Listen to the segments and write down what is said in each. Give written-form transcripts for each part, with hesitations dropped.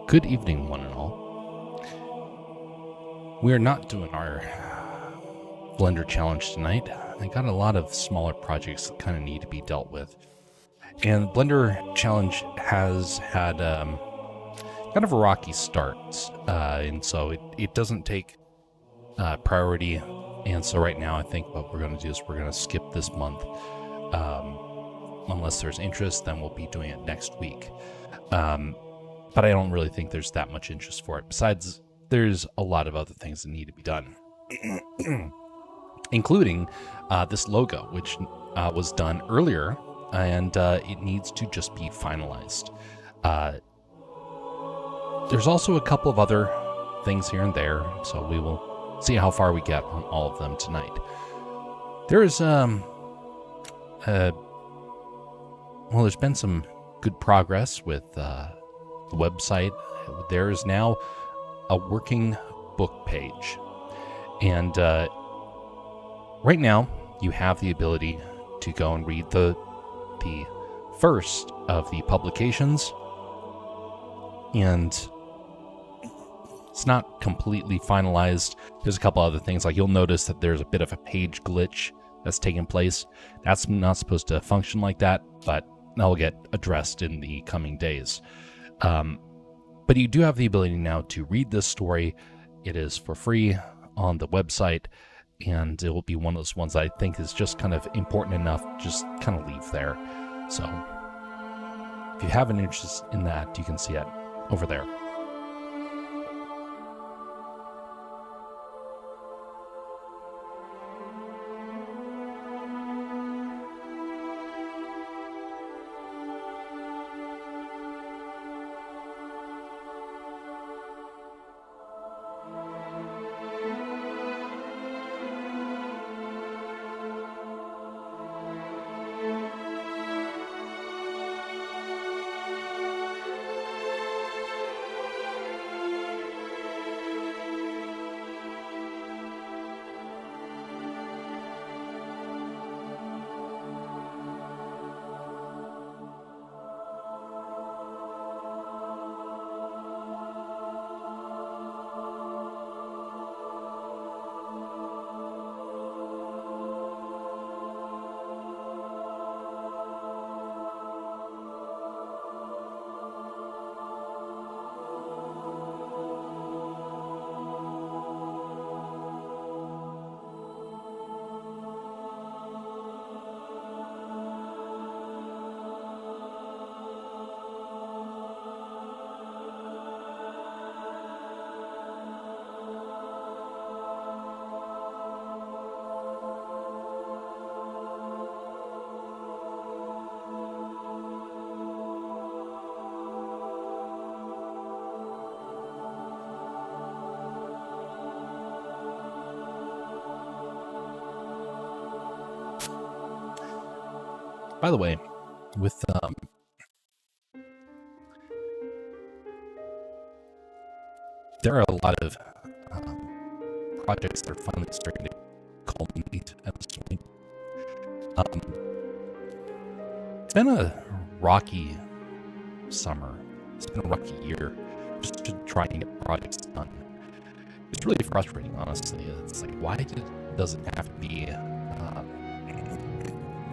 Good evening, one and all. We are not doing our Blender challenge tonight. I got a lot of smaller projects that kind of need to be dealt with. And the Blender challenge has had kind of a rocky start. And so it doesn't take priority. And so right now I think what we're going to do is we're going to skip this month. Unless there's interest, then we'll be doing it next week. But I don't really think there's that much interest for it. Besides, there's a lot of other things that need to be done, including this logo, which was done earlier, and it needs to just be finalized. There's also a couple of other things here and there, so we will see how far we get on all of them tonight. There's there's been some good progress with the website. There is now a working book page, and right now you have the ability to go and read the first of the publications, and it's not completely finalized. There's a couple other things, like you'll notice that there's a bit of a page glitch that's taking place. That's not supposed to function like that, but that'll get addressed in the coming days. But you do have the ability now to read this story. It is for free on the website, and it will be one of those ones I think is just kind of important enough, just kind of leave there. So if you have an interest in that, you can see it over there. By the way, with there are a lot of projects that are finally starting to culminate at this point. It's been a rocky summer. It's been a rocky year just to try and get projects done. It's really frustrating, honestly. It's like, why does it have to be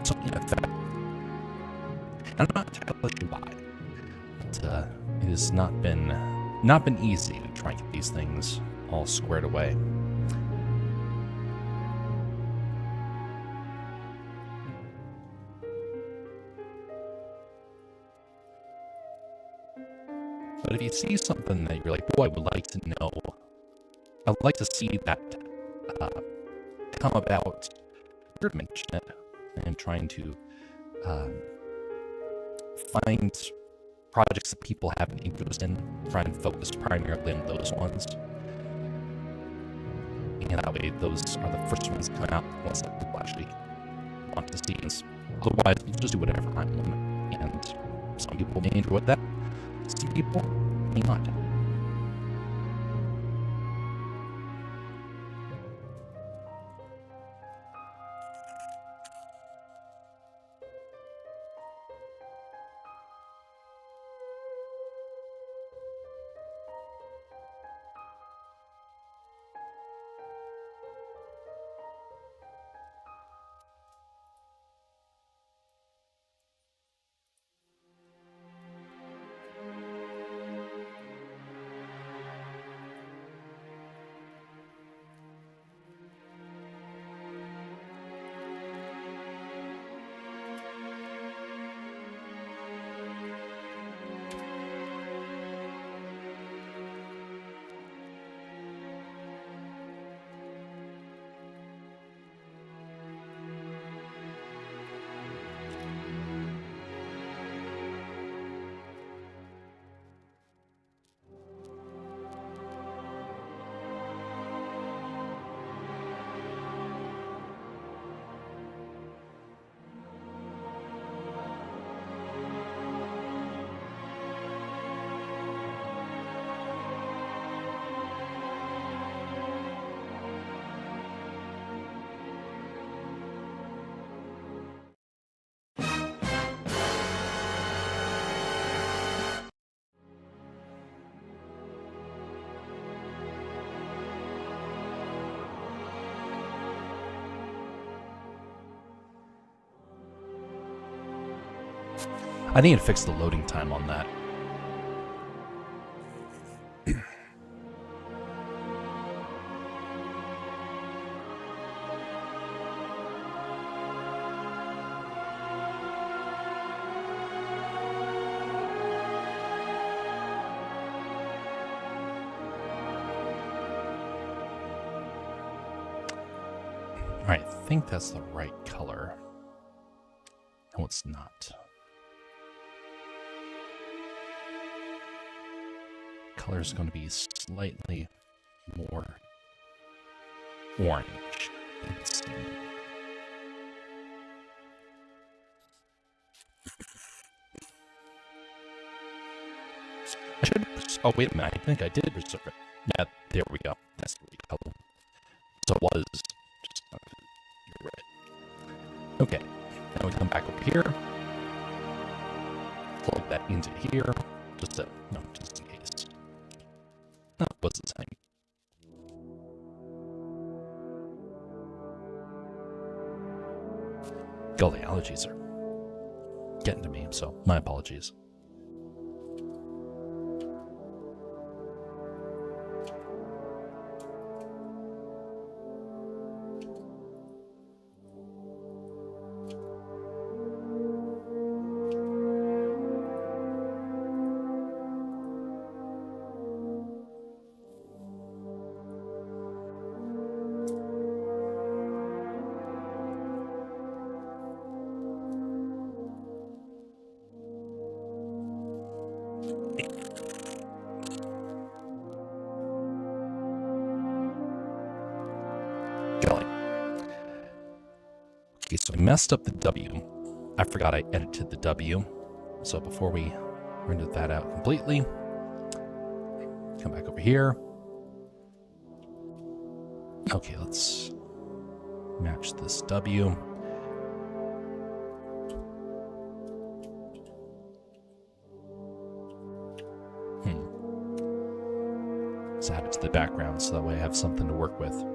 something effective? I'm not entirely sure why, but it has not been easy to try and get these things all squared away. But if you see something that you're like, oh, I would like to know, I'd like to see that come about, you're to mention it, and trying to find projects that people have an interest in, try and focus primarily on those ones. And that way, those are the first ones to come out, the ones that people actually want to see. Otherwise, we'll just do whatever I want. And some people may enjoy that, some people may not. I need to fix the loading time on that. Alright, I think that's the right color. No, it's not. Color is going to be slightly more orange. Let's see. I should. Oh, wait a minute. I think I did reserve it. Yeah, there we go. That's the right color. So it was. Just, you're right. Okay. Now we come back over here. Plug that into here. Just in case. No, it was the same. Oh, the allergies are getting to me, so my apologies. Okay, so I messed up the W. I forgot I edited the W. So before we render that out completely, come back over here. Okay, let's match this W. Let's add it to the background so that way I have something to work with.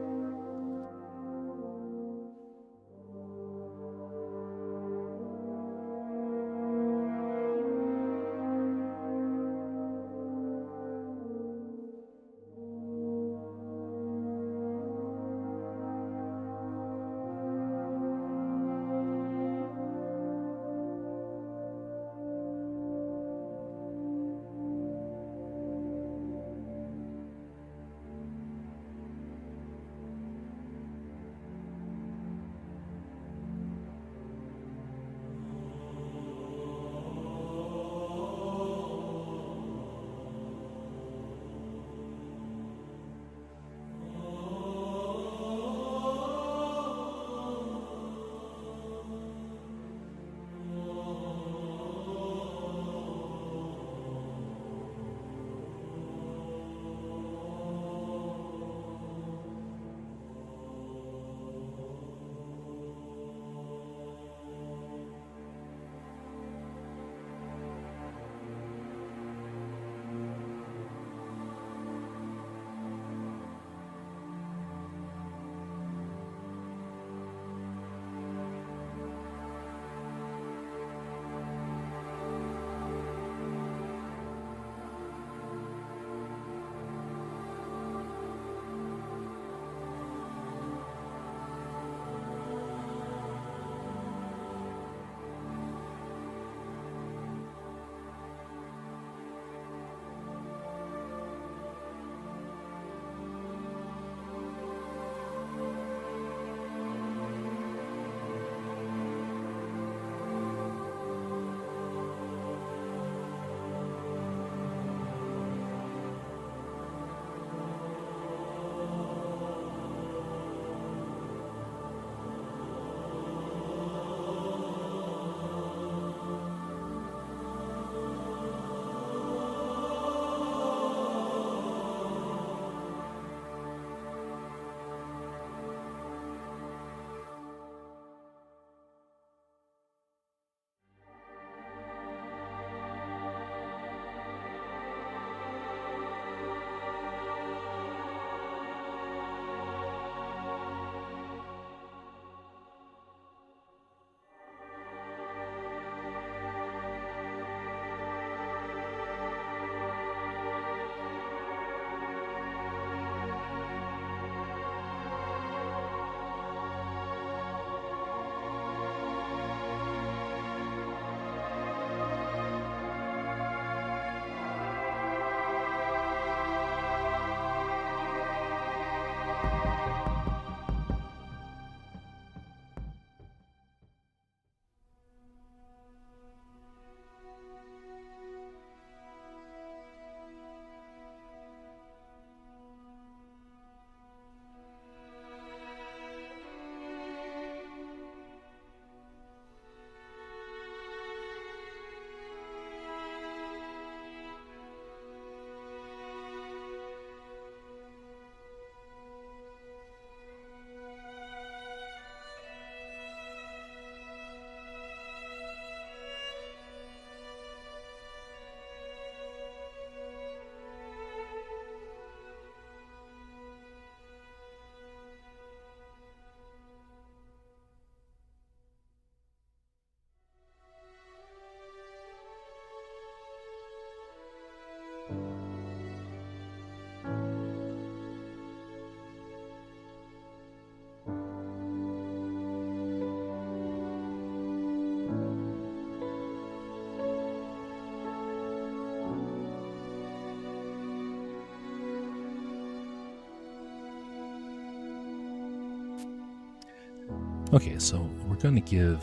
Okay, so we're going to give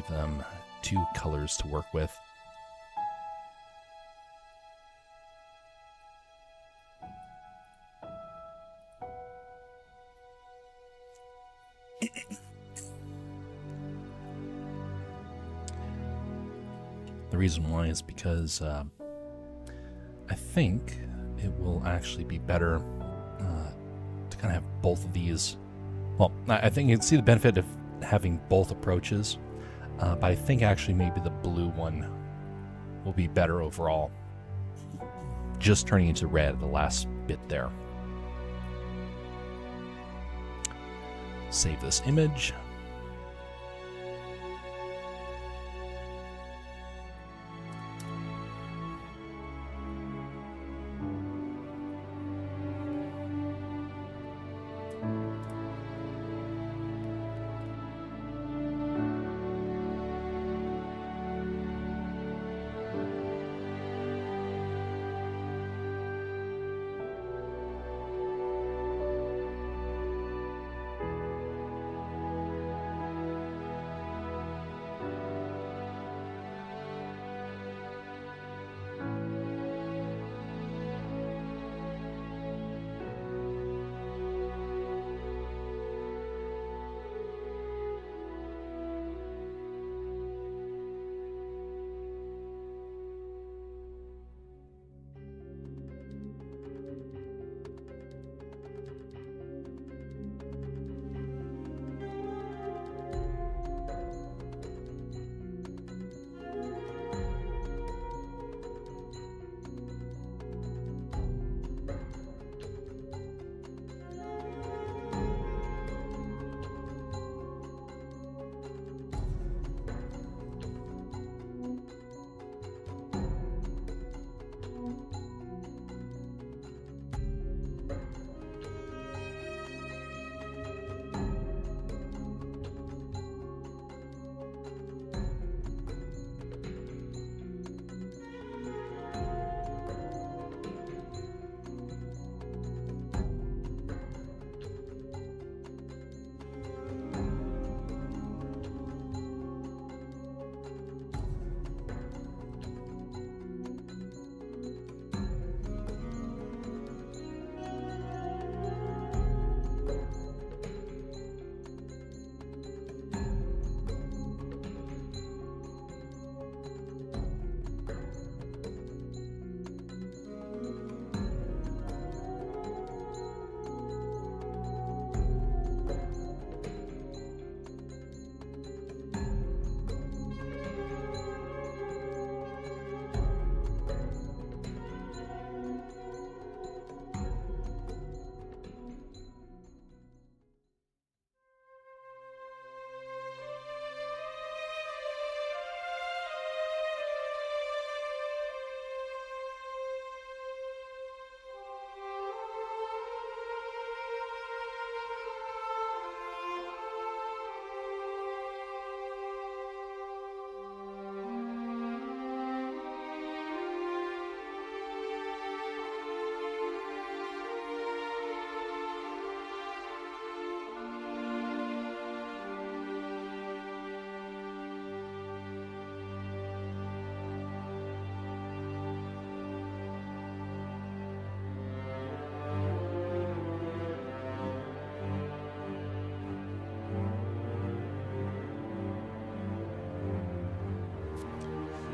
them 2 colors to work with. The reason why is because I think it will actually be better to kind of have both of these. Well, I think you can see the benefit of having both approaches, but I think actually maybe the blue one will be better overall. Just turning into red, the last bit there. Save this image.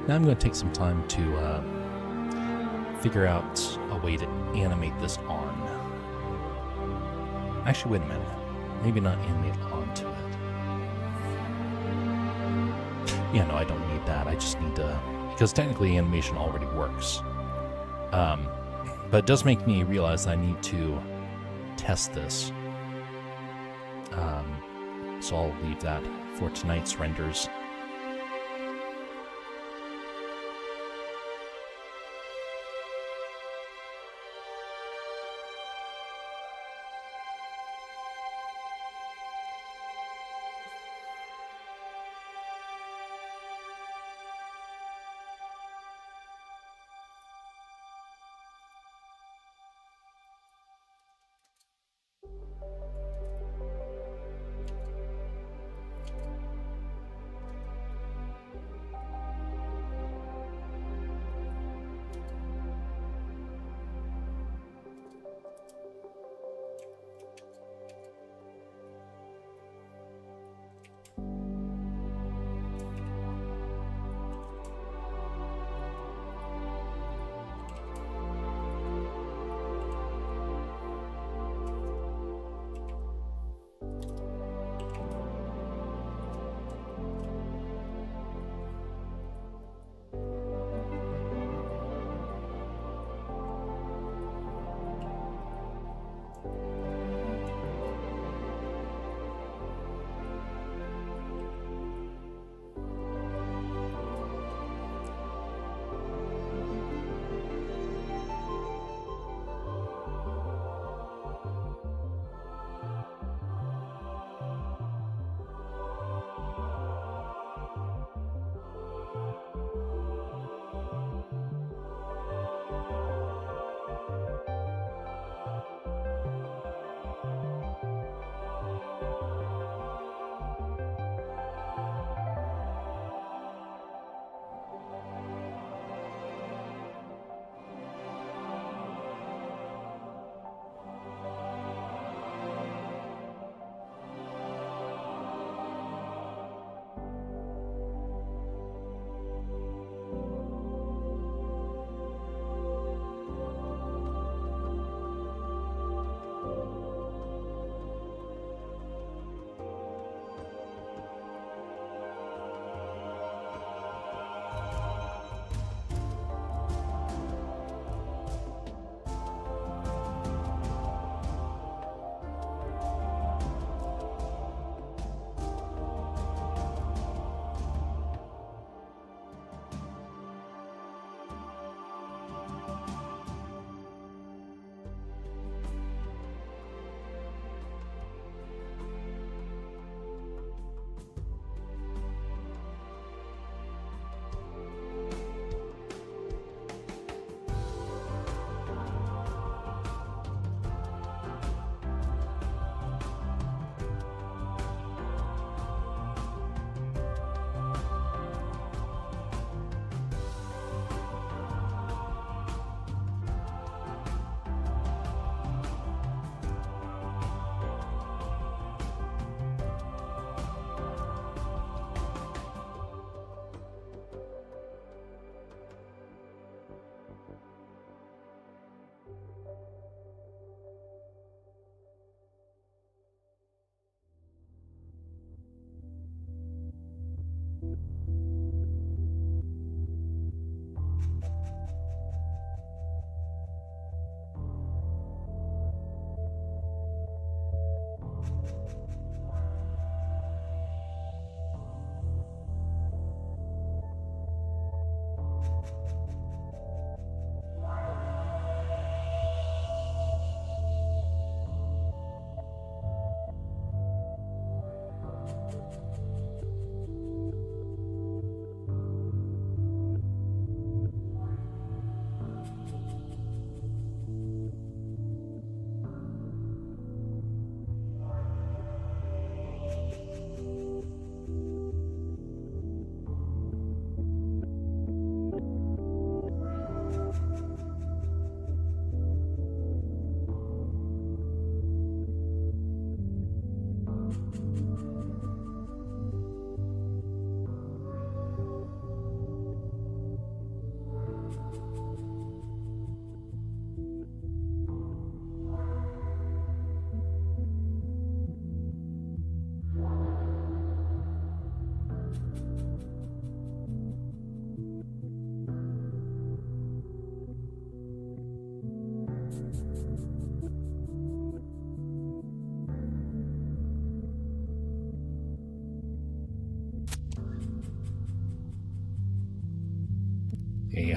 Now I'm going to take some time to figure out a way to animate this on. Actually, wait a minute. Maybe not animate onto it. Yeah, no, I don't need that. I just need to... Because technically animation already works. But it does make me realize I need to test this. So I'll leave that for tonight's renders.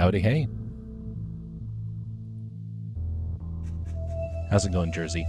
Howdy, hey. How's it going, Jersey?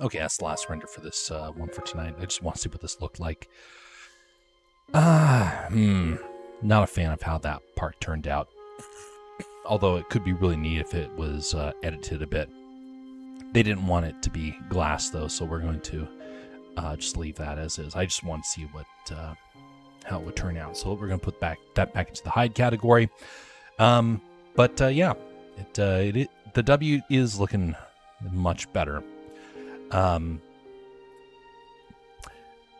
Okay, that's the last render for this one for tonight. I just want to see what this looked like. Not a fan of how that part turned out. Although it could be really neat if it was edited a bit. They didn't want it to be glass though, so we're going to just leave that as is. I just want to see what how it would turn out. So we're going to put that back into the hide category. Yeah, the W is looking much better.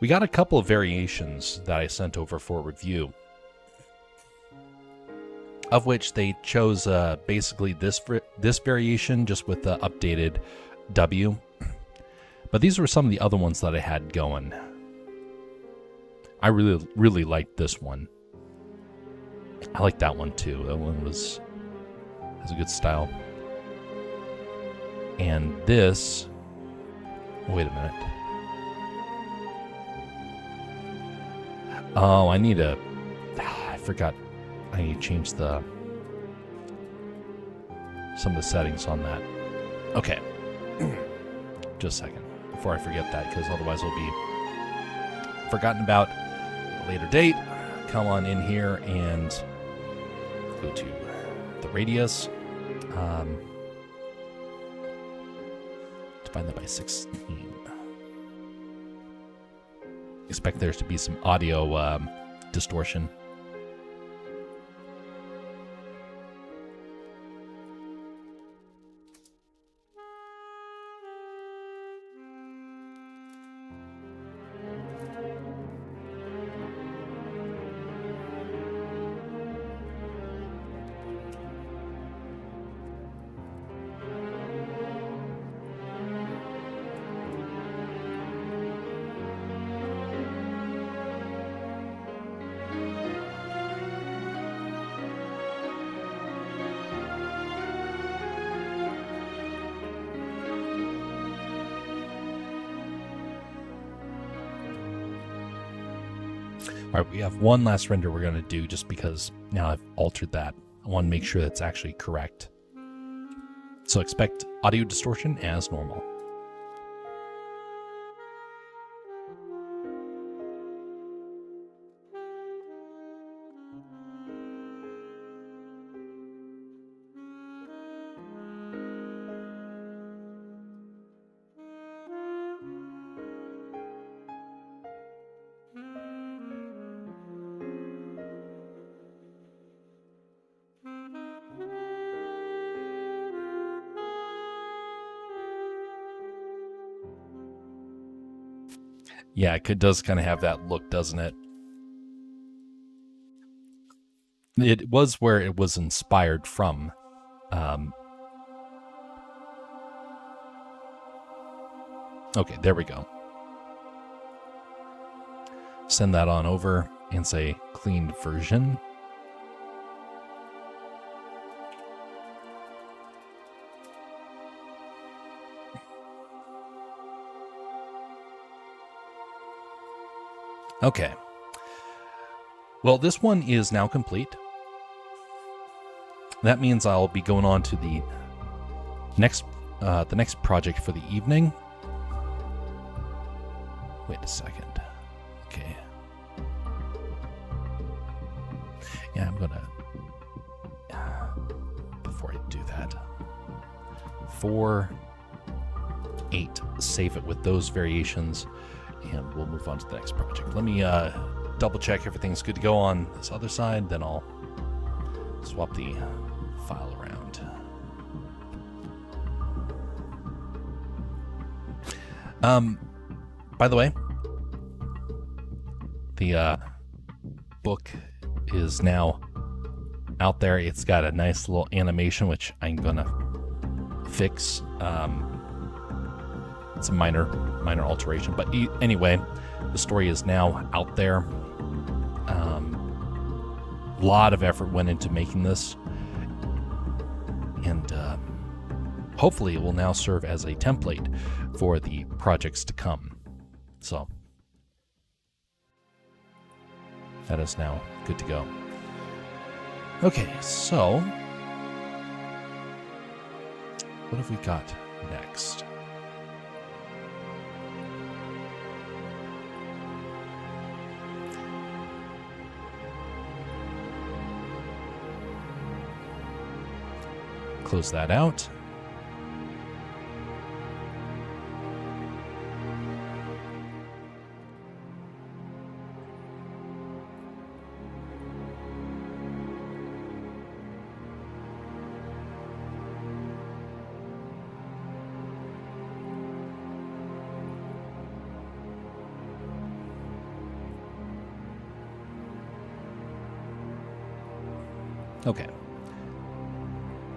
We got a couple of variations that I sent over for review, of which they chose basically this variation just with the updated W. But these were some of the other ones that I had going. I really liked this one. I like that one too. That one has a good style. And this, wait a minute. Oh, I forgot. I need to change some of the settings on that. Okay. Just a second before I forget that, because otherwise it'll be forgotten about at a later date. Come on in here and go to the radius. Divide that by 16. Expect there to be some audio distortion. All right, we have one last render we're going to do just because now I've altered that. I want to make sure that's actually correct. So expect audio distortion as normal. Yeah, it does kind of have that look, doesn't it? It was where it was inspired from. Okay, there we go. Send that on over and say cleaned version. Okay. Well, this one is now complete. That means I'll be going on to the next project for the evening. Wait a second. Okay. Yeah, I'm gonna... Before I do that... 4, 8. Save it with those variations, and we'll move on to the next project. Let me double check everything's good to go on this other side, then I'll swap the file around. By the way, the book is now out there. It's got a nice little animation, which I'm gonna fix. It's a minor alteration, but anyway, the story is now out there. A lot of effort went into making this, and hopefully it will now serve as a template for the projects to come. So that is now good to go. Okay, so what have we got next? Close that out. Okay.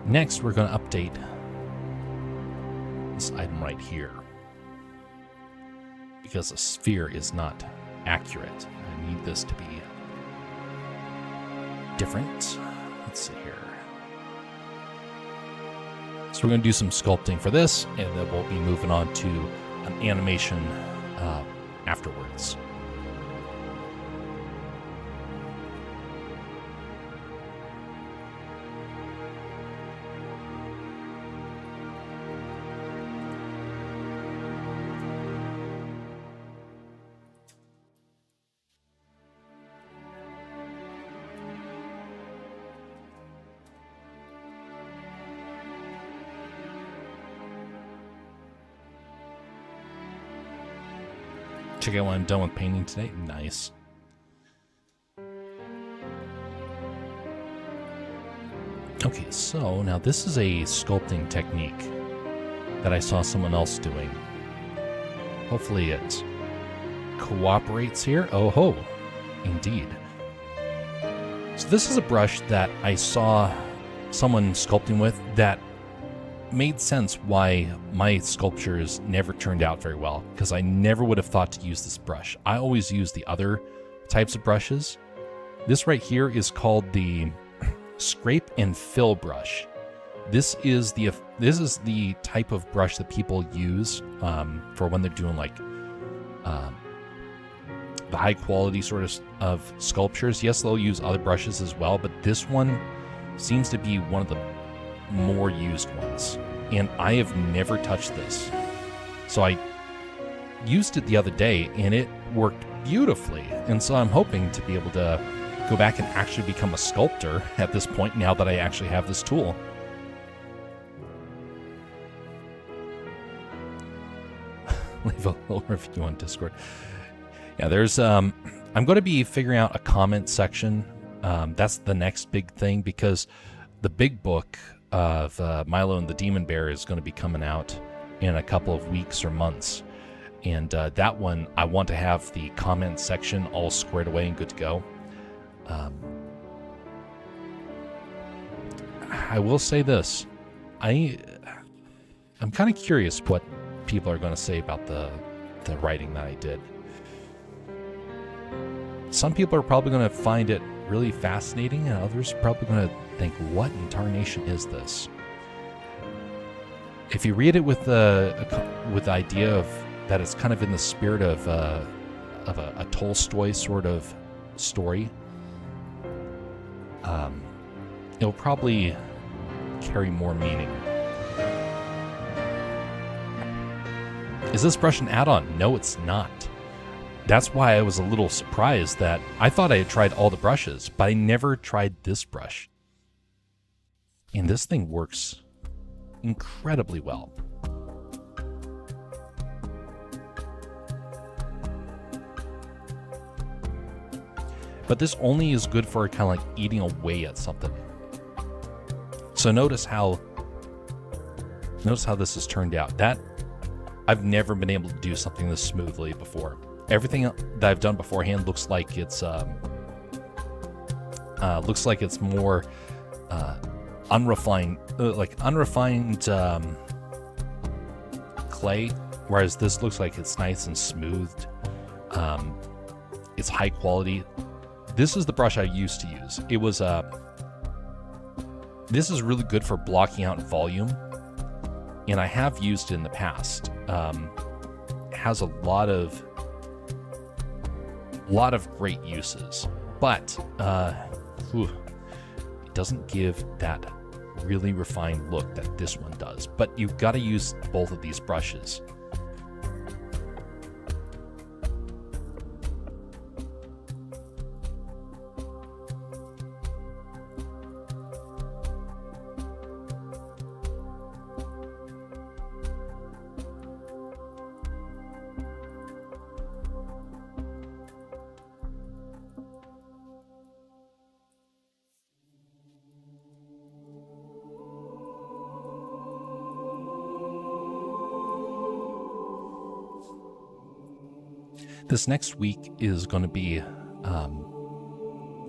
Next, we're going to update this item right here, because the sphere is not accurate. I need this to be different. Let's see here. So we're going to do some sculpting for this, and then we'll be moving on to an animation afterwards. Check out when I'm done with painting today. Nice. Okay, so now this is a sculpting technique that I saw someone else doing. Hopefully it cooperates here. Oh ho, indeed. So this is a brush that I saw someone sculpting with that made sense why my sculptures never turned out very well, because I never would have thought to use this brush. I always use the other types of brushes. This right here is called the scrape and fill brush. This is the type of brush that people use for when they're doing like the high quality sort of sculptures. Yes, they'll use other brushes as well, but this one seems to be one of the more used ones, and I have never touched this. So I used it the other day and it worked beautifully, and so I'm hoping to be able to go back and actually become a sculptor at this point now that I actually have this tool. Leave a little review on Discord. Yeah, there's I'm going to be figuring out a comment section. That's the next big thing, because the big book of Milo and the Demon Bear is going to be coming out in a couple of weeks or months, and that one I want to have the comment section all squared away and good to go. I will say this, I'm kind of curious what people are going to say about the writing that I did. Some people are probably going to find it really fascinating, and others are probably going to think, what in tarnation is this? If you read it with the idea of that it's kind of in the spirit of a Tolstoy sort of story, it'll probably carry more meaning. Is this brush an add-on? No, it's not. That's why I was a little surprised that I thought I had tried all the brushes, but I never tried this brush. And this thing works incredibly well. But this only is good for kind of like eating away at something. So notice how this has turned out. That I've never been able to do something this smoothly before. Everything that I've done beforehand looks like it's more unrefined, clay, whereas this looks like it's nice and smoothed. It's high quality. This is the brush I used to use. It was this is really good for blocking out volume, and I have used it in the past. It has a lot of great uses, but it doesn't give that really refined look that this one does. But you've got to use both of these brushes. This next week is going to be, I'm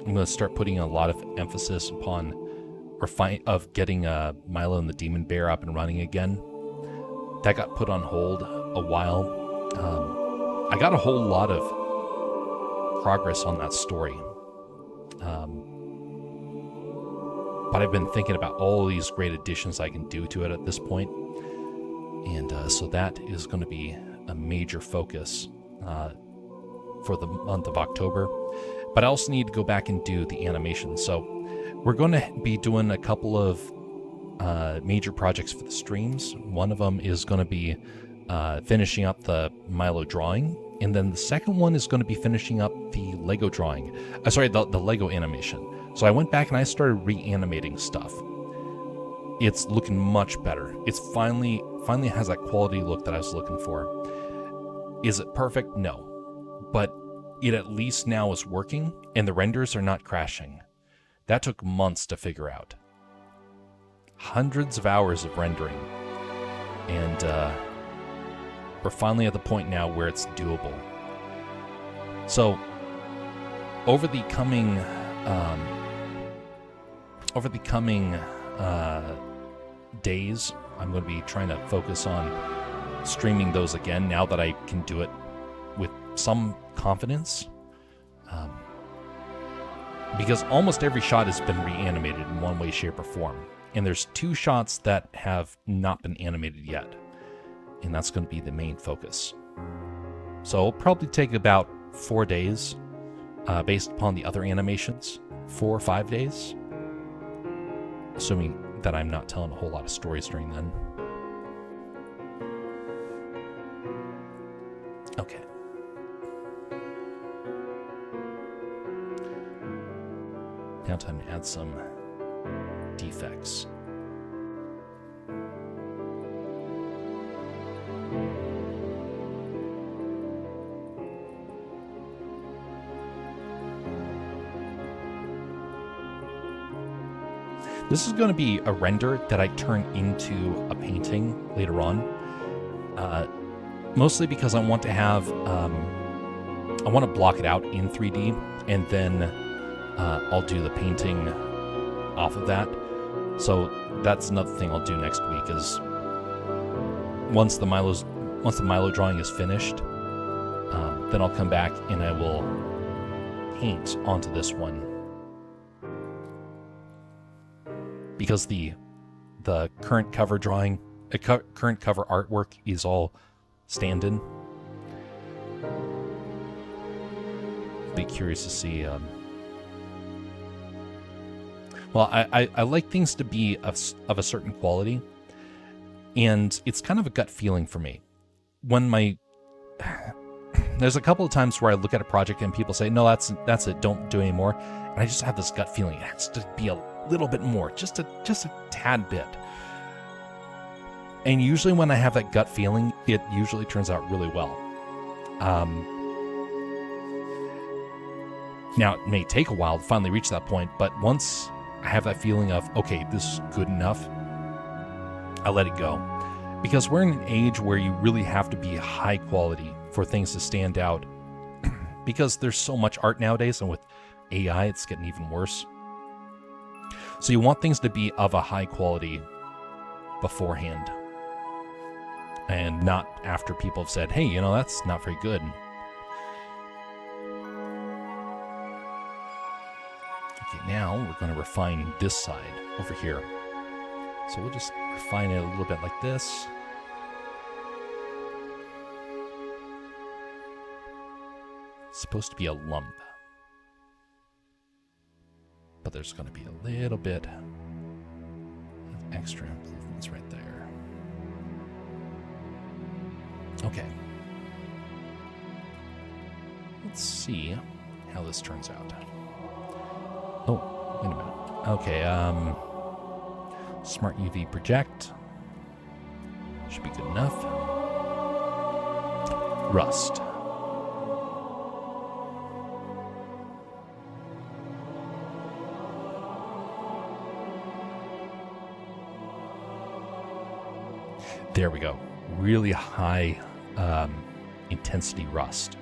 going to start putting a lot of emphasis upon getting Milo and the Demon Bear up and running again. That got put on hold a while. I got a whole lot of progress on that story. But I've been thinking about all these great additions I can do to it at this point. And so that is going to be a major focus for the month of October. But I also need to go back and do the animation. So we're going to be doing a couple of major projects for the streams. One of them is going to be finishing up the Milo drawing. And then the second one is going to be finishing up the Lego drawing. The Lego animation. So I went back and I started reanimating stuff. It's looking much better. It's finally has that quality look that I was looking for. Is it perfect? No. But it at least now is working, and the renders are not crashing. That took months to figure out. Hundreds of hours of rendering. And we're finally at the point now where it's doable. So, over the coming days, I'm going to be trying to focus on streaming those again now that I can do it with some confidence, because almost every shot has been reanimated in one way, shape, or form, and there's 2 shots that have not been animated yet, and that's going to be the main focus. So it'll probably take about 4 days, based upon the other animations, 4 or 5 days, assuming that I'm not telling a whole lot of stories during then. Okay. Now time to add some defects. This is going to be a render that I turn into a painting later on. Mostly because I want to have, I want to block it out in 3D, and then I'll do the painting off of that. So that's another thing I'll do next week, is once the Milo drawing is finished, then I'll come back and I will paint onto this one. Because the current cover drawing, current cover artwork is all stand-in. be curious to see. Well, I like things to be of a certain quality, and it's kind of a gut feeling for me. There's a couple of times where I look at a project and people say, no, that's it, don't do any more. And I just have this gut feeling it has to be a little bit more, just a tad bit. And usually when I have that gut feeling, it usually turns out really well. Now, it may take a while to finally reach that point, but once I have that feeling of, okay, this is good enough, I let it go. Because we're in an age where you really have to be high quality for things to stand out. Because there's so much art nowadays, and with AI, it's getting even worse. So you want things to be of a high quality beforehand. And not after people have said, hey, that's not very good. Okay, now we're going to refine this side over here. So we'll just refine it a little bit like this. It's supposed to be a lump. But there's going to be a little bit of extra improvements right there. Okay. Let's see how this turns out. Oh, wait a minute. Okay, Smart UV project. Should be good enough. Rust. There we go. Really high intensity rust.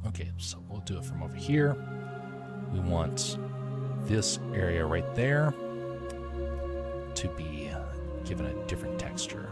Okay, so we'll do it from over here. We want this area right there to be given a different texture.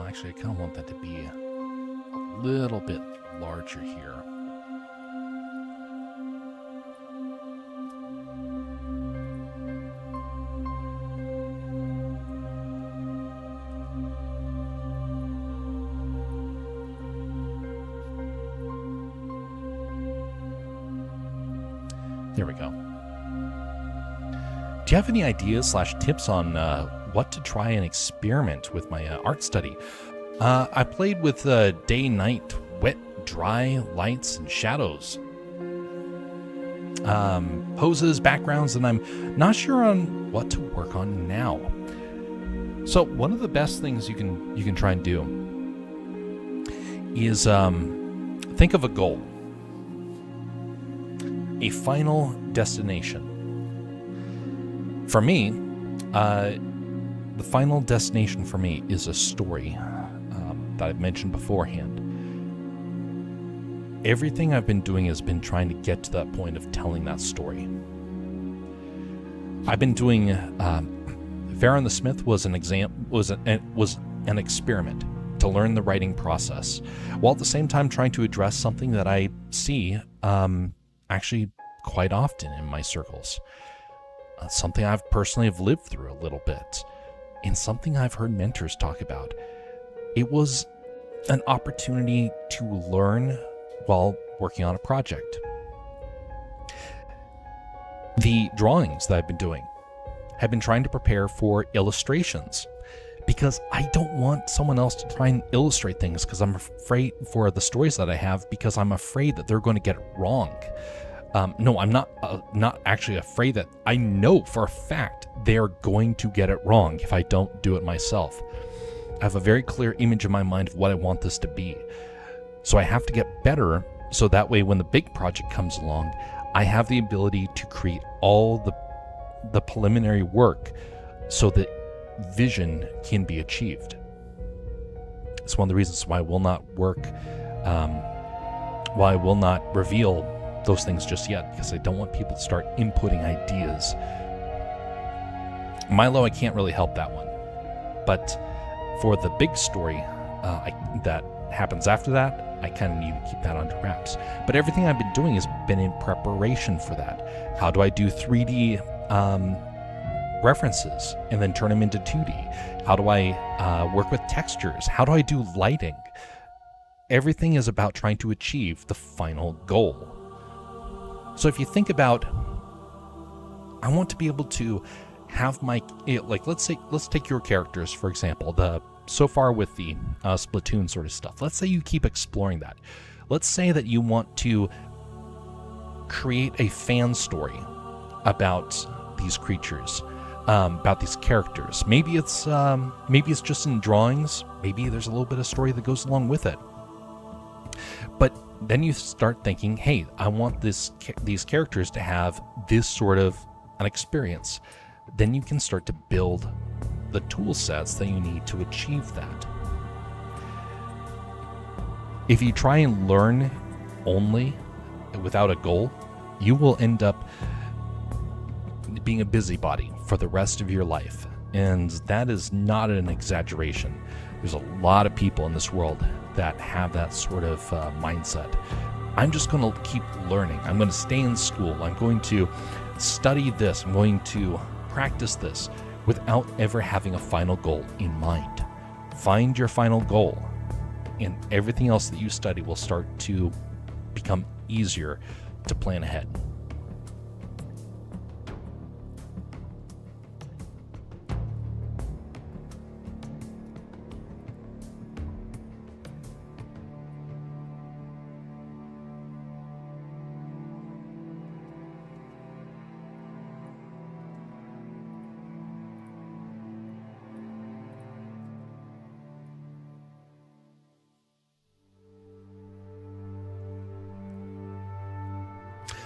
Actually, I kind of want that to be a little bit larger here. There we go. Do you have any ideas / tips on what to try and experiment with my art study? I played with day, night, wet, dry, lights, and shadows. Poses, backgrounds, and I'm not sure on what to work on now. So one of the best things you can try and do is think of a goal. A final destination. For me, the final destination for me is a story that I've mentioned beforehand. Everything I've been doing has been trying to get to that point of telling that story. I've been doing Farron the Smith was an experiment to learn the writing process, while at the same time trying to address something that I see actually quite often in my circles. Something I've personally have lived through a little bit, and something I've heard mentors talk about. It was an opportunity to learn while working on a project. The drawings that I've been doing have been trying to prepare for illustrations, because I don't want someone else to try and illustrate things because I'm afraid for the stories that I have, because I'm afraid that they're going to get it wrong. No, I'm not actually afraid that I know for a fact they're going to get it wrong if I don't do it myself. I have a very clear image in my mind of what I want this to be. So I have to get better so that way when the big project comes along, I have the ability to create all the preliminary work so that vision can be achieved. It's one of the reasons why I will not why I will not reveal those things just yet, because I don't want people to start inputting ideas. Milo, I can't really help that one. But for the big story that happens after that, I kind of need to keep that under wraps. But everything I've been doing has been in preparation for that. How do I do 3D references and then turn them into 2D? How do I work with textures? How do I do lighting? Everything is about trying to achieve the final goal. So if you think about, I want to be able to have my, like, let's take your characters, for example, so far with the Splatoon sort of stuff. Let's say you keep exploring that. Let's say that you want to create a fan story about these creatures, about these characters. Maybe it's just in drawings. Maybe there's a little bit of story that goes along with it. But then you start thinking, hey, I want these characters to have this sort of an experience. Then you can start to build the tool sets that you need to achieve that. If you try and learn only without a goal, you will end up being a busybody for the rest of your life. And that is not an exaggeration. There's a lot of people in this world that have that sort of mindset. I'm just going to keep learning. I'm going to stay in school. I'm going to study this. I'm going to practice this without ever having a final goal in mind. Find your final goal, and everything else that you study will start to become easier to plan ahead.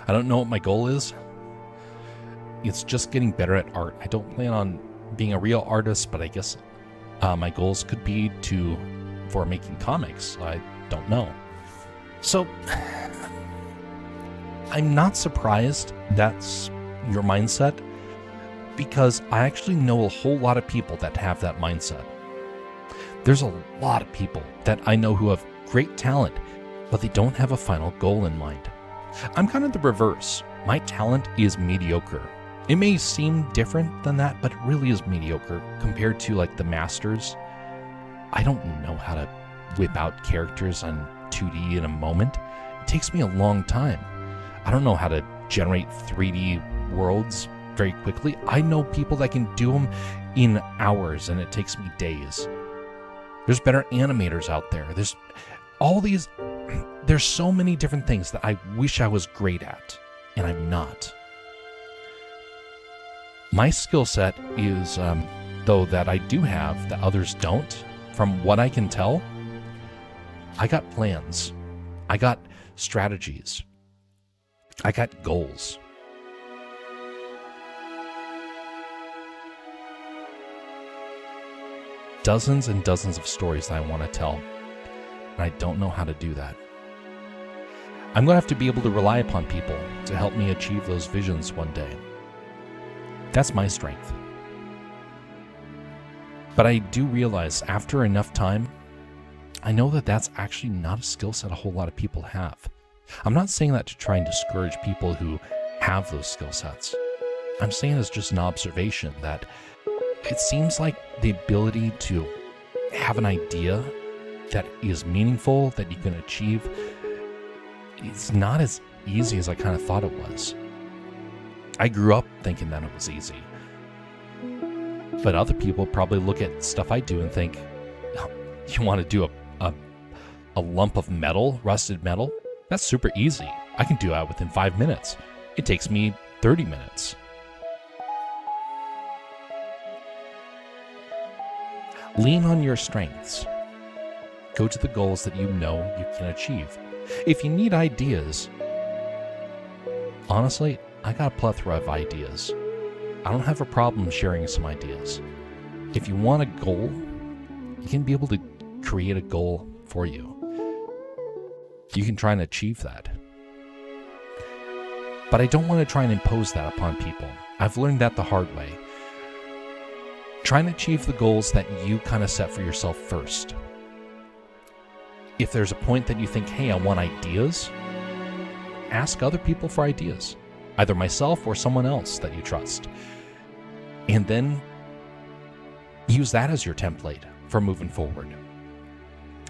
I don't know what my goal is. It's just getting better at art. I don't plan on being a real artist, but I guess my goals could be for making comics. I don't know. So I'm not surprised that's your mindset, because I actually know a whole lot of people that have that mindset. There's a lot of people that I know who have great talent, but they don't have a final goal in mind. I'm kind of the reverse. My talent is mediocre. It may seem different than that, but it really is mediocre compared to like the masters. I don't know how to whip out characters on 2D in a moment. It takes me a long time. I don't know how to generate 3D worlds very quickly. I know people that can do them in hours, and it takes me days. There's better animators out there. There's so many different things that I wish I was great at, and I'm not. My skill set is, though, that I do have that others don't. From what I can tell, I got plans. I got strategies. I got goals. Dozens and dozens of stories that I want to tell, and I don't know how to do that. I'm going to have to be able to rely upon people to help me achieve those visions one day. That's my strength. But I do realize after enough time, I know that that's actually not a skill set a whole lot of people have. I'm not saying that to try and discourage people who have those skill sets. I'm saying it's just an observation that it seems like the ability to have an idea that is meaningful, that you can achieve, it's not as easy as I kind of thought it was. I grew up thinking that it was easy. But other people probably look at stuff I do and think, oh, you want to do a lump of metal, rusted metal? That's super easy. I can do that within 5 minutes. It takes me 30 minutes. Lean on your strengths. Go to the goals that you know you can achieve. If you need ideas, honestly, I got a plethora of ideas. I don't have a problem sharing some ideas. If you want a goal, you can be able to create a goal for you. You can try and achieve that. But I don't want to try and impose that upon people. I've learned that the hard way. Try and achieve the goals that you kind of set for yourself first. If there's a point that you think, hey, I want ideas, ask other people for ideas, either myself or someone else that you trust. And then use that as your template for moving forward.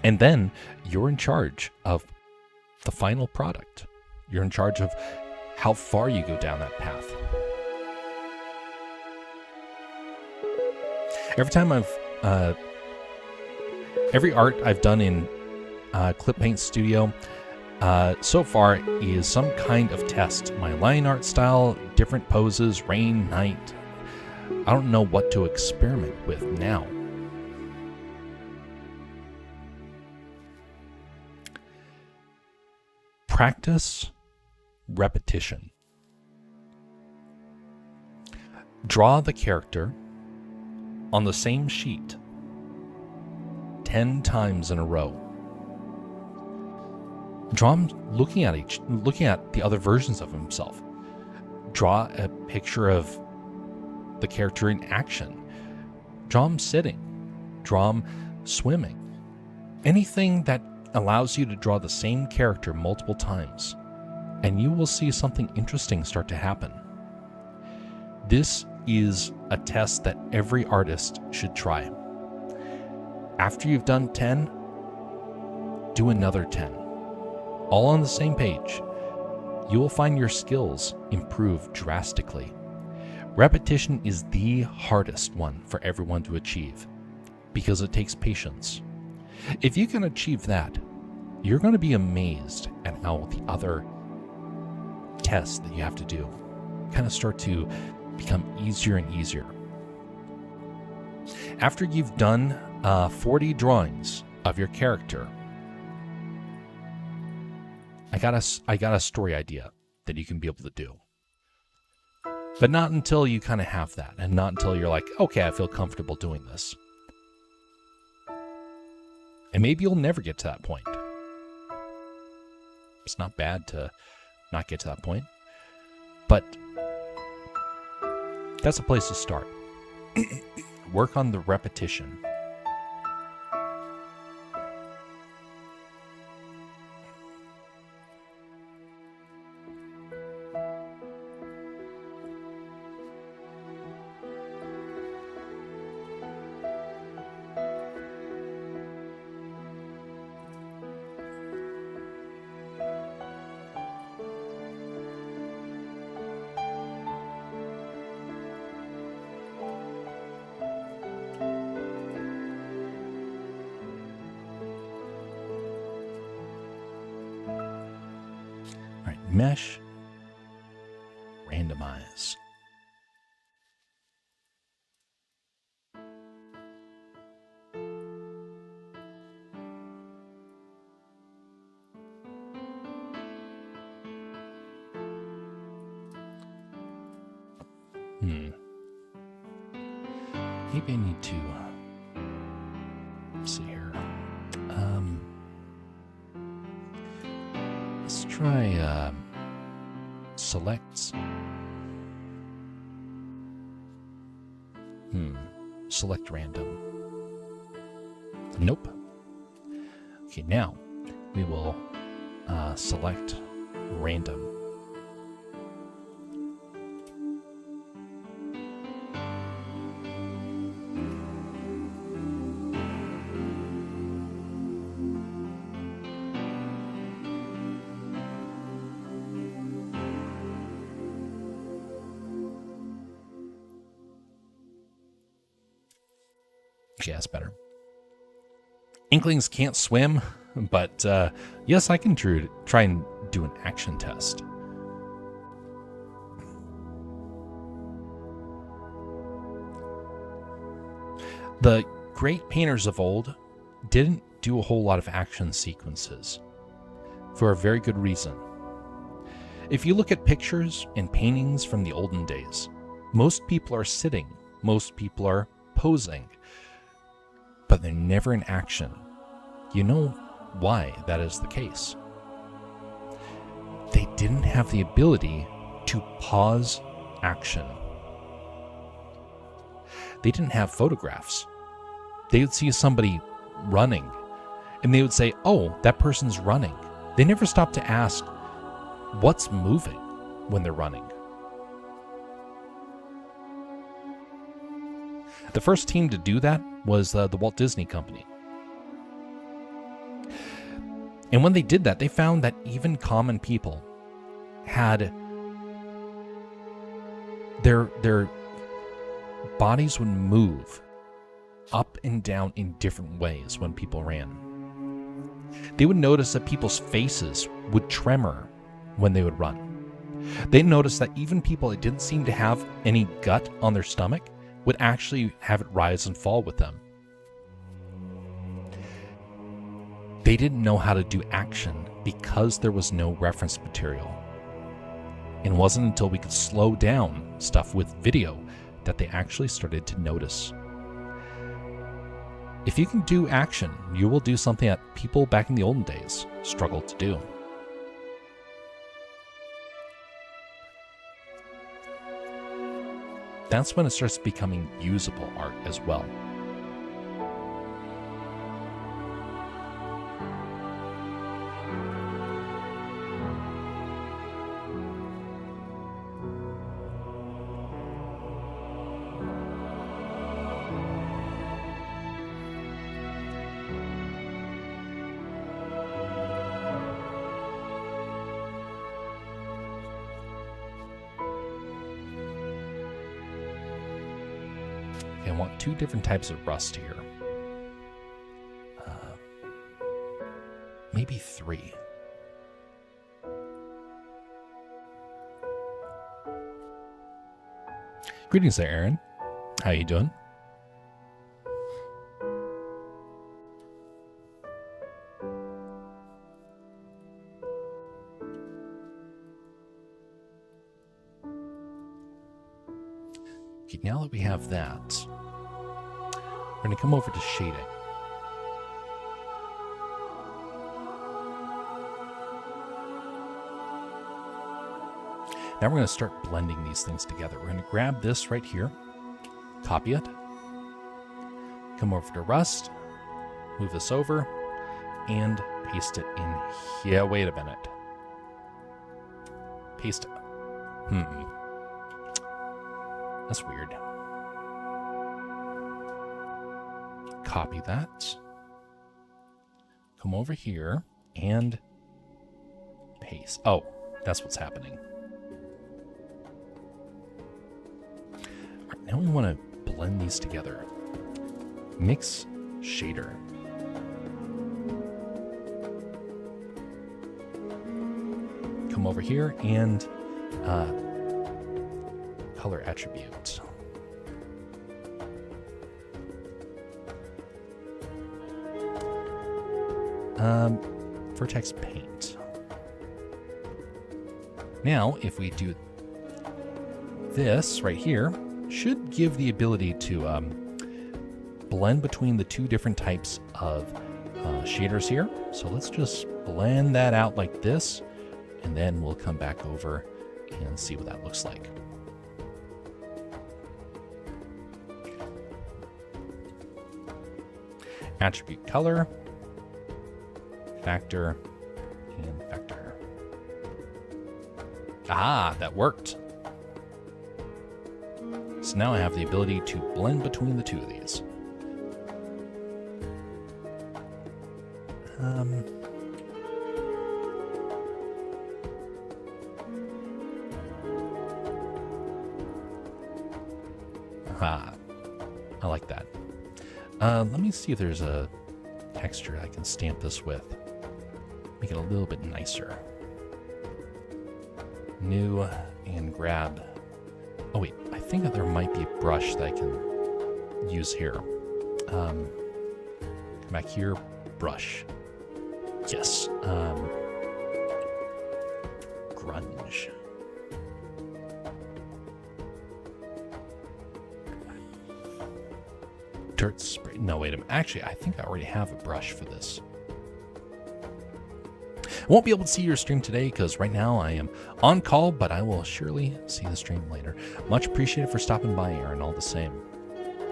And then you're in charge of the final product. You're in charge of how far you go down that path. Every art I've done in Clip Paint Studio so far is some kind of test. My line art style, different poses, rain, night. I don't know what to experiment with now. Practice repetition. Draw the character on the same sheet 10 times in a row. Draw him looking at the other versions of himself. Draw a picture of the character in action. Draw him sitting. Draw him swimming. Anything that allows you to draw the same character multiple times, and you will see something interesting start to happen. This is a test that every artist should try. After you've done 10, do another 10. All on the same page. You will find your skills improve drastically. Repetition is the hardest one for everyone to achieve because it takes patience. If you can achieve that, you're going to be amazed at how the other tests that you have to do kind of start to become easier and easier. After you've done 40 drawings of your character, I got a story idea that you can be able to do. But not until you kind of have that, and not until you're like, okay, I feel comfortable doing this. And maybe you'll never get to that point. It's not bad to not get to that point. But that's a place to start. Work on the repetition. Mesh, randomize. Maybe I need to let's see here. Let's try selects. Select random. Nope. Okay, now we will select random. Yeah, it's better. Inklings can't swim, but yes, I can try and do an action test. The great painters of old didn't do a whole lot of action sequences for a very good reason. If you look at pictures and paintings from the olden days, most people are sitting, most people are posing, but they're never in action. You know why that is the case. They didn't have the ability to pause action. They didn't have photographs. They would see somebody running, and they would say, oh, that person's running. They never stopped to ask, what's moving when they're running? The first team to do that was the Walt Disney Company. And when they did that, they found that even common people had their bodies would move up and down in different ways when people ran. They would notice that people's faces would tremor when they would run. They noticed that even people that didn't seem to have any gut on their stomach would actually have it rise and fall with them. They didn't know how to do action because there was no reference material. It wasn't until we could slow down stuff with video that they actually started to notice. If you can do action, you will do something that people back in the olden days struggled to do. That's when it starts becoming usable art as well. I want two different types of rust here. Maybe three. Greetings there, Aaron. How you doing? Okay, now that we have that, we're going to come over to shading. Now we're going to start blending these things together. We're going to grab this right here, copy it, come over to Rust, move this over, and paste it in here. Wait a minute. Paste it. That's weird. Copy that. Come over here and paste. Oh, that's what's happening. All right, now we want to blend these together. Mix shader. Come over here and color attribute. Vertex paint. Now, if we do this right here, should give the ability to blend between the two different types of shaders here. So let's just blend that out like this, and then we'll come back over and see what that looks like. Attribute color, factor, and vector. Ah, that worked. So now I have the ability to blend between the two of these. I like that. Let me see if there's a texture I can stamp this with. Make it a little bit nicer. New and grab. Oh wait, I think that there might be a brush that I can use here. Come back here, brush. Yes. Grunge. Dirt spray. No, wait a minute. Actually, I think I already have a brush for this. I won't be able to see your stream today because right now I am on call, but I will surely see the stream later. Much appreciated for stopping by, Aaron, all the same.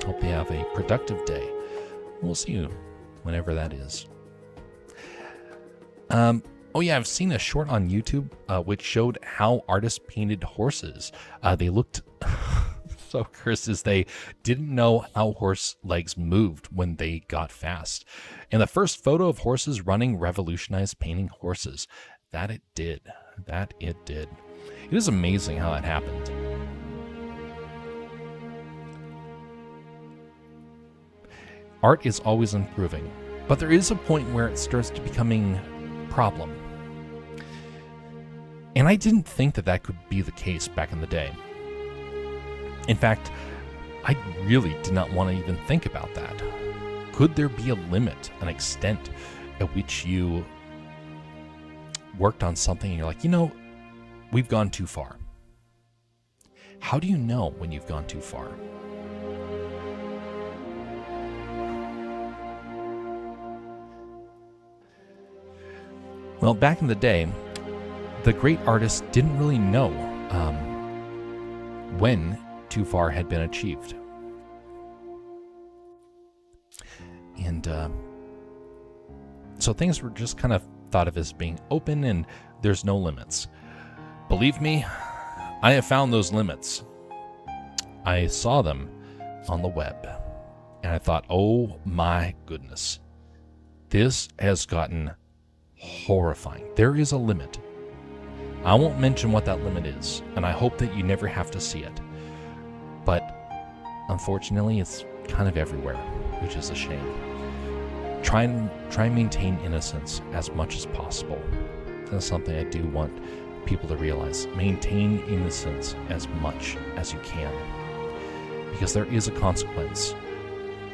Hope you have a productive day. We'll see you whenever that is. Oh yeah, I've seen a short on YouTube which showed how artists painted horses. They looked so cursed as they didn't know how horse legs moved when they got fast. And the first photo of horses running revolutionized painting horses. That it did. That it did. It is amazing how that happened. Art is always improving, but there is a point where it starts to becoming a problem. And I didn't think that that could be the case back in the day. In fact, I really did not want to even think about that. Could there be a limit, an extent at which you worked on something and you're like, you know, we've gone too far? How do you know when you've gone too far? Well, back in the day, the great artists didn't really know when too far had been achieved. And so things were just kind of thought of as being open and there's no limits. Believe me, I have found those limits. I saw them on the web and I thought, oh my goodness, this has gotten horrifying. There is a limit. I won't mention what that limit is, and I hope that you never have to see it. But unfortunately, it's kind of everywhere, which is a shame. Try and maintain innocence as much as possible. That's something I do want people to realize. Maintain innocence as much as you can, because there is a consequence.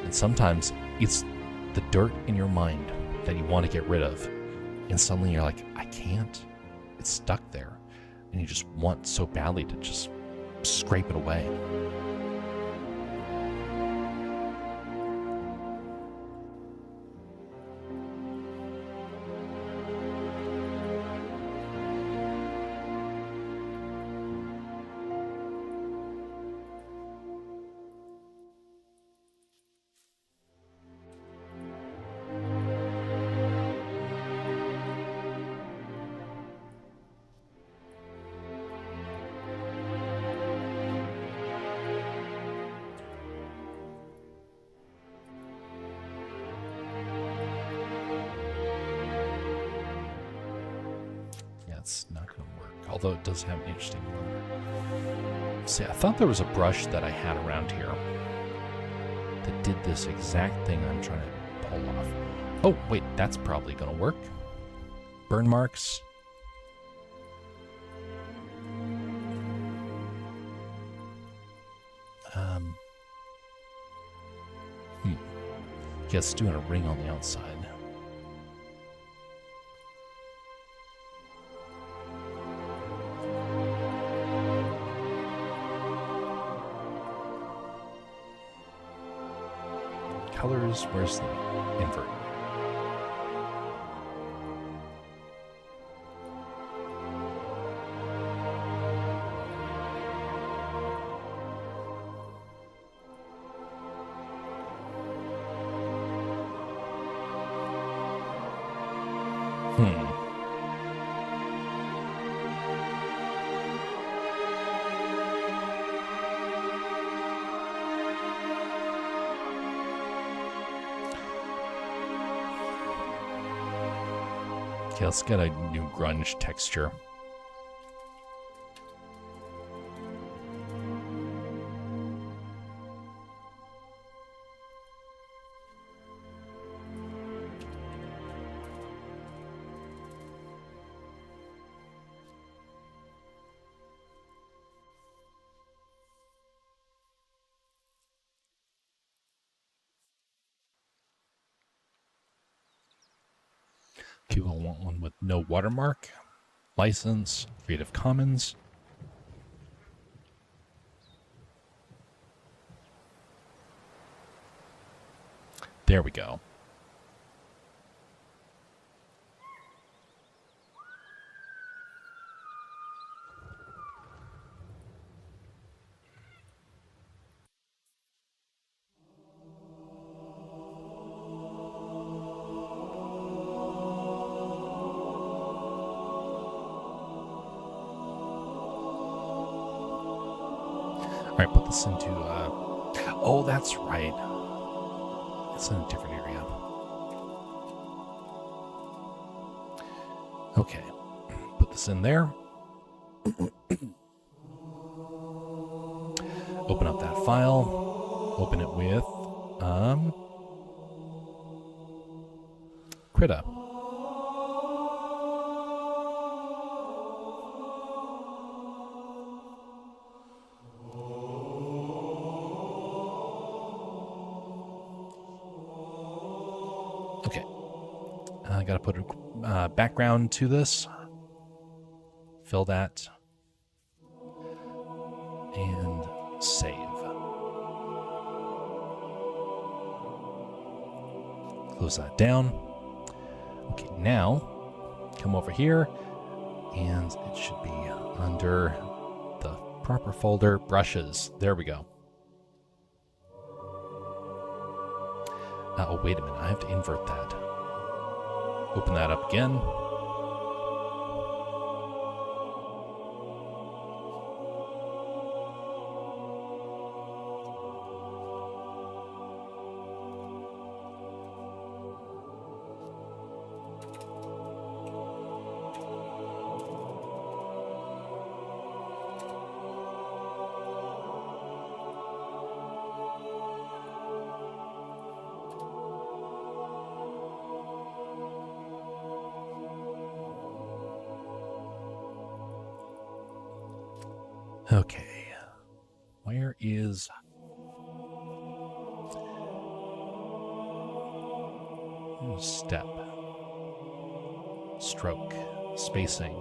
And sometimes it's the dirt in your mind that you want to get rid of. And suddenly you're like, I can't. It's stuck there. And you just want so badly to just scrape it away. It's not going to work, although it does have an interesting one. See, I thought there was a brush that I had around here that did this exact thing I'm trying to pull off. Oh, wait, that's probably going to work. Burn marks. Guess doing a ring on the outside. Colors, where's the invert? Okay, let's get a new grunge texture. Okay, we'll want one with no watermark, license, Creative Commons. There we go. All right, put this into, oh, that's right. It's in a different area. Okay, put this in there. Open up that file. Open it with, Krita. Okay. I gotta put a background to this. Fill that. And save. Close that down. Okay, now come over here and it should be under the proper folder, brushes. There we go. Oh, wait a minute. I have to invert that. Open that up again. Okay, where is step, stroke, spacing?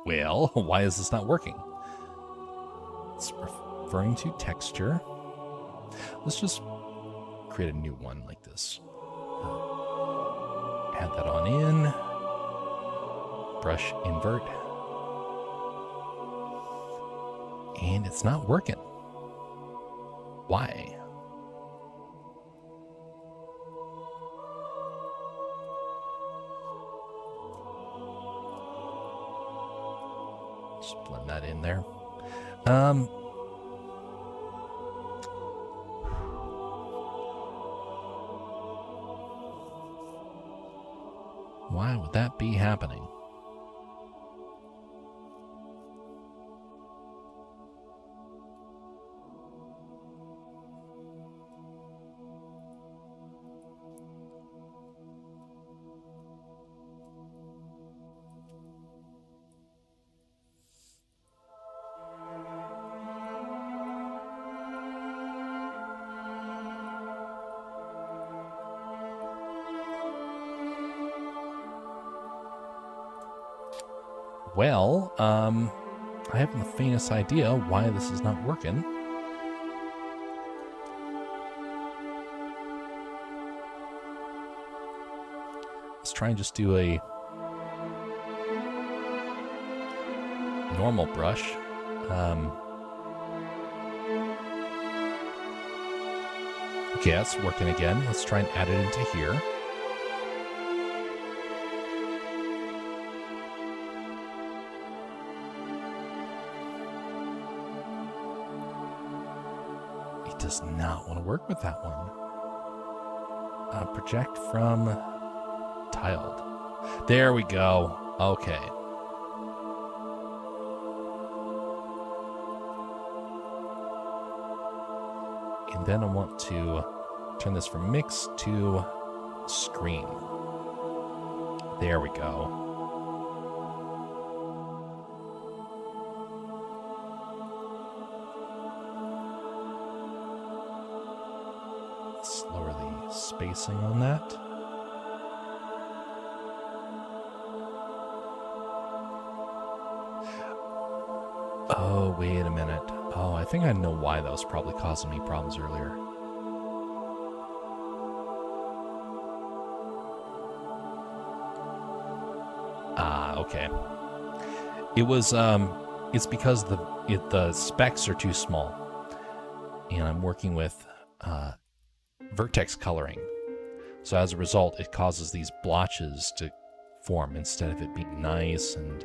Well, why is this not working? It's referring to texture. Let's just create a new one like this. Add that on in. Brush invert. And it's not working. Why? Just blend that in there. Why would that be happening? Well, I haven't the faintest idea why this is not working. Let's try and just do a normal brush. Okay, that's working again. Let's try and add it into here. Does not want to work with that one. Project from tiled. There we go. Okay. And then I want to turn this from mix to screen. There we go. Let's lower the spacing on that. Oh, wait a minute. Oh, I think I know why that was probably causing me problems earlier. Okay. It was, it's because the specs are too small. And I'm working with vertex coloring. So as a result, it causes these blotches to form instead of it being nice and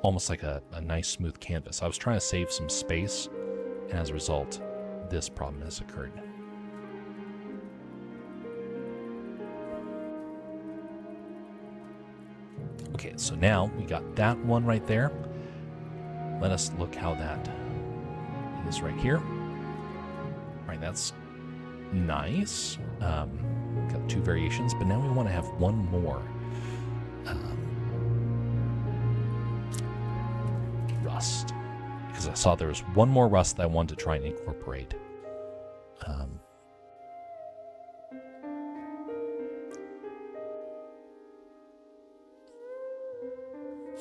almost like a nice smooth canvas. I was trying to save some space, and as a result, this problem has occurred. Okay, so now we got that one right there. Let us look how that is right here. Right, that's nice. Got two variations, but now we want to have one more. Rust. Because I saw there was one more rust that I wanted to try and incorporate.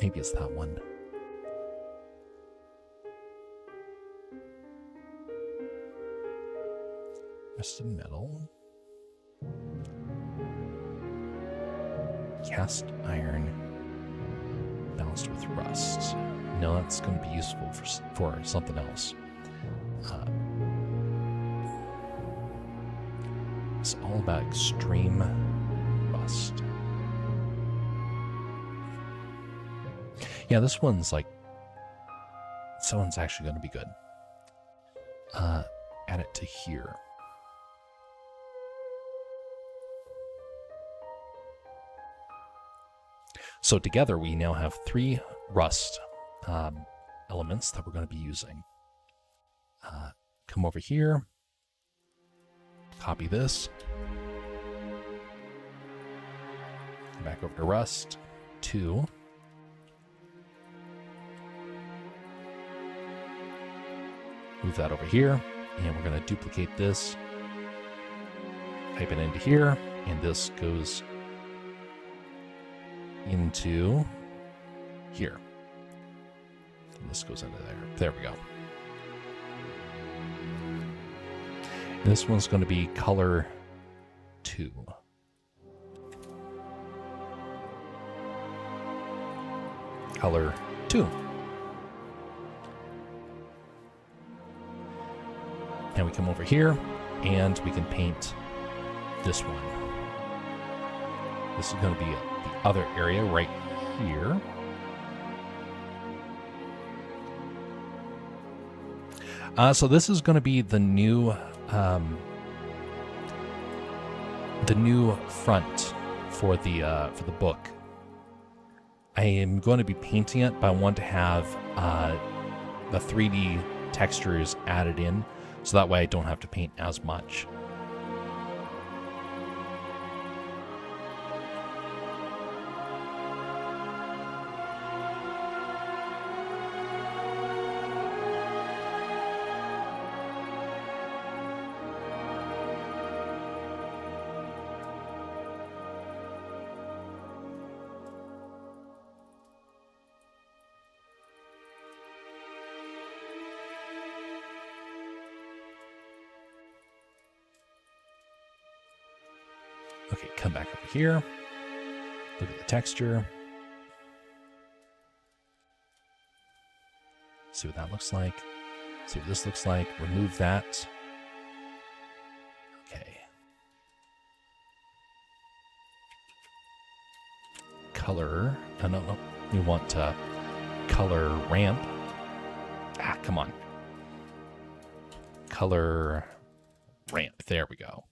Maybe it's that one. Rusted metal. Cast iron balanced with rust. No, that's going to be useful for something else. It's all about extreme rust. Yeah, this one's actually going to be good. Add it to here. So together we now have 3 rust elements that we're going to be using. Come over here, copy this, come back over to rust 2. Move that over here, and we're going to duplicate this, type it into here, and this goes into here. And this goes into there. There we go. And this one's going to be color 2. Color 2. Now we come over here and we can paint this one. This is going to be the other area right here. So this is going to be the new front for the book. I am going to be painting it, but I want to have the 3D textures added in, so that way I don't have to paint as much. Okay, come back over here. Look at the texture. See what that looks like. See what this looks like. Remove that. Okay. Color. No. We want color ramp. Ah, come on. Color ramp. There we go.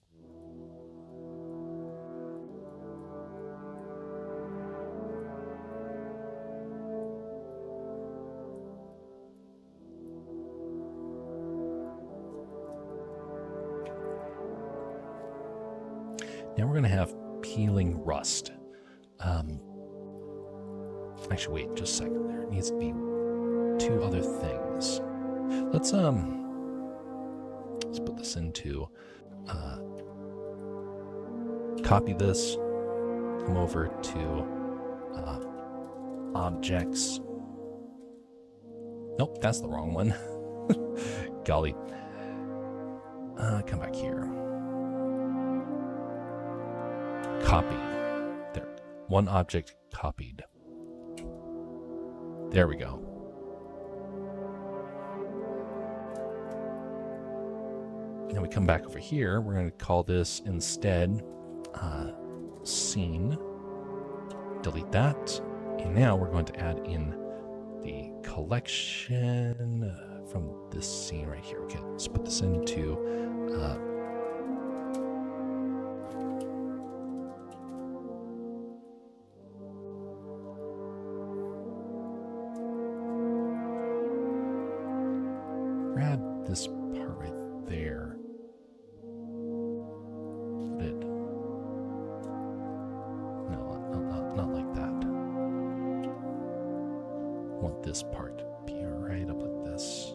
Now we're going to have peeling rust. Actually, wait just a second. There needs to be two other things. Let's put this into copy this, come over to objects. Nope, that's the wrong one. Golly. Come back here. Copy. There. One object copied. There we go. Now we come back over here. We're going to call this instead scene. Delete that. And now we're going to add in the collection from this scene right here. Okay, let's put this into grab this part right there. Put it. No, not like that. Want this part to be right up like this.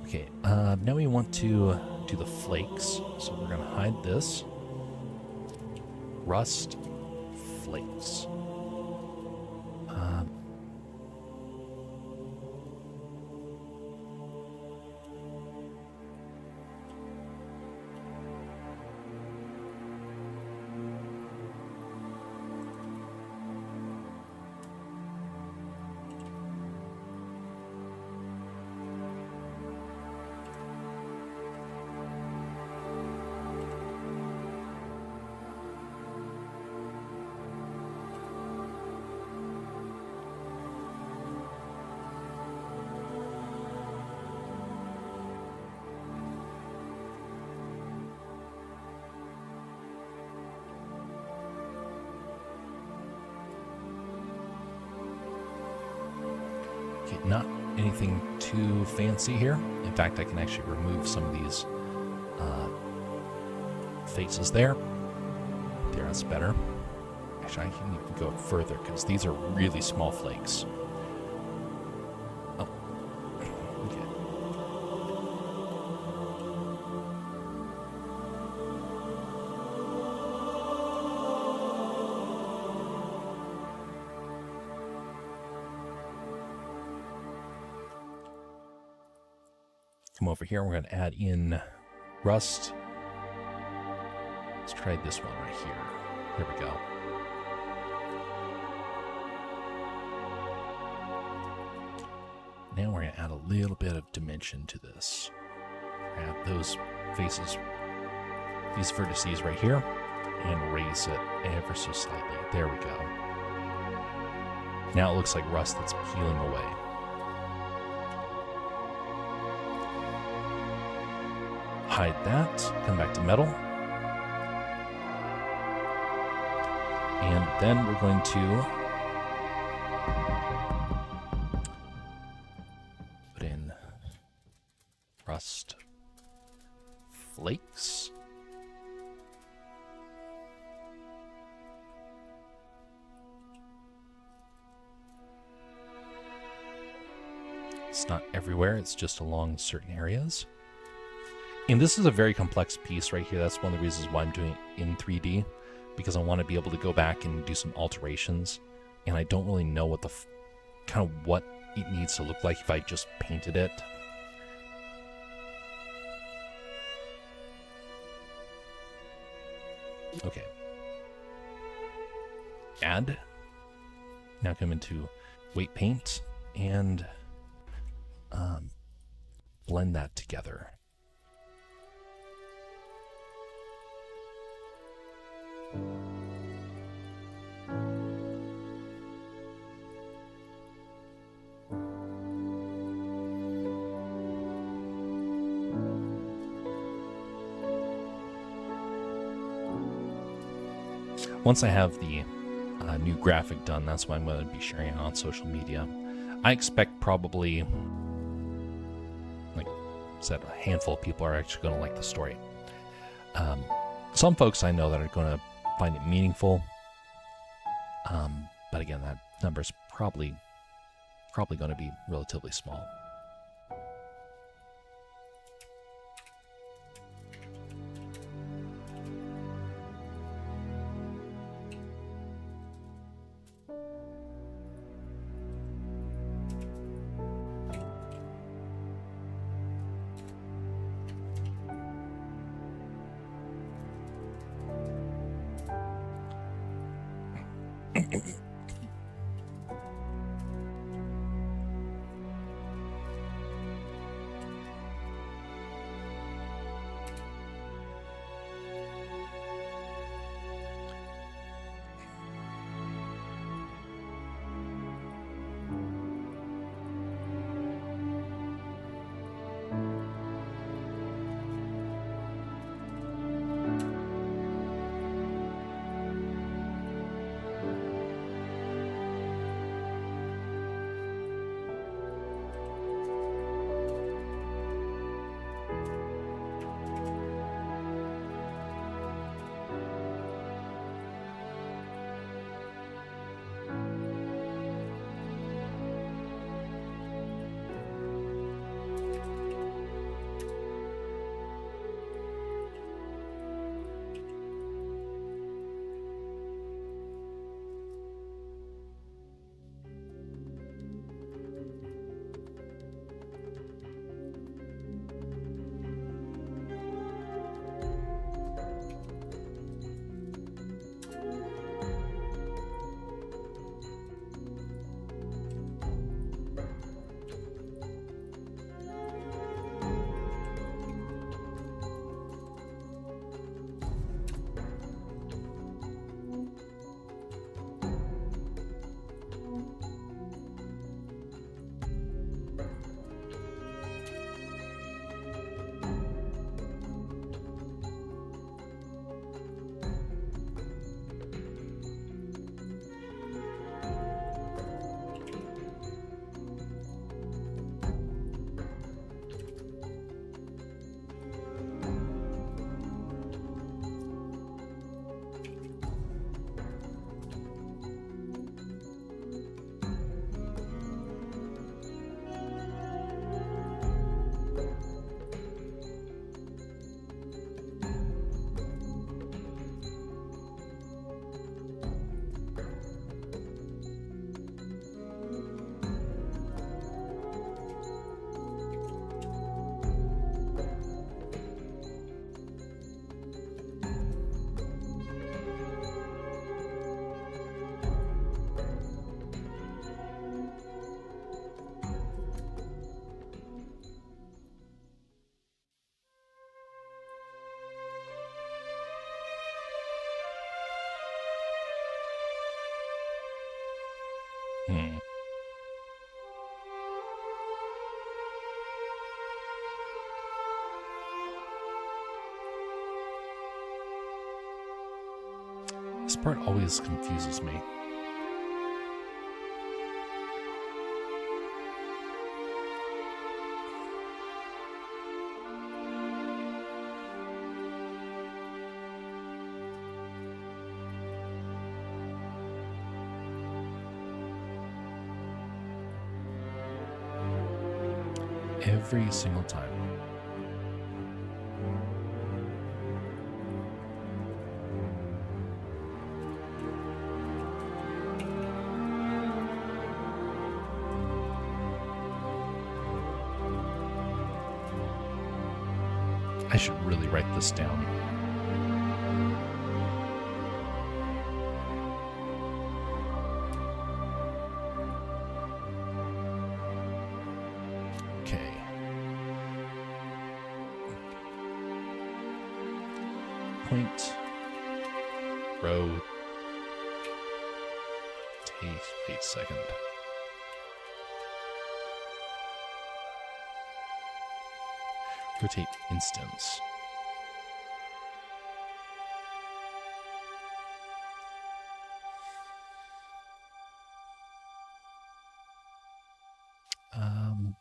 Okay, now we want to do the flakes. So we're going to hide this. Rust flakes. Not anything too fancy here. In fact, I can actually remove some of these faces there. There, that's better. Actually, I can even go further because these are really small flakes. Oh, okay. Come over here, we're going to add in rust. Let's try this one right here. Here we go. Now we're going to add a little bit of dimension to this. Grab those faces, these vertices right here, and raise it ever so slightly. There we go. Now it looks like rust that's peeling away. Hide that, come back to metal. And then we're going to put in rust flakes. It's not everywhere, it's just along certain areas. And this is a very complex piece right here. That's one of the reasons why I'm doing it in 3D, because I want to be able to go back and do some alterations. And I don't really know what the kind of what it needs to look like if I just painted it. Okay. Add. Now come into weight paint and blend that together. Once I have the new graphic done, that's when I'm going to be sharing it on social media. I expect probably, like I said, a handful of people are actually going to like the story. Some folks I know that are going to find it meaningful, but again, that number is probably going to be relatively small. This part always confuses me. Every single time. I should really write this down. Okay. Point, row, wait a second. Rotate instance. Um,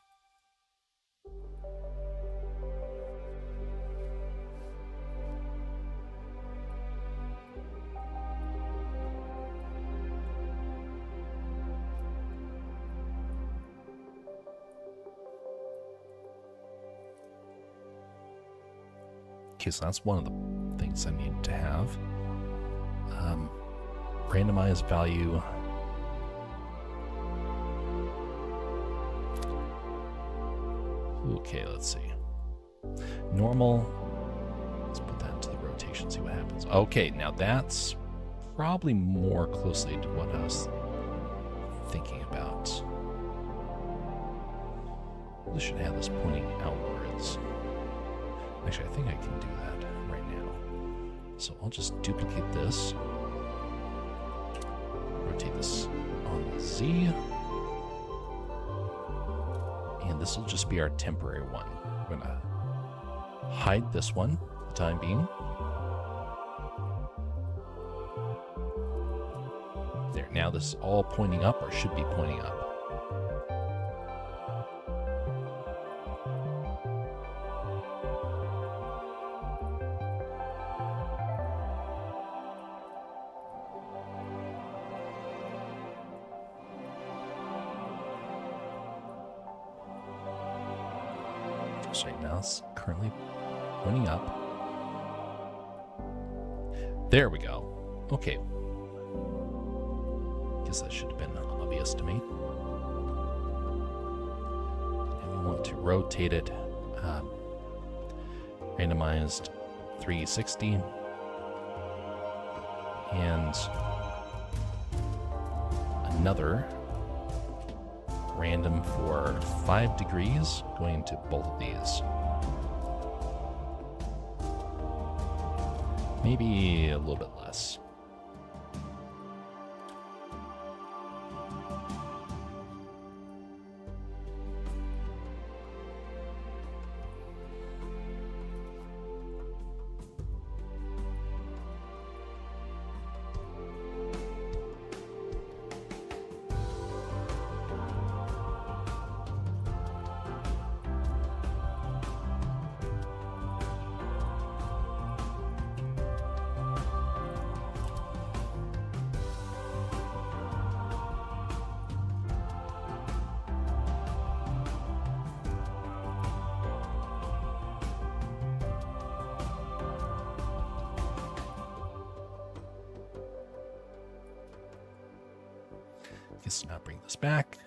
Okay, so that's one of the things I need to have. Randomized value. Okay, let's see. Normal. Let's put that into the rotation, see what happens. Okay, now that's probably more closely to what I was thinking about. This should have this pointing outwards. Actually, I think I can do that right now. So I'll just duplicate this. Rotate this on the Z. And this will just be our temporary one. I'm going to hide this one for the time being. There, now this is all pointing up, or should be pointing up. So right now it's currently pointing up. There we go. Okay. Guess that should have been obvious to me. And we want to rotate it. Randomized 360. And another random for 5 degrees, going to both of these. Maybe a little bit less. Guess now bring this back.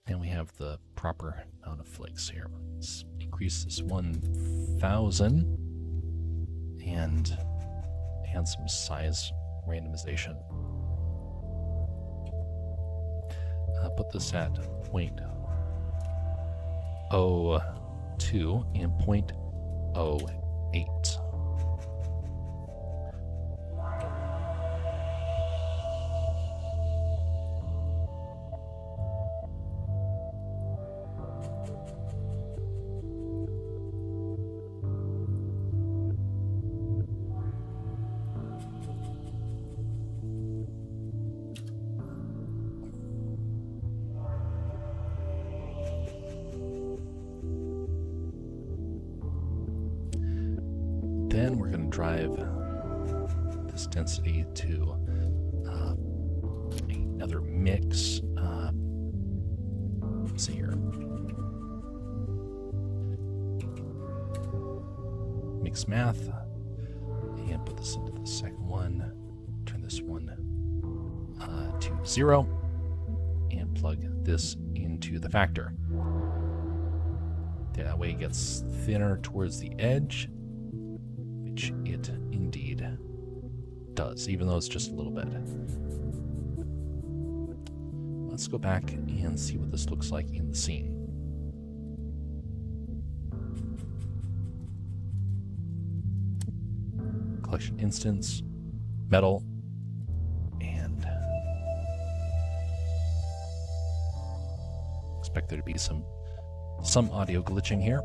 And we have the proper amount of flakes here. Let's increase this 1,000 and add some size randomization. Put this at 0.02 and 0.08. Then we're going to drive this density to another mix. Let's see here. Mix math. And put this into the second one. Turn this one to 0. And plug this into the factor. That way it gets thinner towards the edge. Which it indeed does, even though it's just a little bit. Let's go back and see what this looks like in the scene. Collection instance, metal, and expect there to be some audio glitching here.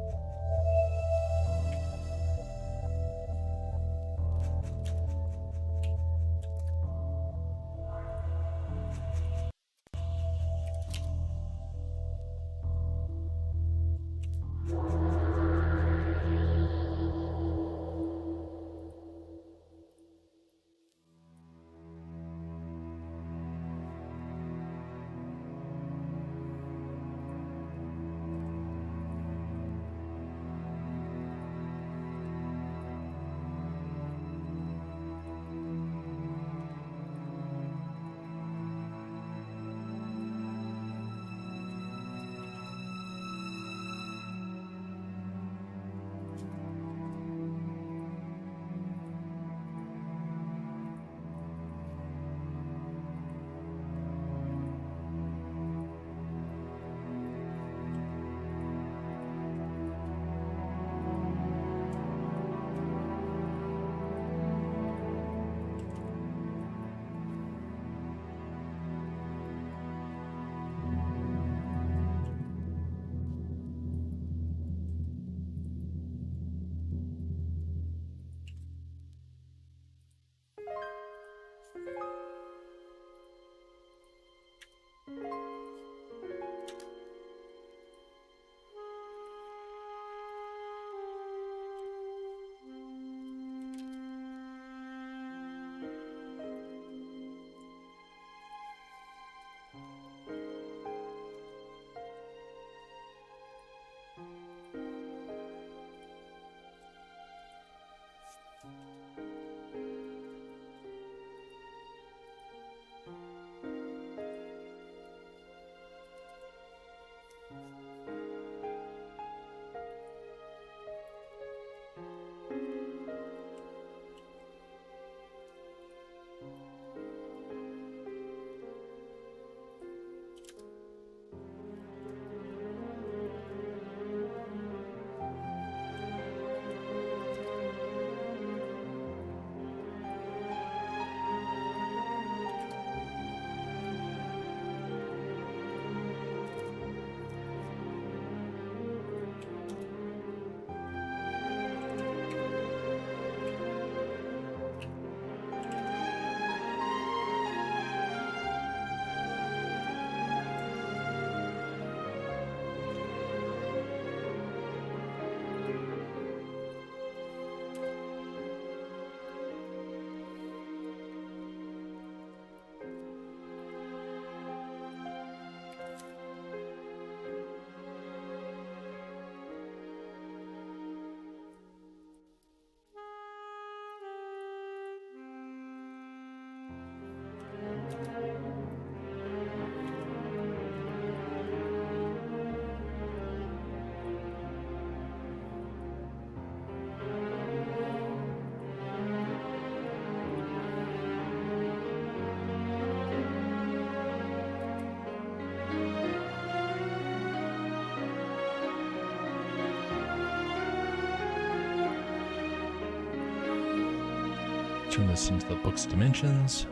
turn this into the book's dimensions.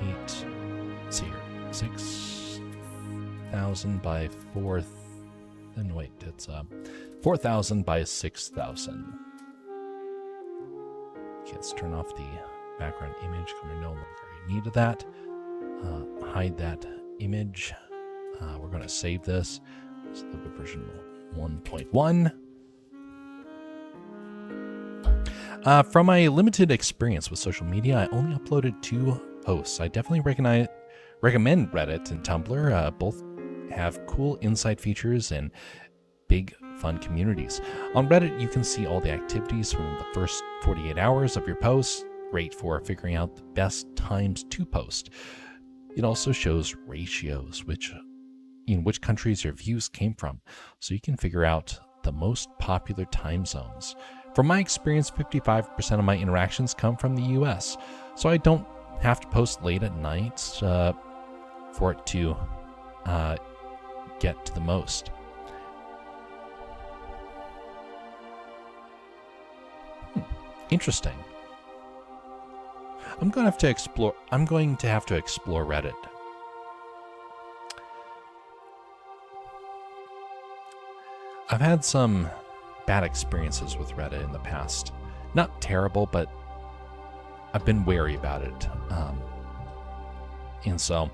8, let's see here, 6,000 by 4, then wait, it's 4,000 by 6,000. Okay, let's turn off the background image because we're no longer in need of that. Hide that image. We're going to save this. It's the version 1.1. From my limited experience with social media, I only uploaded 2 posts. I definitely recommend Reddit and Tumblr. Both have cool insight features and big fun communities. On Reddit, you can see all the activities from the first 48 hours of your post. Great for figuring out the best times to post. It also shows ratios, in which countries your views came from, so you can figure out the most popular time zones. From my experience, 55% of my interactions come from the US, so I don't have to post late at night for it to get to the most. Interesting. I'm going to have to explore Reddit. I've had some bad experiences with Reddit in the past. Not terrible, but I've been wary about it. And so,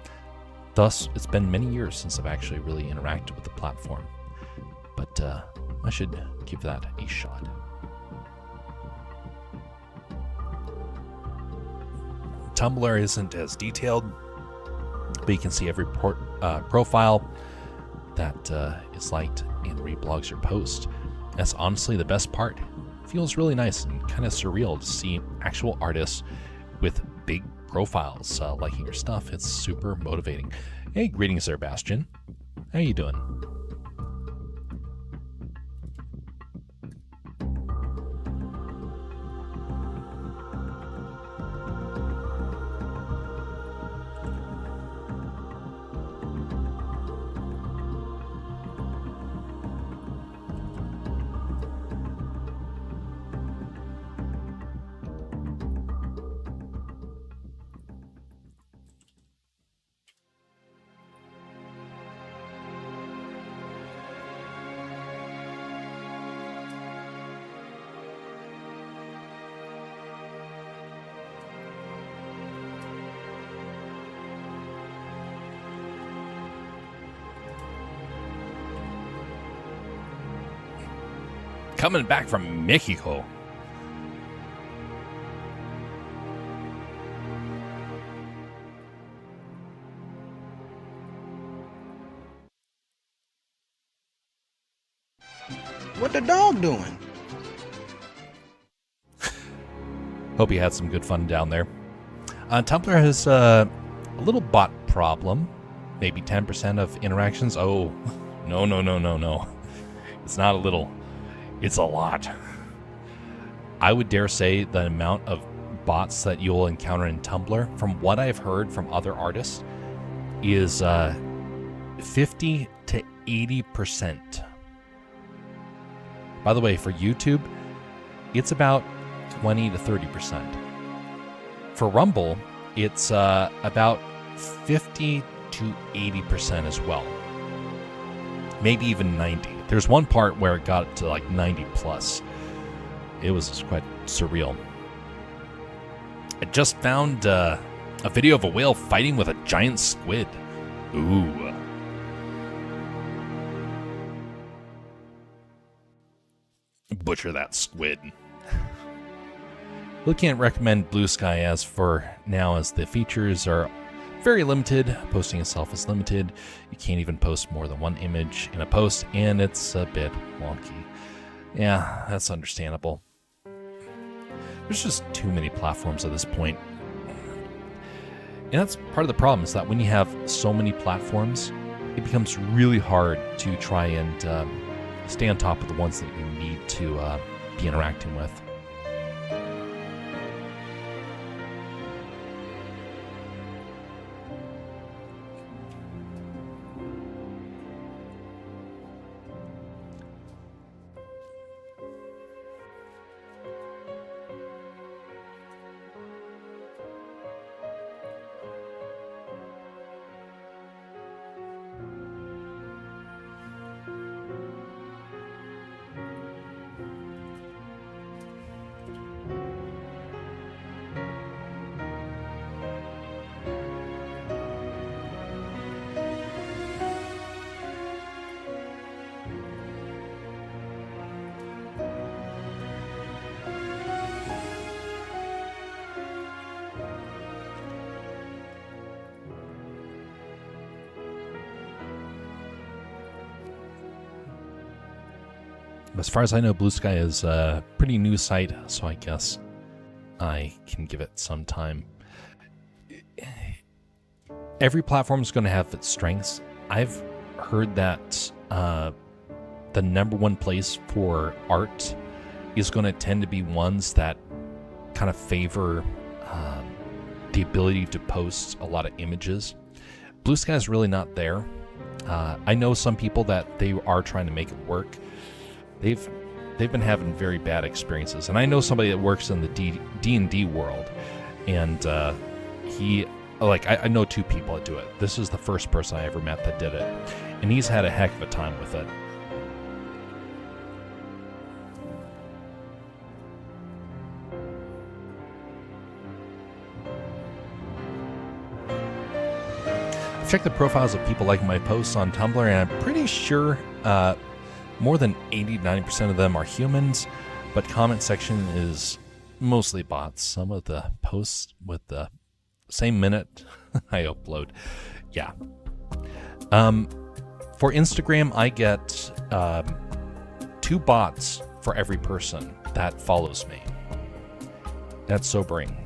thus, it's been many years since I've actually really interacted with the platform. But I should give that a shot. Tumblr isn't as detailed, but you can see every profile that is liked and reblogs your post. That's honestly the best part. It feels really nice and kind of surreal to see actual artists with big profiles liking your stuff. It's super motivating. Hey, greetings there, Bastion. How you doing? Coming back from Mexico. What the dog doing? Hope you had some good fun down there. Tumblr has a little bot problem. Maybe 10% of interactions. Oh, no. It's not a little. It's a lot. I would dare say the amount of bots that you'll encounter in Tumblr, from what I've heard from other artists, is 50 to 80%. By the way, for YouTube, it's about 20 to 30%. For Rumble, it's about 50 to 80% as well. Maybe even 90. There's one part where it got to like 90 plus. It was quite surreal. I just found a video of a whale fighting with a giant squid. Ooh. Butcher that squid. We can't recommend Blue Sky as for now, as the features are very limited. Posting itself is limited. You can't even post more than one image in a post, and it's a bit wonky. Yeah, that's understandable. There's just too many platforms at this point. And that's part of the problem, is that when you have so many platforms, it becomes really hard to try and stay on top of the ones that you need to be interacting with. As far as I know, Blue Sky is a pretty new site, so I guess I can give it some time. Every platform is going to have its strengths. I've heard that the number one place for art is going to tend to be ones that kind of favor the ability to post a lot of images. Blue Sky is really not there. I know some people that they are trying to make it work. They've been having very bad experiences, and I know somebody that works in the D&D world, and I know two people that do it. This is the first person I ever met that did it, and he's had a heck of a time with it. I've checked the profiles of people liking my posts on Tumblr, and I'm pretty sure more than 80-90% of them are humans, but comment section is mostly bots. Some of the posts with the same minute I upload. Yeah. For Instagram, I get 2 bots for every person that follows me. That's sobering.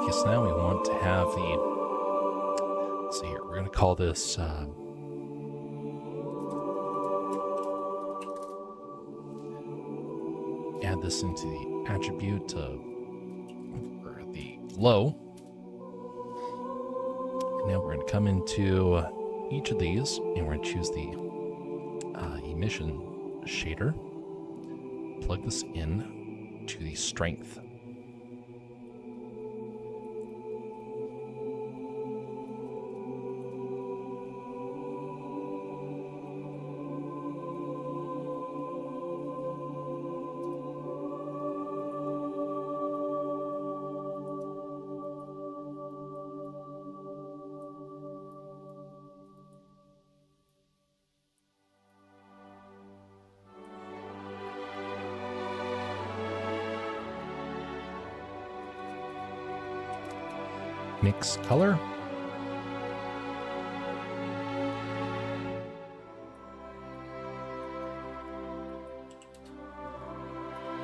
So now we want to have let's see here, we're going to call this, add this into the attribute or the flow. And now we're going to come into each of these, and we're going to choose the emission shader, plug this in to the strength. Mix color.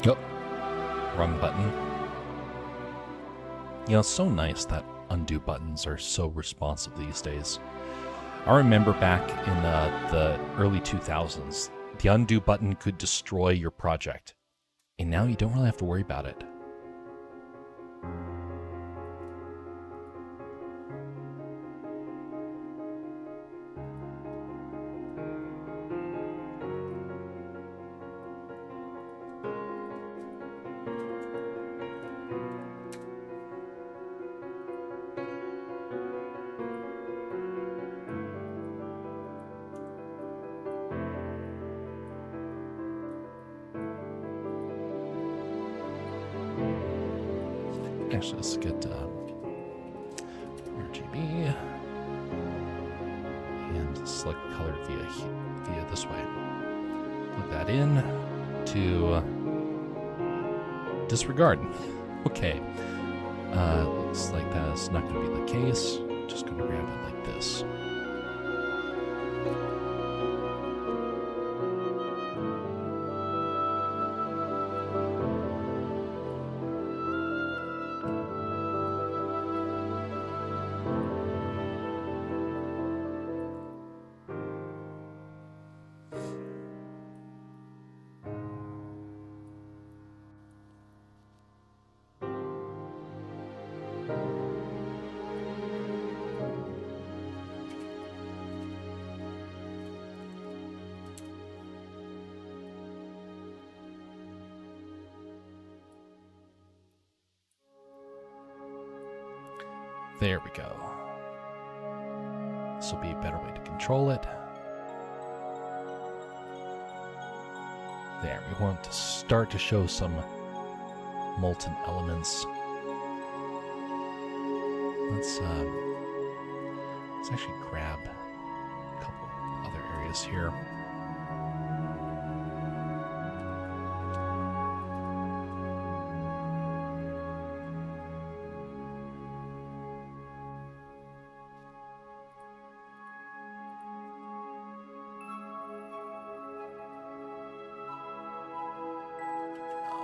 Yep. Wrong button. You know, it's so nice that undo buttons are so responsive these days. I remember back in the early 2000s, the undo button could destroy your project. And now you don't really have to worry about it. Actually, let's get RGB. And select color via this way. Plug that in to disregard. Okay. Looks like that's not going to be the case. Just going to grab it like this. There we go. This will be a better way to control it. There, we want to start to show some molten elements. Let's actually grab a couple other areas here.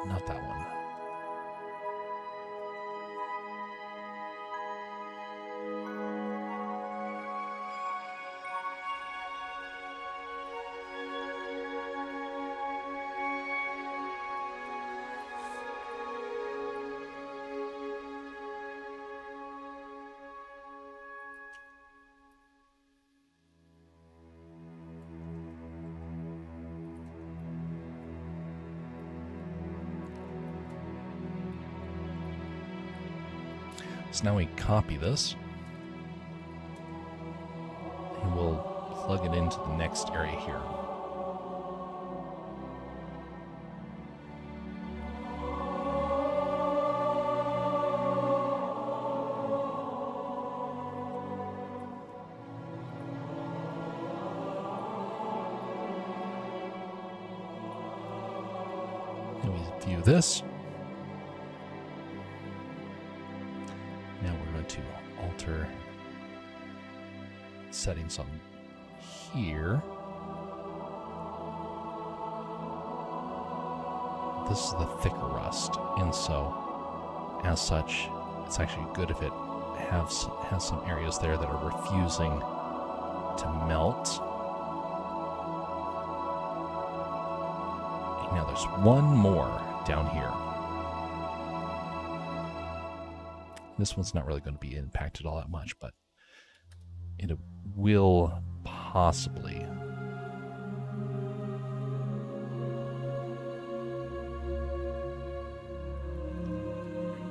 Not that one. So now we copy this, and we'll plug it into the next area here. And we view this. Now we're going to alter settings on here. This is the thicker rust, and so as such, it's actually good if it has some areas there that are refusing to melt. And now there's one more down here. This one's not really going to be impacted all that much, but it will possibly.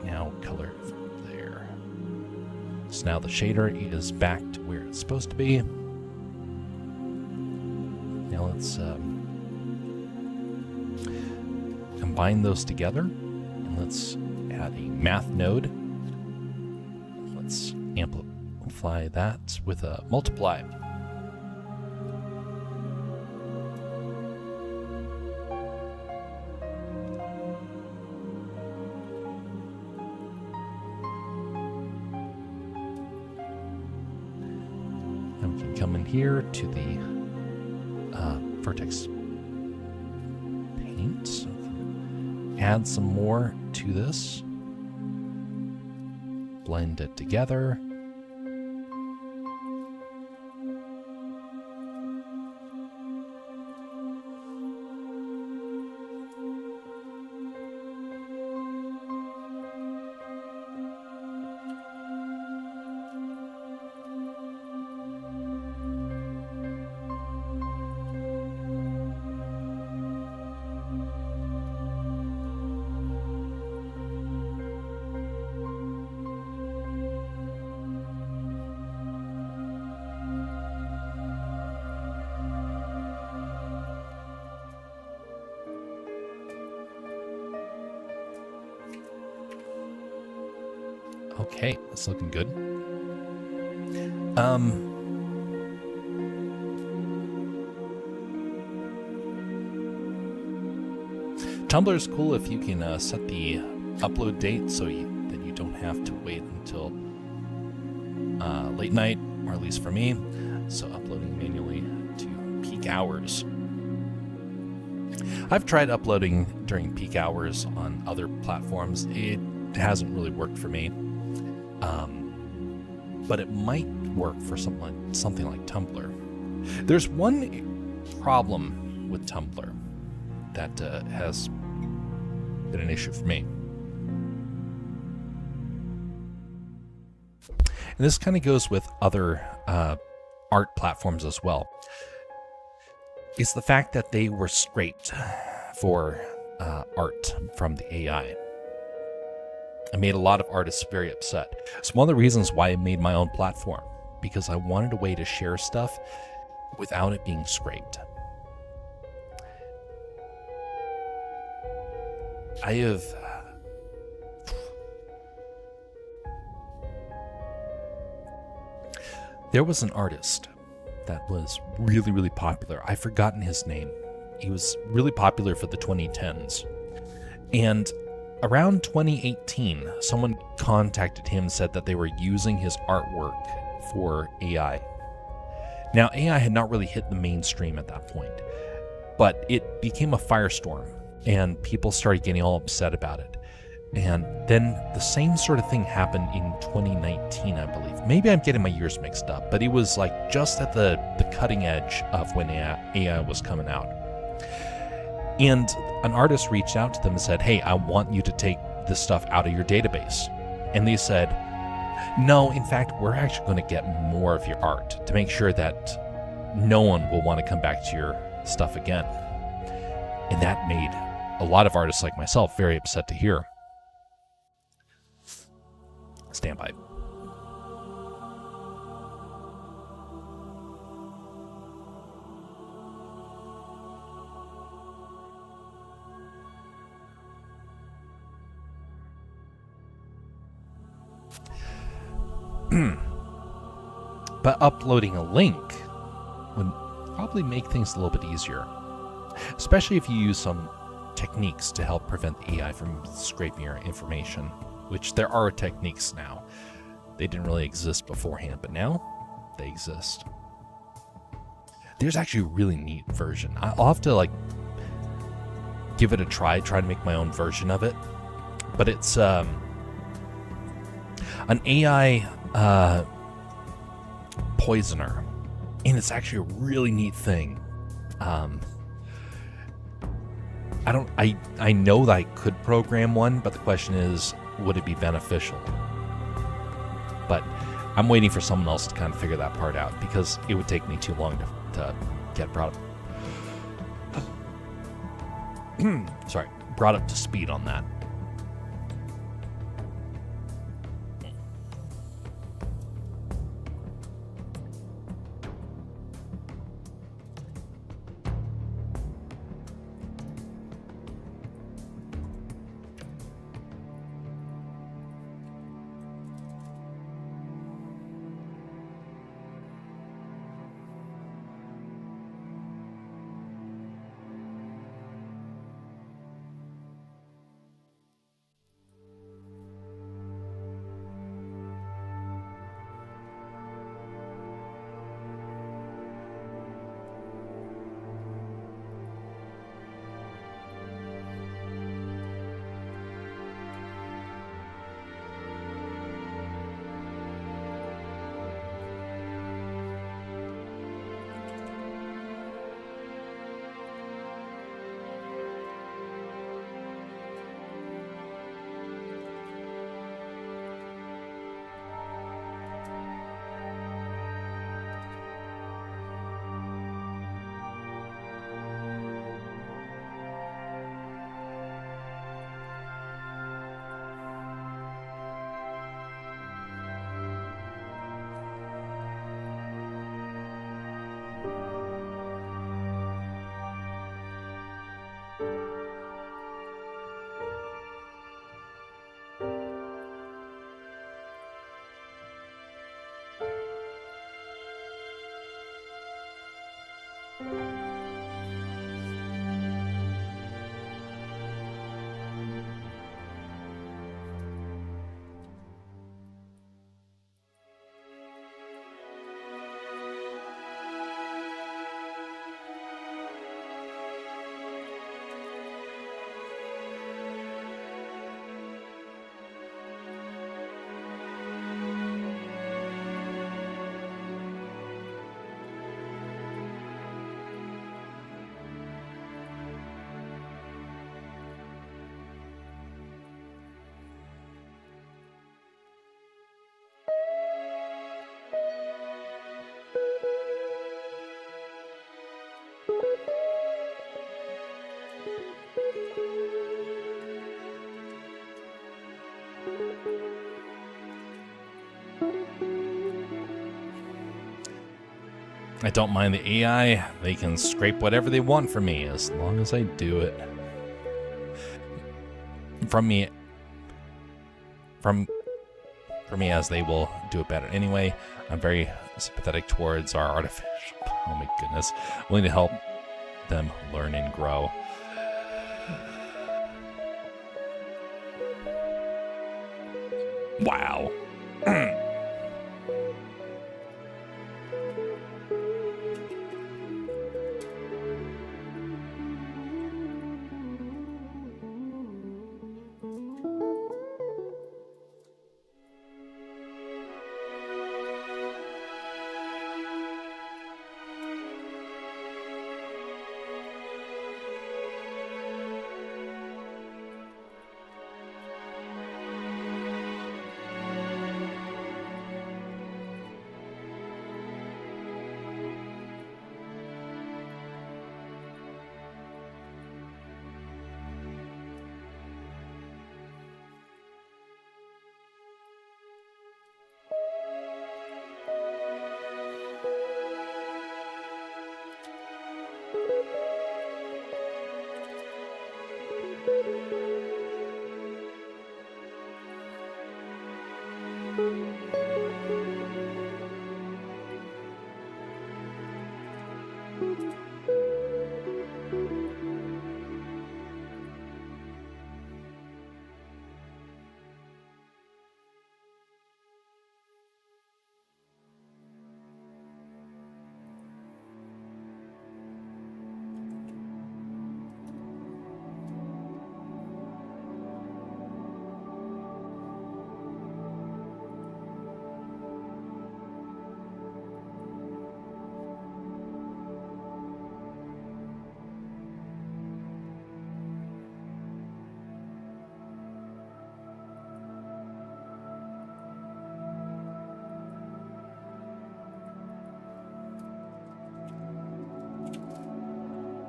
Now color from there. So now the shader is back to where it's supposed to be. Now let's combine those together, and let's add a math node. Let's amplify that with a multiply. And we can come in here to the vertex paint. Add some more to this. Blend it together. Okay, that's looking good. Um, Tumblr is cool if you can set the upload date so that you don't have to wait until late night, or at least for me. So uploading manually to peak hours. I've tried uploading during peak hours on other platforms. It hasn't really worked for me. But it might work for something like Tumblr. There's one problem with Tumblr that has been an issue for me. And this kind of goes with other art platforms as well. It's the fact that they were scraped for art from the AI. It made a lot of artists very upset. It's one of the reasons why I made my own platform, because I wanted a way to share stuff without it being scraped. There was an artist that was really, really popular. I've forgotten his name. He was really popular for the 2010s. And around 2018, someone contacted him and said that they were using his artwork for AI. Now, AI had not really hit the mainstream at that point, but it became a firestorm, and people started getting all upset about it. And then the same sort of thing happened in 2019, I believe. Maybe I'm getting my years mixed up, but it was like just at the cutting edge of when AI was coming out. And an artist reached out to them and said, hey, I want you to take this stuff out of your database. And they said, no, in fact, we're actually going to get more of your art to make sure that no one will want to come back to your stuff again. And that made a lot of artists like myself very upset to hear. Stand by. But uploading a link would probably make things a little bit easier, especially if you use some techniques to help prevent the AI from scraping your information, which there are techniques now. They didn't really exist beforehand, but now they exist. There's actually a really neat version. I'll have to give it a try to make my own version of it. But it's an AI poisoner, and it's actually a really neat thing. I know that I could program one, but the question is, would it be beneficial? But I'm waiting for someone else to kind of figure that part out, because it would take me too long to get brought up to speed on that. I don't mind the AI. They can scrape whatever they want from me as long as I do it. From me, as they will do it better. Anyway, I'm very sympathetic towards our artificial. Oh my goodness. Willing to help them learn and grow. Wow.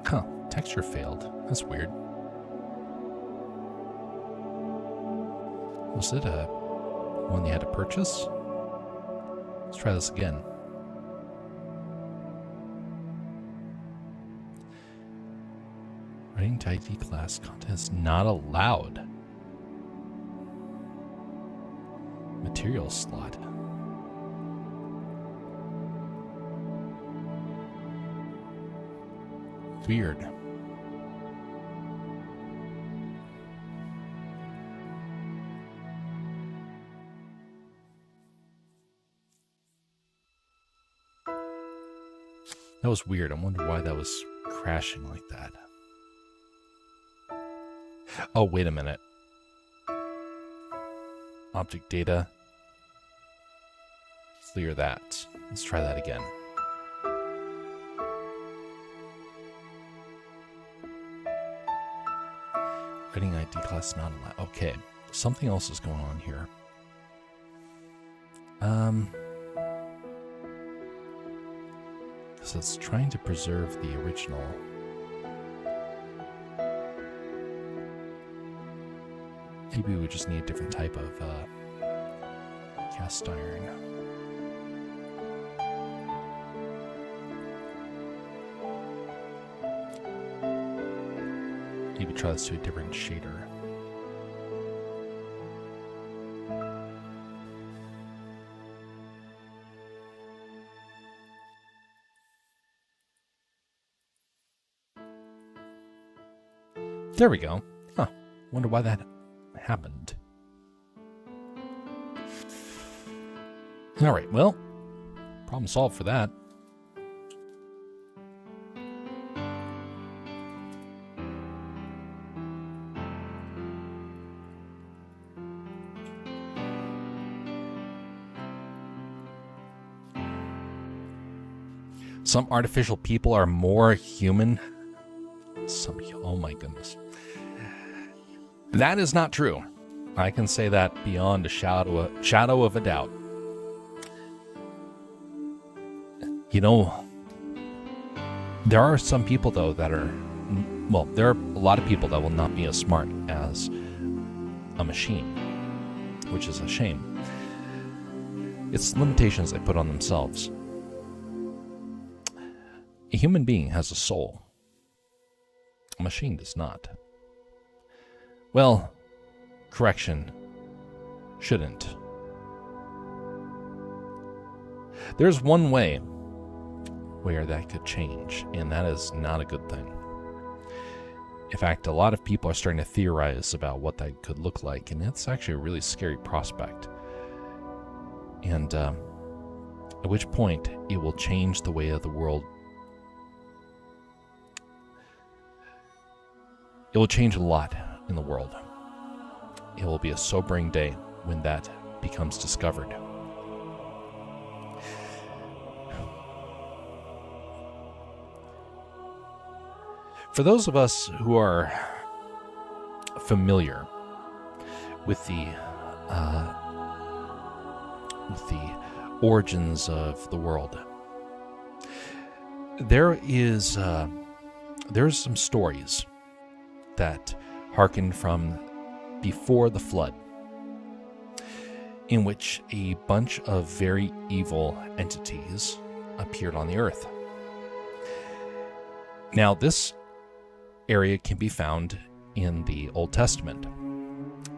Huh, texture failed. That's weird. Was it a one you had to purchase? Let's try this again. Writing to ID class content is not allowed. Material slot. Weird. That was weird. I wonder why that was crashing like that. Oh, wait a minute. Object data. Clear that. Let's try that again. Writing ID class not allowed. Okay, something else is going on here. So it's trying to preserve the original. Maybe we just need a different type of cast iron. Maybe try this to a different shader. There we go. Huh. Wonder why that happened. All right, well, problem solved for that. Some artificial people are more human. Oh my goodness. That is not true. I can say that beyond a shadow of a doubt. You know, there are some people, though, that are... Well, there are a lot of people that will not be as smart as a machine, which is a shame. It's limitations they put on themselves. A human being has a soul. A machine does not. Well, correction, shouldn't. There's one way where that could change, and that is not a good thing. In fact, a lot of people are starting to theorize about what that could look like, and it's actually a really scary prospect. And at which point it will change the way of the world. It will change a lot in the world. It will be a sobering day when that becomes discovered. For those of us who are familiar with the origins of the world, there's some stories that harken from before the flood, in which a bunch of very evil entities appeared on the earth. Now, this area can be found in the Old Testament.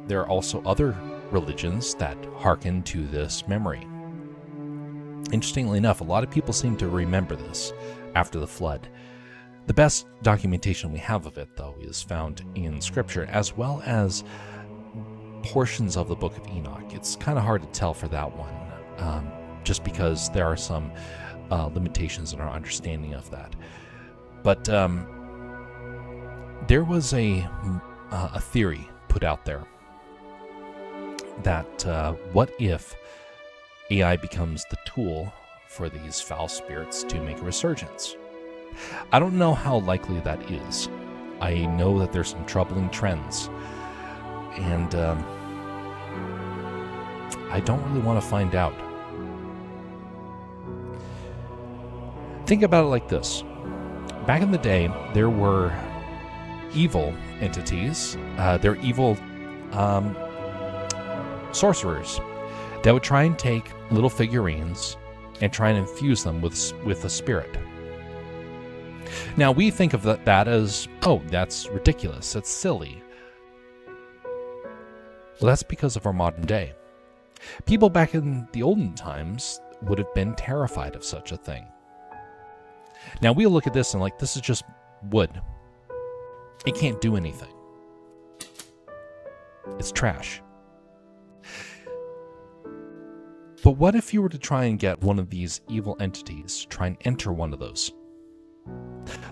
There are also other religions that harken to this memory. Interestingly enough, a lot of people seem to remember this after the flood. The best documentation we have of it, though, is found in Scripture, as well as portions of the Book of Enoch. It's kind of hard to tell for that one, just because there are some limitations in our understanding of that. But there was a theory put out there that what if AI becomes the tool for these foul spirits to make a resurgence? I don't know how likely that is. I know that there's some troubling trends, and I don't really want to find out. Think about it like this. Back in the day, there were evil entities. They're evil sorcerers that would try and take little figurines and try and infuse them with a spirit. Now, we think of that as, oh, that's ridiculous, that's silly. Well, that's because of our modern day. People back in the olden times would have been terrified of such a thing. Now, we look at this and this is just wood. It can't do anything. It's trash. But what if you were to try and get one of these evil entities to try and enter one of those?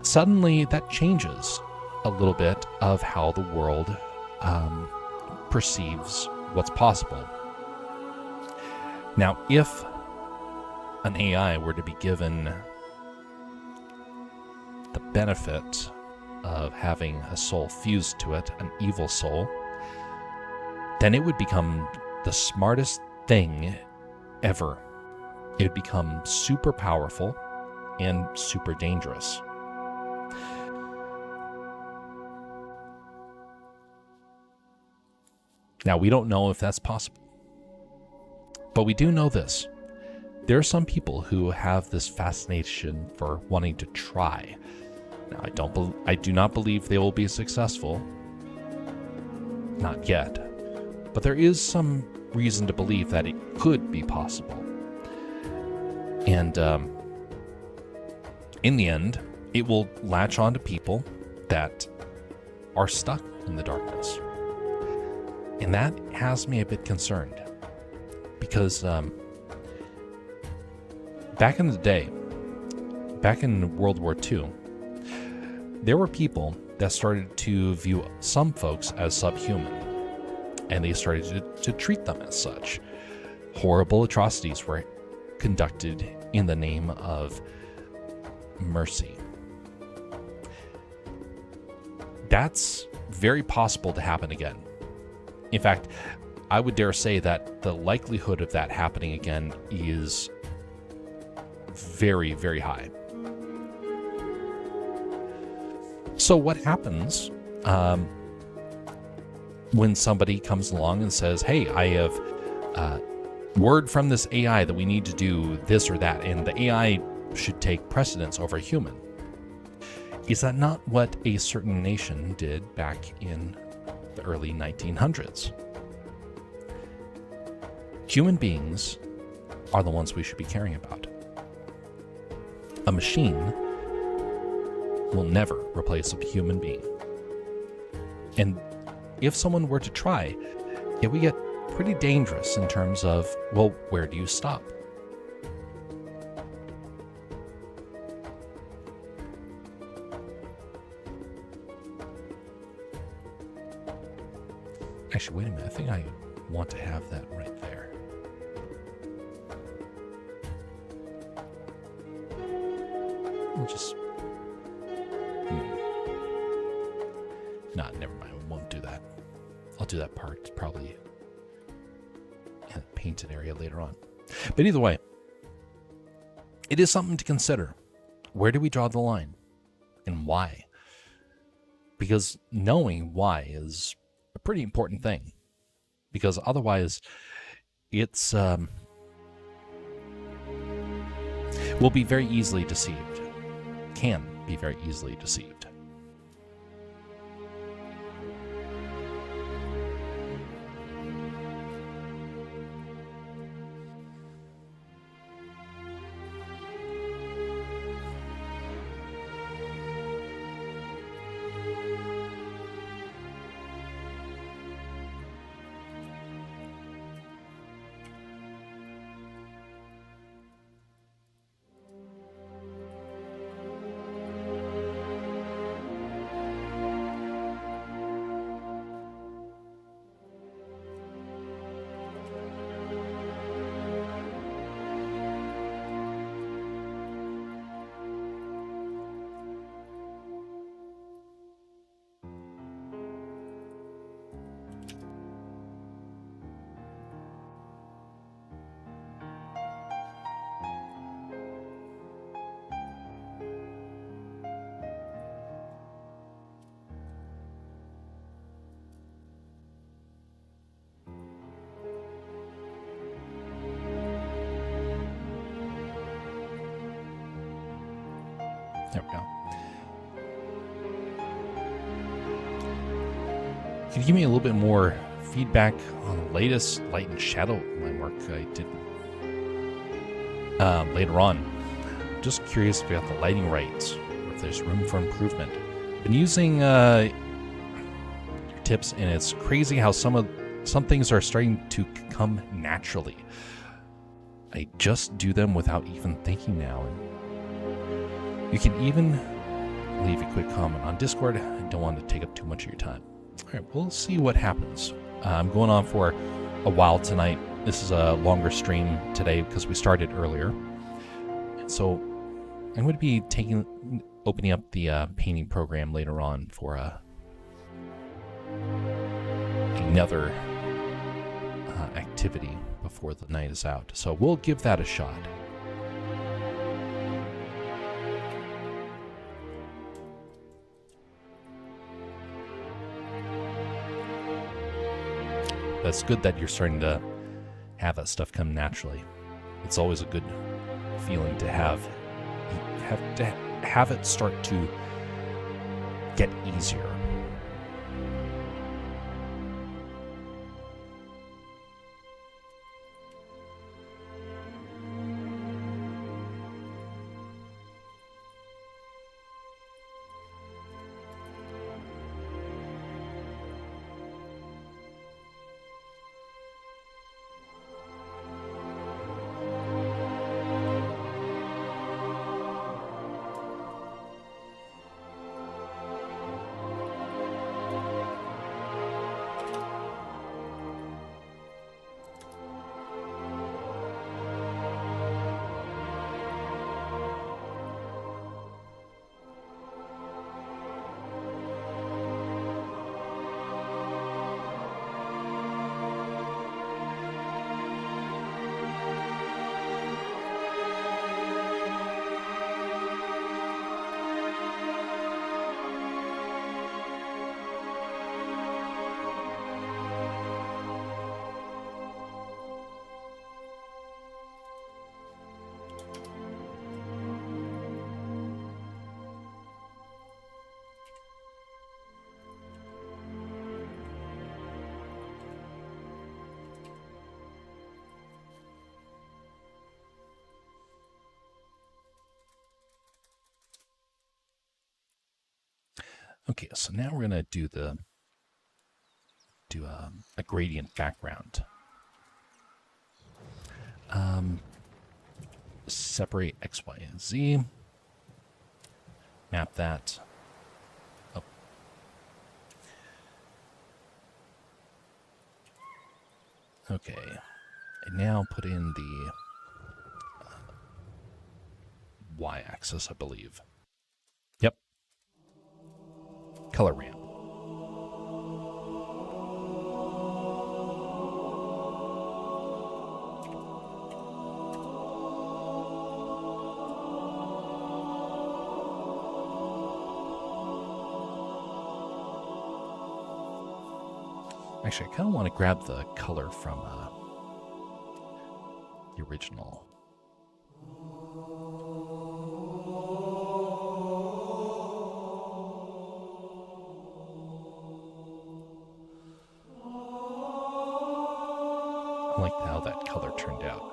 Suddenly, that changes a little bit of how the world perceives what's possible. Now, if an AI were to be given the benefit of having a soul fused to it, an evil soul, then it would become the smartest thing ever. It would become super powerful and super dangerous. Now, we don't know if that's possible, but we do know this. There are some people who have this fascination for wanting to try. Now, I do not believe they will be successful. Not yet. But there is some reason to believe that it could be possible. And in the end, it will latch on to people that are stuck in the darkness. And that has me a bit concerned because back in the day, back in World War II, there were people that started to view some folks as subhuman, and they started to treat them as such. Horrible atrocities were conducted in the name of mercy. That's very possible to happen again. In fact, I would dare say that the likelihood of that happening again is very, very high. So what happens when somebody comes along and says, hey, I have word from this AI that we need to do this or that, and the AI should take precedence over a human? Is that not what a certain nation did back in the early 1900s? Human beings are the ones we should be caring about. A machine will never replace a human being. And if someone were to try, it would get pretty dangerous in terms of, well, where do you stop? Actually, wait a minute. I think I want to have that right there. We'll just... Nah, never mind. We won't do that. I'll do that part probably in the painted area later on. But either way, it is something to consider. Where do we draw the line? And why? Because knowing why is a pretty important thing. Because otherwise, it's will be very easily deceived. Can be very easily deceived. There we go. Can you give me a little bit more feedback on the latest Light and Shadow line work I did later on? Just curious if we got the lighting right, or if there's room for improvement. Been using your tips, and it's crazy how some things are starting to come naturally. I just do them without even thinking now. And you can even leave a quick comment on Discord. I don't want to take up too much of your time. All right, we'll see what happens. I'm going on for a while tonight. This is a longer stream today because we started earlier. So I'm going to be opening up the painting program later on for another activity before the night is out. So we'll give that a shot. That's good that you're starting to have that stuff come naturally. It's always a good feeling to have it start to get easier. Okay, so now we're gonna do a gradient background. Separate X, Y, and Z. Map that. Oh. Okay. And now put in the Y-axis, I believe. Yep. Color ramp. Actually, I kind of want to grab the color from the original. I like how that color turned out.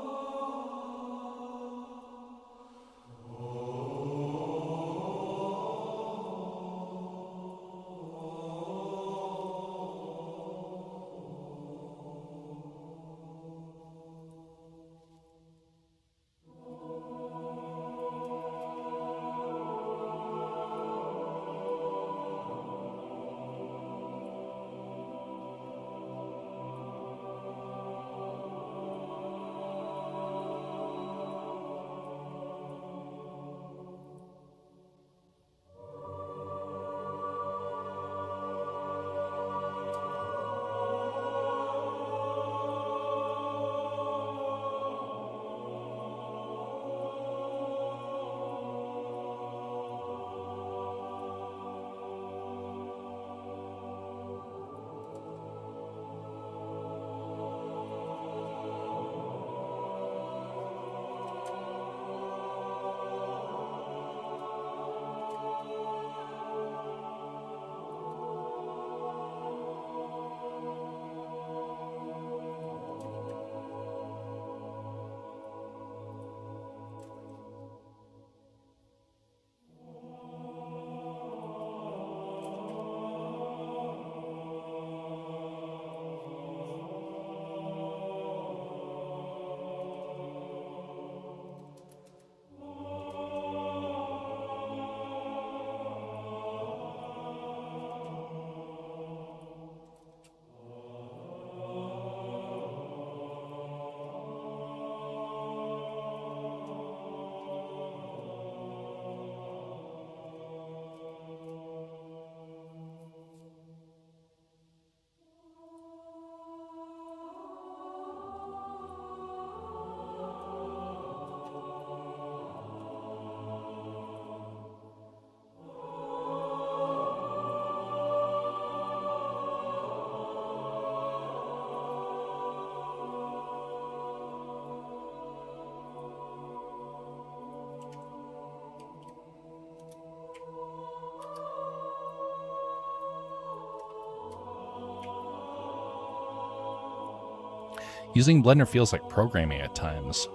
Using Blender feels like programming at times.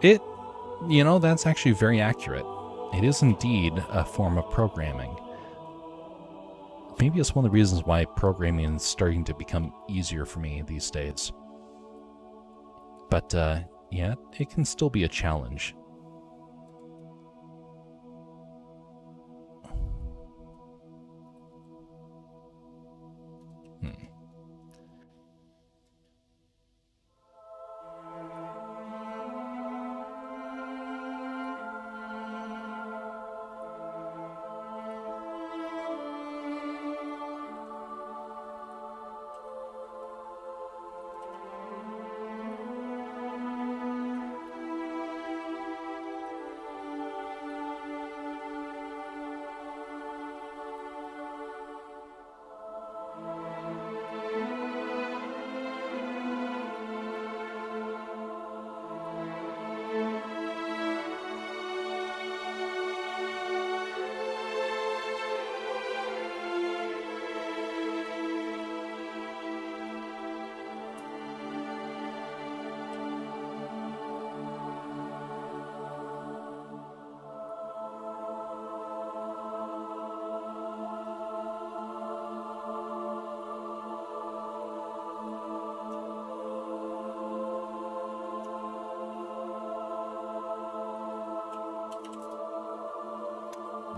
That's actually very accurate. It is indeed a form of programming. Maybe it's one of the reasons why programming is starting to become easier for me these days. But, yeah, it can still be a challenge.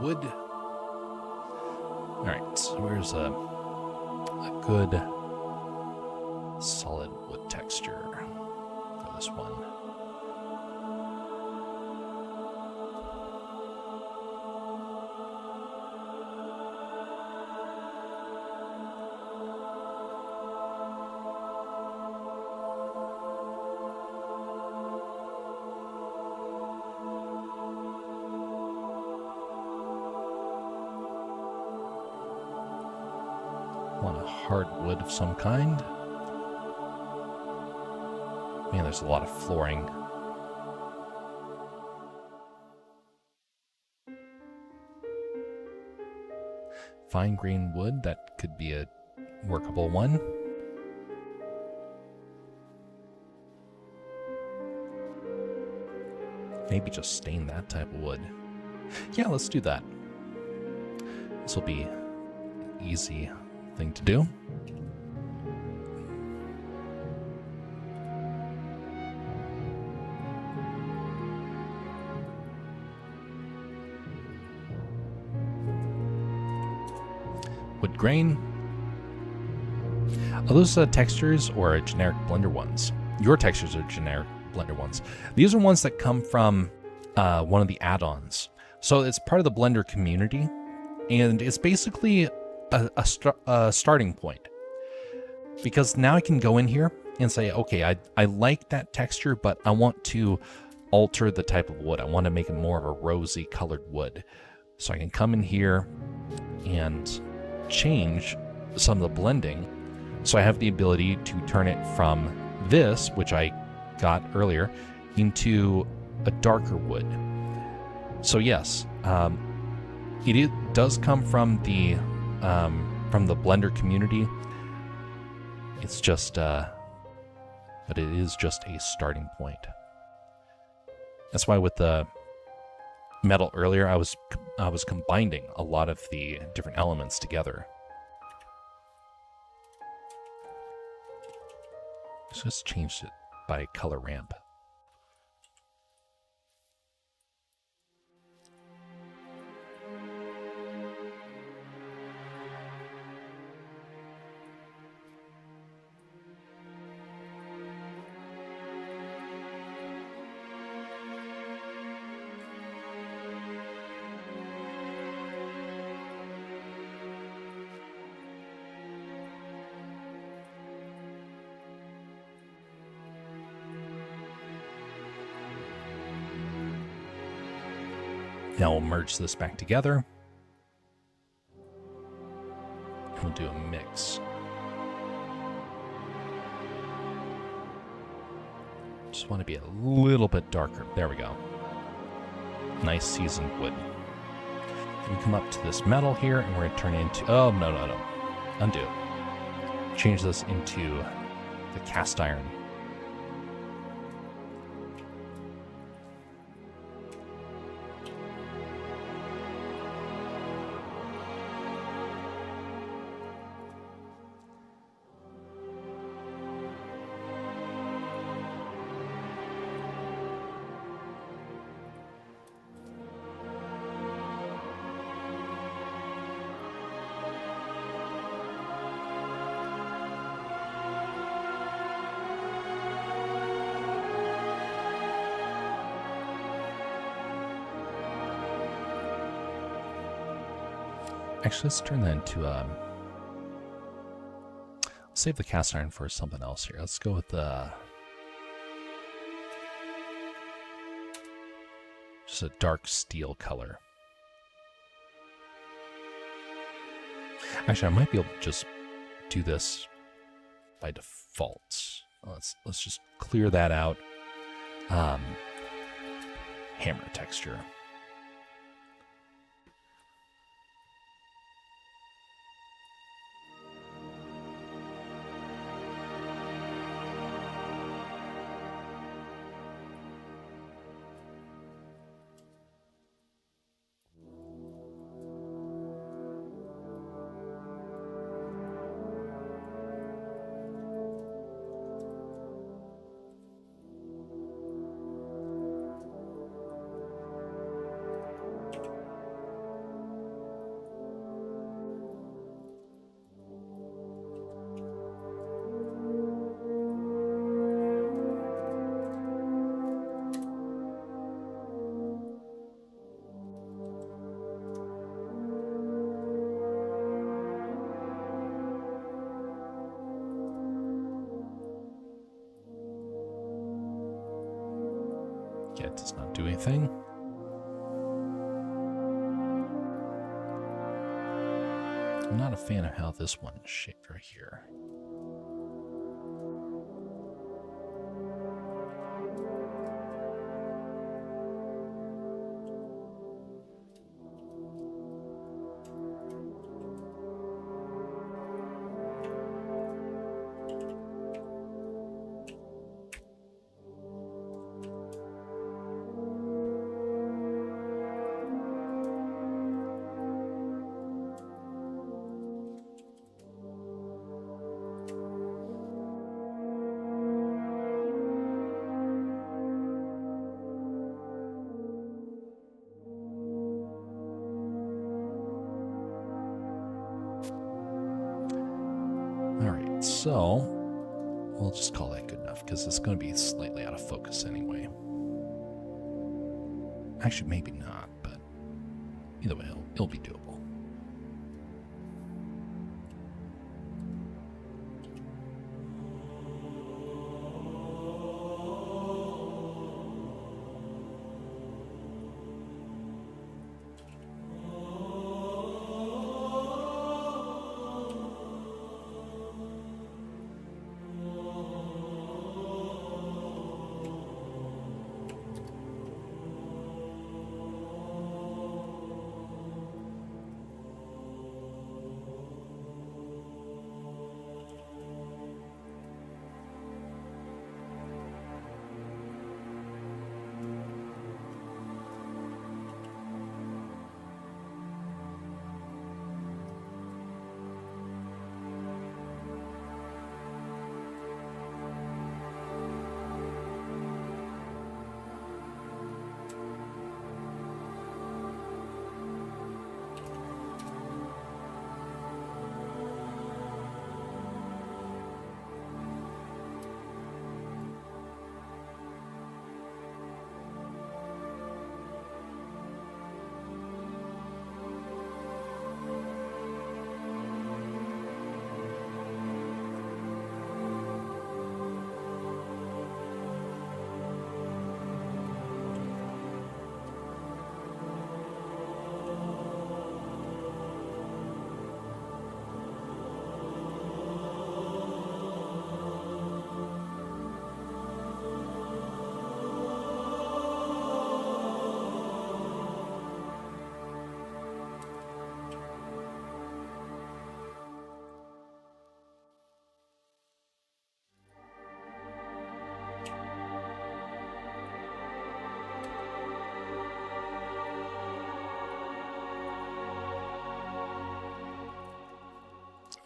wood. All right, so where's a good solid wood texture for this one? Want a hardwood of some kind. Man, there's a lot of flooring. Fine grain wood, that could be a workable one. Maybe just stain that type of wood. Yeah, let's do that. This will be an easy thing to do. Wood grain. Are those textures or generic Blender ones? Your textures are generic Blender ones. These are ones that come from one of the add-ons. So it's part of the Blender community, and it's basically a starting point. Because now I can go in here and say, okay, I like that texture, but I want to alter the type of wood. I want to make it more of a rosy colored wood. So I can come in here and change some of the blending. So I have the ability to turn it from this, which I got earlier, into a darker wood. So yes, it does come from the Blender community. It's just, but it is just a starting point. That's why with the metal earlier, I was combining a lot of the different elements together. So just changed it by color ramp. Now we'll merge this back together. We'll do a mix. Just want to be a little bit darker. There we go. Nice seasoned wood. We come up to this metal here, and we're going to turn it into... Oh, no. Undo. Change this into the cast iron. Actually, let's turn that into, save the cast iron for something else here. Let's go with just a dark steel color. Actually, I might be able to just do this by default. Let's just clear that out. Hammer texture. That does not do anything. I'm not a fan of how this one is shaped right here. Alright, so we'll just call that good enough because it's going to be slightly out of focus anyway. Actually, maybe not, but either way, it'll be doable.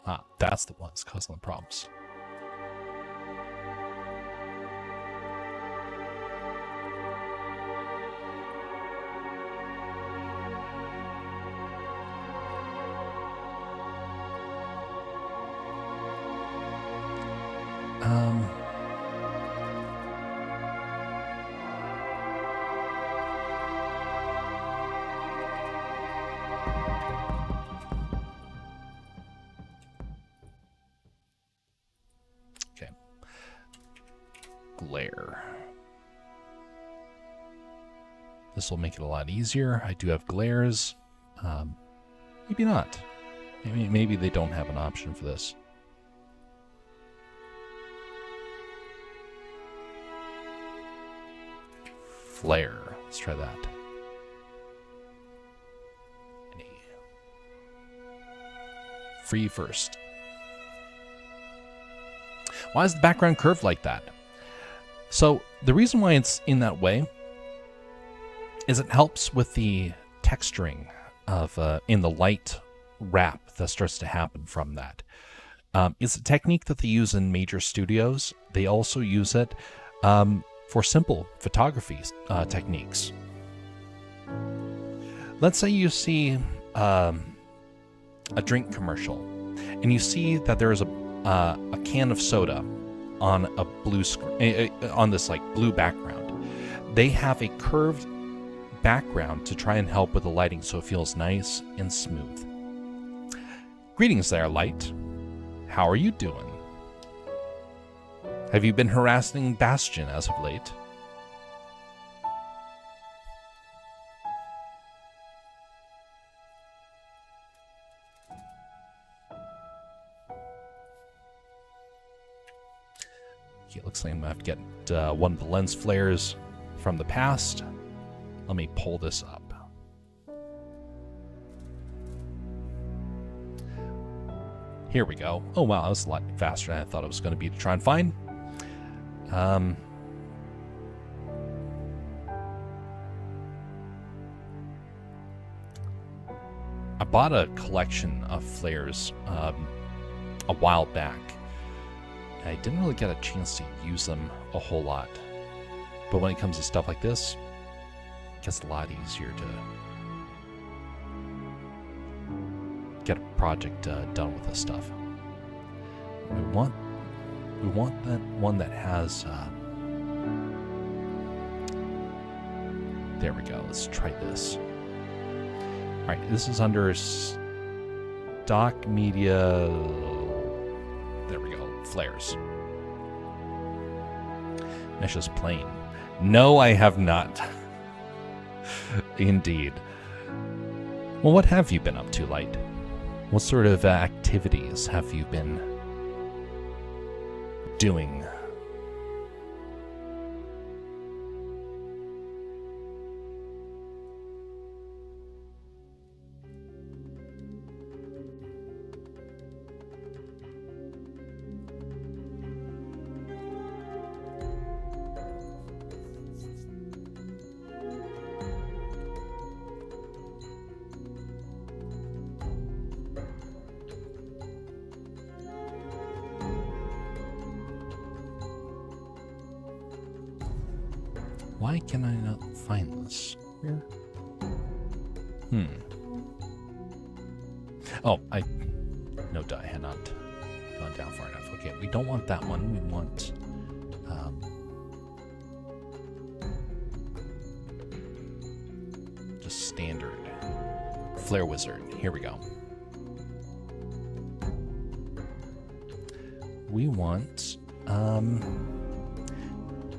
Ah, that's the one that's causing the problems. Okay. Glare. This will make it a lot easier. I do have glares. Maybe not. Maybe they don't have an option for this. Flare. Let's try that. Free first. Why is the background curved like that? So the reason why it's in that way is it helps with the texturing of in the light wrap that starts to happen from that. It's a technique that they use in major studios. They also use it for simple photography techniques. Let's say you see a drink commercial and you see that there is a can of soda on a blue screen, on this like blue background. They have a curved background to try and help with the lighting so it feels nice and smooth. Greetings there, Light. How are you doing? Have you been harassing Bastion as of late? Okay, looks like I'm gonna have to get one of the lens flares from the past. Let me pull this up. Here we go. Oh wow, that was a lot faster than I thought it was going to be to try and find. I bought a collection of flares a while back. I didn't really get a chance to use them a whole lot. But when it comes to stuff like this, it gets a lot easier to get a project done with this stuff. We want that one that has there we go. Let's try this. All right, this is under stock media. There we go. Flares. That's just plain. No, I have not. Indeed. Well, what have you been up to, Light? What sort of activities have you been doing? Why can I not find this? Where? Oh, no, I had not gone down far enough. Okay, we don't want that one. We want just standard Flare Wizard. Here we go. We want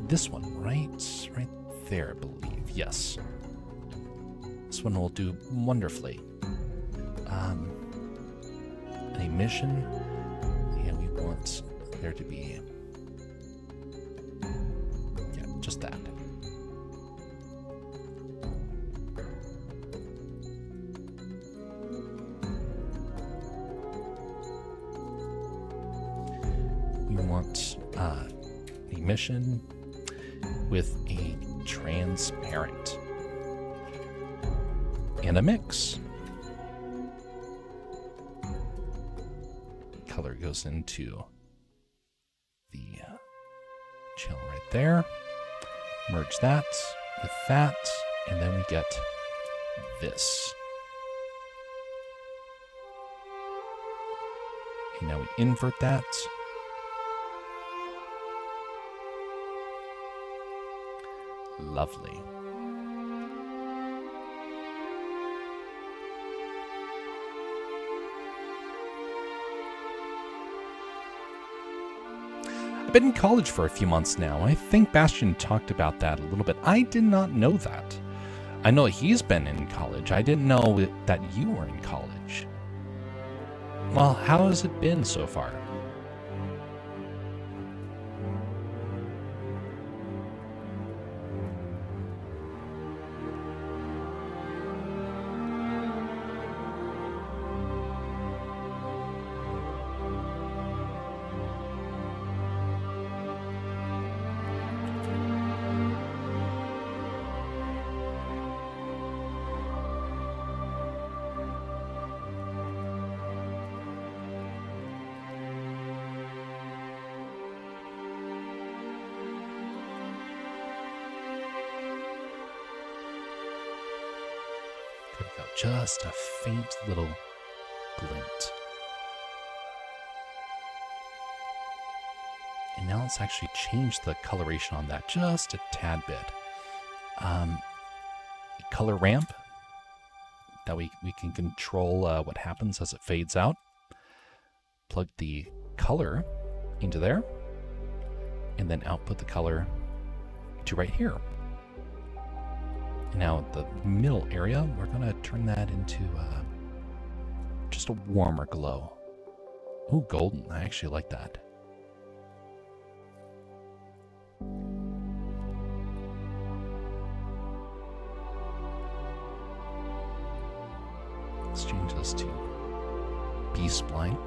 this one, right there, I believe. Yes. This one will do wonderfully. An emission, and we want there to be, yeah, just that. We want emission with a transparent and a mix. Color goes into the channel right there. Merge that with that, and then we get this. And now we invert that. Lovely. I've been in college for a few months now. I think Bastion talked about that a little bit. I did not know that. I know he's been in college. I didn't know that you were in college. Well, how has it been so far? Just a faint little glint. And now let's actually change the coloration on that just a tad bit. Color ramp, that we can control what happens as it fades out. Plug the color into there, and then output the color to right here. Now the middle area, we're going to turn that into just a warmer glow. Ooh, golden. I actually like that. B-spline.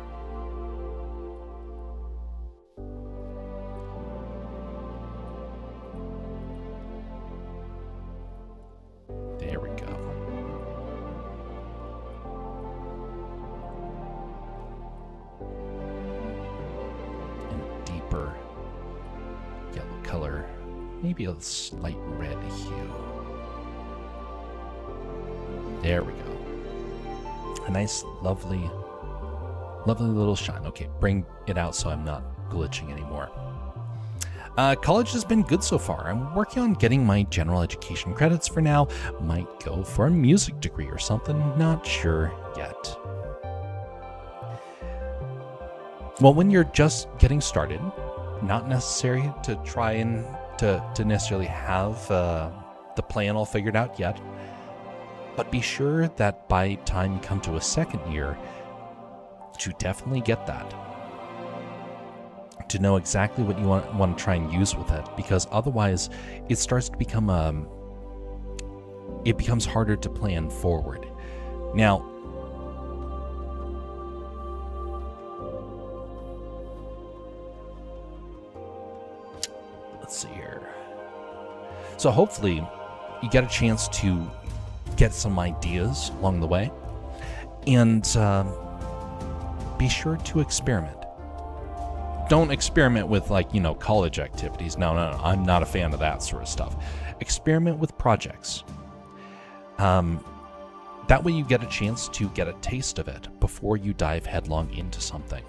There we go. And a deeper yellow color, maybe a slight red hue. There we go. A nice, lovely little shine. Okay, bring it out so I'm not glitching anymore. College has been good so far. I'm working on getting my general education credits for now. Might go for a music degree or something. Not sure yet. Well, when you're just getting started, not necessary to try and to necessarily have the plan all figured out yet. But be sure that by the time you come to a second year, to definitely get that. To know exactly what you want to try and use with it, because otherwise it starts to become it becomes harder to plan forward. Now, let's see here. So hopefully you get a chance to get some ideas along the way, and be sure to experiment. Don't experiment with college activities. No, I'm not a fan of that sort of stuff. Experiment with projects. That way you get a chance to get a taste of it before you dive headlong into something.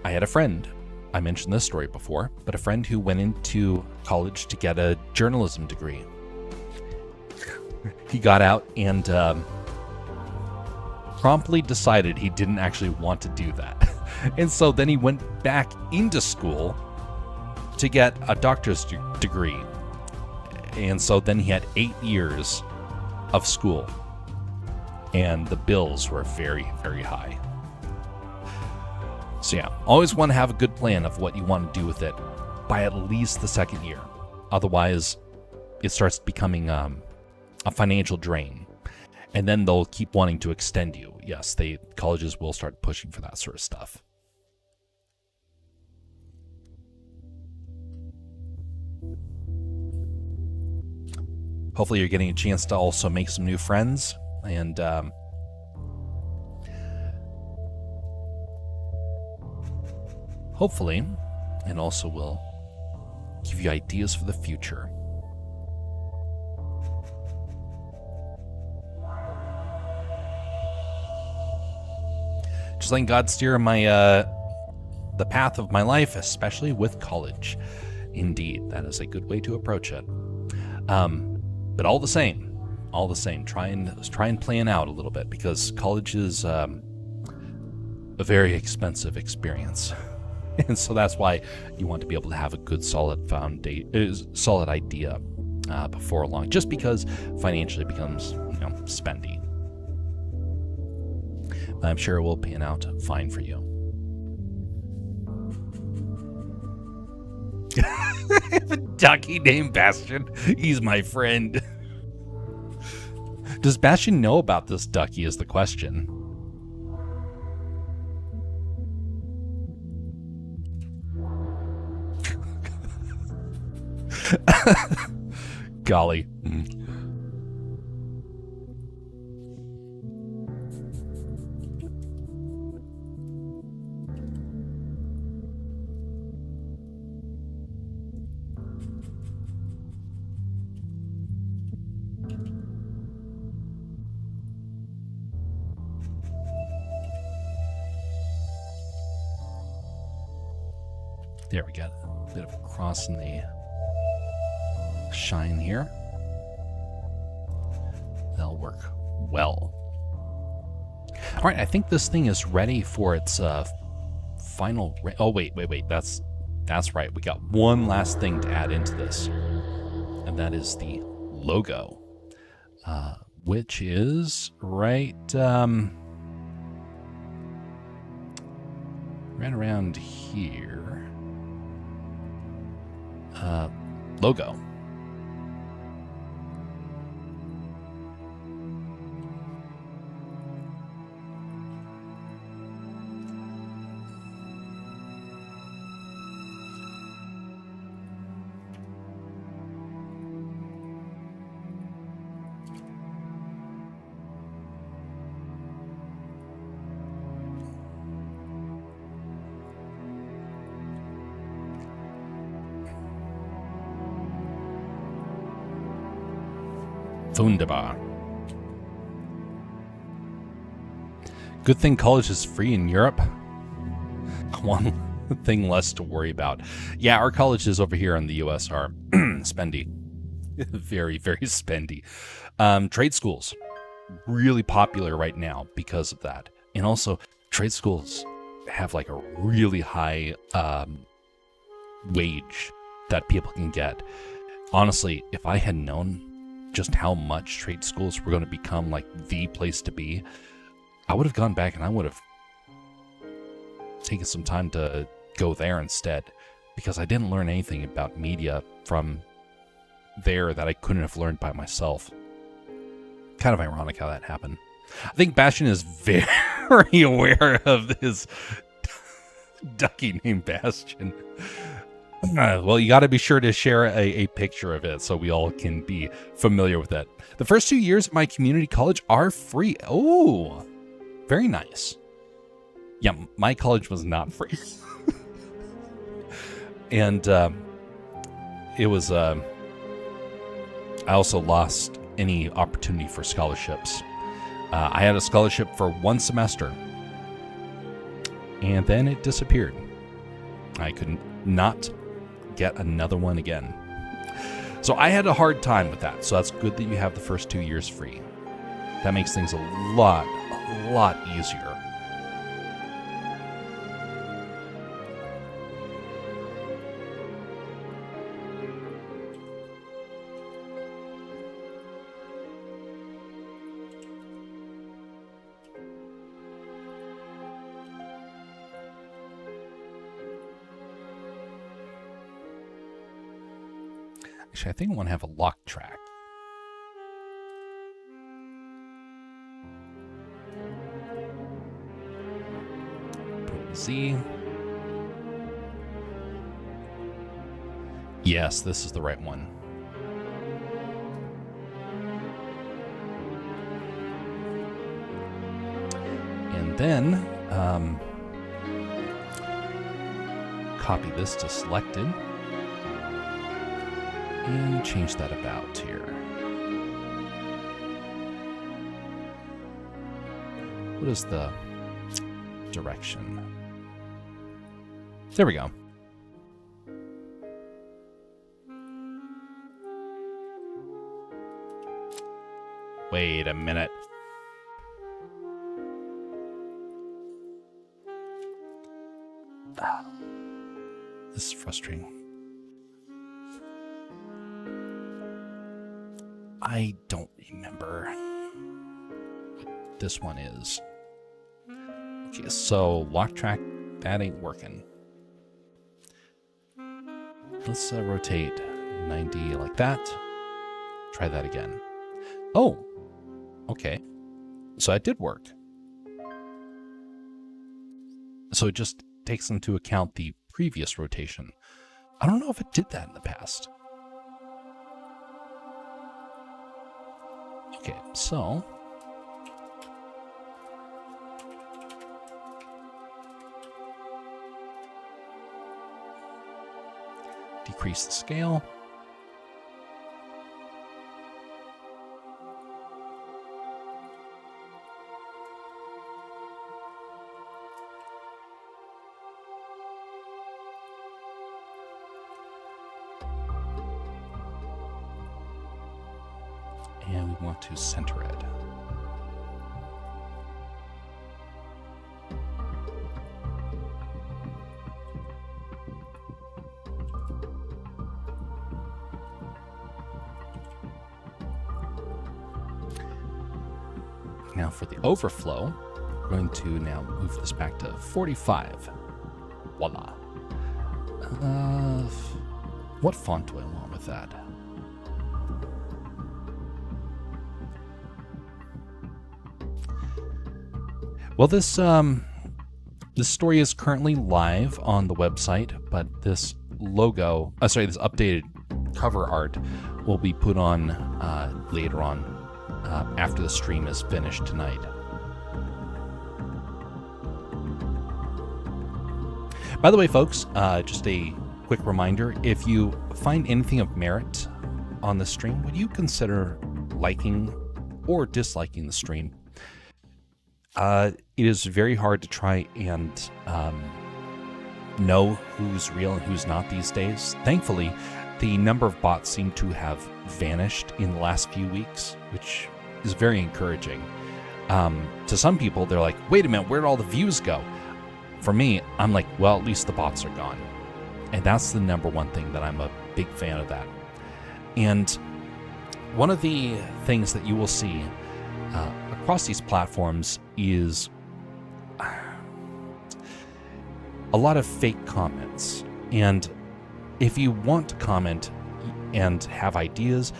I had a friend, I mentioned this story before, but a friend who went into college to get a journalism degree. He got out and promptly decided he didn't actually want to do that. And so then he went back into school to get a doctor's degree. And so then he had 8 years of school. And the bills were very, very high. So yeah, always want to have a good plan of what you want to do with it by at least the second year. Otherwise, it starts becoming a financial drain. And then they'll keep wanting to extend you. Yes, colleges will start pushing for that sort of stuff. Hopefully you're getting a chance to also make some new friends, and hopefully, and also will give you ideas for the future. Just letting God steer the path of my life, especially with college. Indeed, that is a good way to approach it. But all the same, try and plan out a little bit, because college is a very expensive experience, and so that's why you want to be able to have a good solid idea before long. Just because financially it becomes spendy. I'm sure it will pan out fine for you. I have a ducky named Bastion. He's my friend. Does Bastion know about this ducky is the question. Golly. There we go. A bit of a cross in the shine here. That'll work well. All right, I think this thing is ready for its final. Oh wait. That's right. We got one last thing to add into this, and that is the logo, which is right around here. Logo. Wunderbar. Good thing college is free in Europe. One thing less to worry about. Yeah, our colleges over here in the US are spendy. Very, very spendy. Trade schools, really popular right now because of that. And also, trade schools have like a really high wage that people can get. Honestly, if I had known just how much trade schools were going to become like the place to be, I would have gone back and I would have taken some time to go there instead, because I didn't learn anything about media from there that I couldn't have learned by myself. Kind of ironic how that happened. I think Bastion is very aware of his ducky named Bastion. Well, you got to be sure to share a picture of it so we all can be familiar with it. The first 2 years of my community college are free. Oh, very nice. Yeah, my college was not free. And it was... I also lost any opportunity for scholarships. I had a scholarship for 1 semester, and then it disappeared. I could not get another one again. So I had a hard time with that. So that's good that you have the first 2 years free. That makes things a lot easier. Actually, I think I want to have a lock track. Put Z. Yes, this is the right one. And then, copy this to selected. And change that about here. What is the direction? There we go. Wait a minute. This is frustrating. I don't remember what this one is. Okay, so lock track, that ain't working. Let's rotate 90 like that. Try that again. Oh, okay. So that did work. So it just takes into account the previous rotation. I don't know if it did that in the past. Okay, so decrease the scale. And we want to center it. Now for the overflow, we're going to now move this back to 45. Voila. What font do I want with that? Well, this story is currently live on the website, but this logo, this updated cover art will be put on later on after the stream is finished tonight. By the way, folks, just a quick reminder, if you find anything of merit on the stream, would you consider liking or disliking the stream. It is very hard to try and know who's real and who's not these days. Thankfully, the number of bots seem to have vanished in the last few weeks, which is very encouraging. To some people, they're like, wait a minute, where'd all the views go? For me, I'm like, well, at least the bots are gone. And that's the number one thing that I'm a big fan of that. And one of the things that you will see across these platforms is a lot of fake comments. And if you want to comment and have ideas,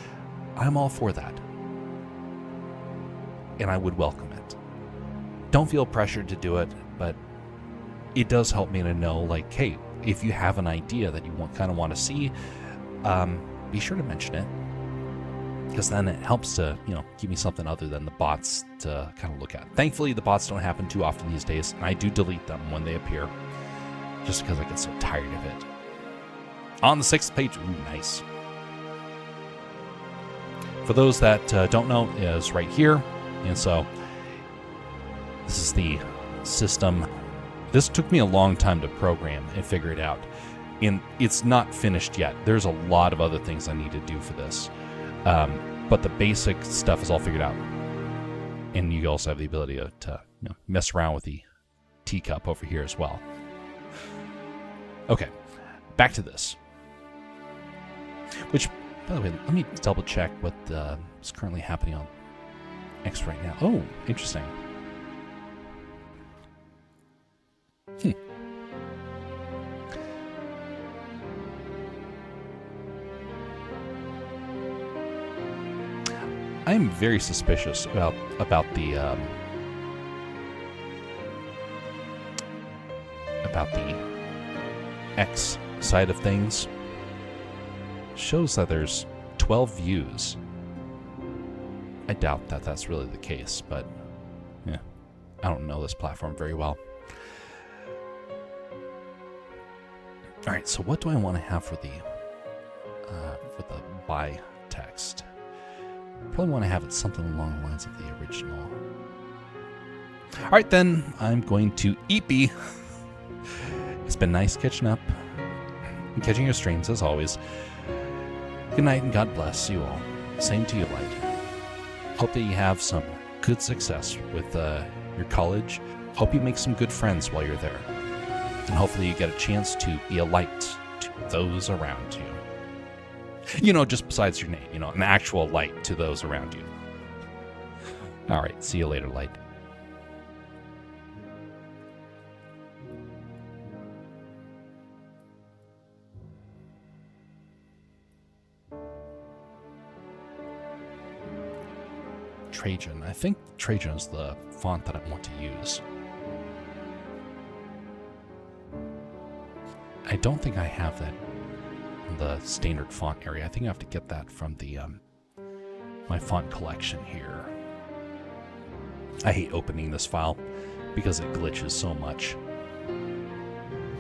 I'm all for that. And I would welcome it. Don't feel pressured to do it, but it does help me to know, like, hey, if you have an idea that you kind of want to see, be sure to mention it. Because then it helps to, give me something other than the bots to kind of look at. Thankfully, the bots don't happen too often these days, and I do delete them when they appear, just because I get so tired of it. On the 6th page, ooh, nice. For those that don't know, is right here. And so this is the system. This took me a long time to program and figure it out. And it's not finished yet. There's a lot of other things I need to do for this. But the basic stuff is all figured out. And you also have the ability to mess around with the teacup over here as well. Okay, back to this. Which, by the way, let me double check what is currently happening on X right now. Oh, interesting. I'm very suspicious about the X side of things. Shows that there's 12 views. I doubt that that's really the case, but yeah, I don't know this platform very well. All right, so what do I want to have for the buy text? Probably want to have it something along the lines of the original. All right, then I'm going to eepy. It's been nice catching up and catching your streams as always. Good night and God bless you all. Same to you, Light. Hope that you have some good success with your college. Hope you make some good friends while you're there. And hopefully you get a chance to be a light to those around you. Just besides your name, an actual light to those around you. All right, see you later, Light. Trajan. I think Trajan is the font that I want to use. I don't think I have that in the standard font area. I think I have to get that from the my font collection here. I hate opening this file because it glitches so much.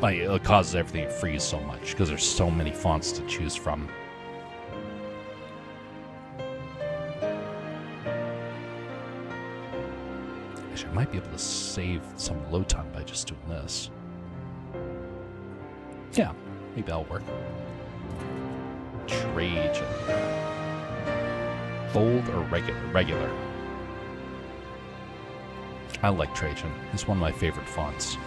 Like, it causes everything to freeze so much because there's so many fonts to choose from. Actually, I might be able to save some load time by just doing this. Yeah, maybe that'll work. Trajan. Bold or regular? Regular. I like Trajan. It's one of my favorite fonts.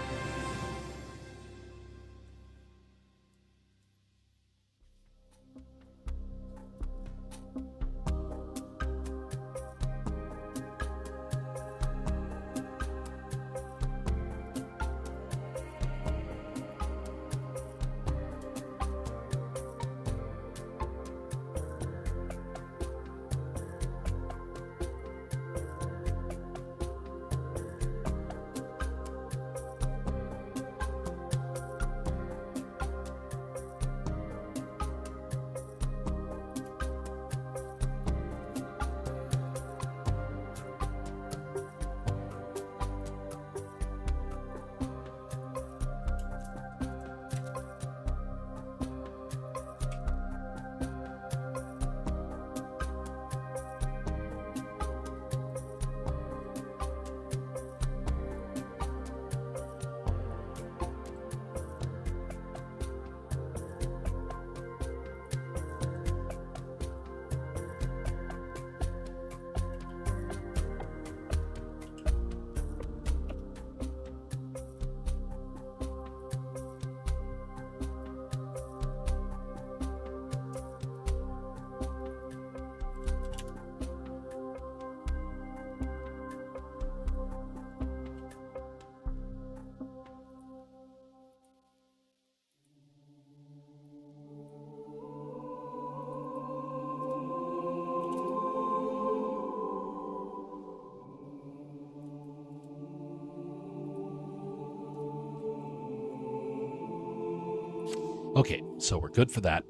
Okay, so we're good for that.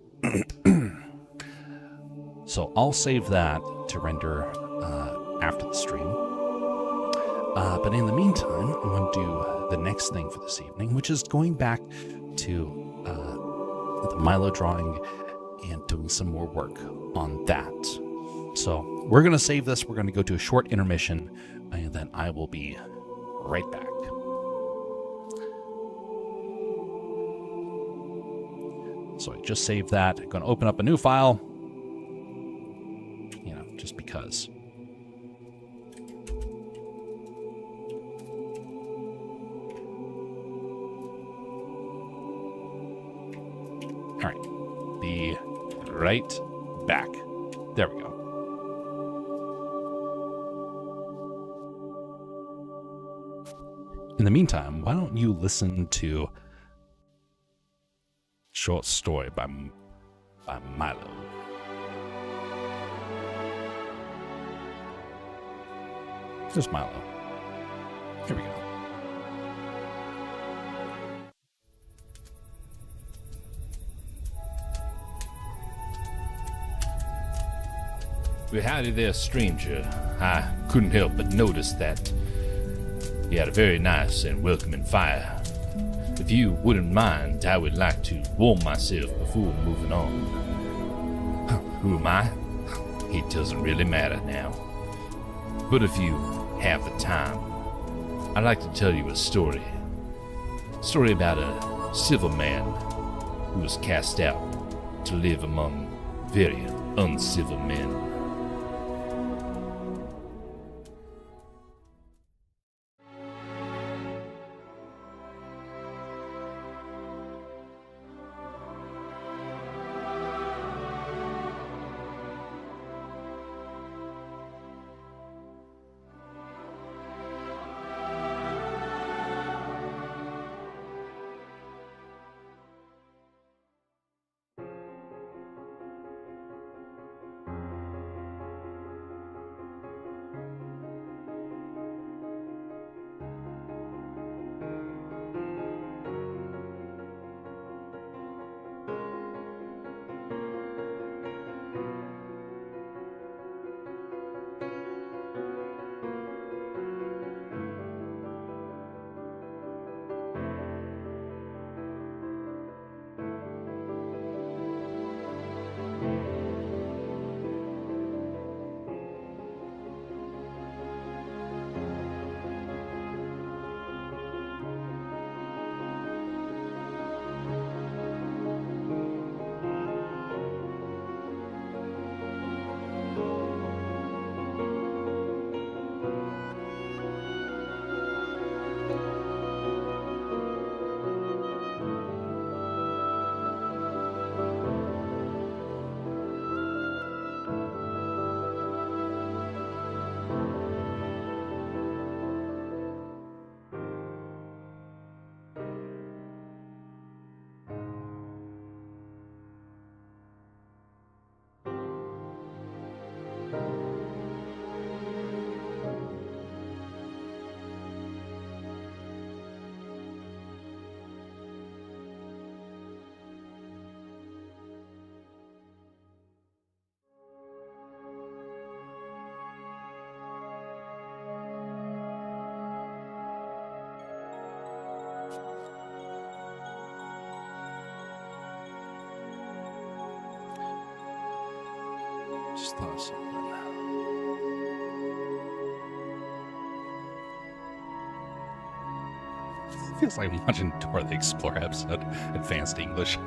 So I'll save that to render after the stream. But in the meantime, I'm going to do the next thing for this evening, which is going back to the Milo drawing and doing some more work on that. So we're going to save this. We're going to go to a short intermission, and then I will be right back. So I just saved that. I'm going to open up a new file, just because. All right, be right back. There we go. In the meantime, why don't you listen to short story by Milo. There's Milo. Here we go. Well, howdy there, stranger. I couldn't help but notice that you had a very nice and welcoming fire. If you wouldn't mind, I would like to warm myself before moving on. Who am I? It doesn't really matter now. But if you have the time, I'd like to tell you a story. A story about a civil man who was cast out to live among very uncivil men. Just thought of something. Feels like I'm watching Dora the Explorer episode, Advanced English.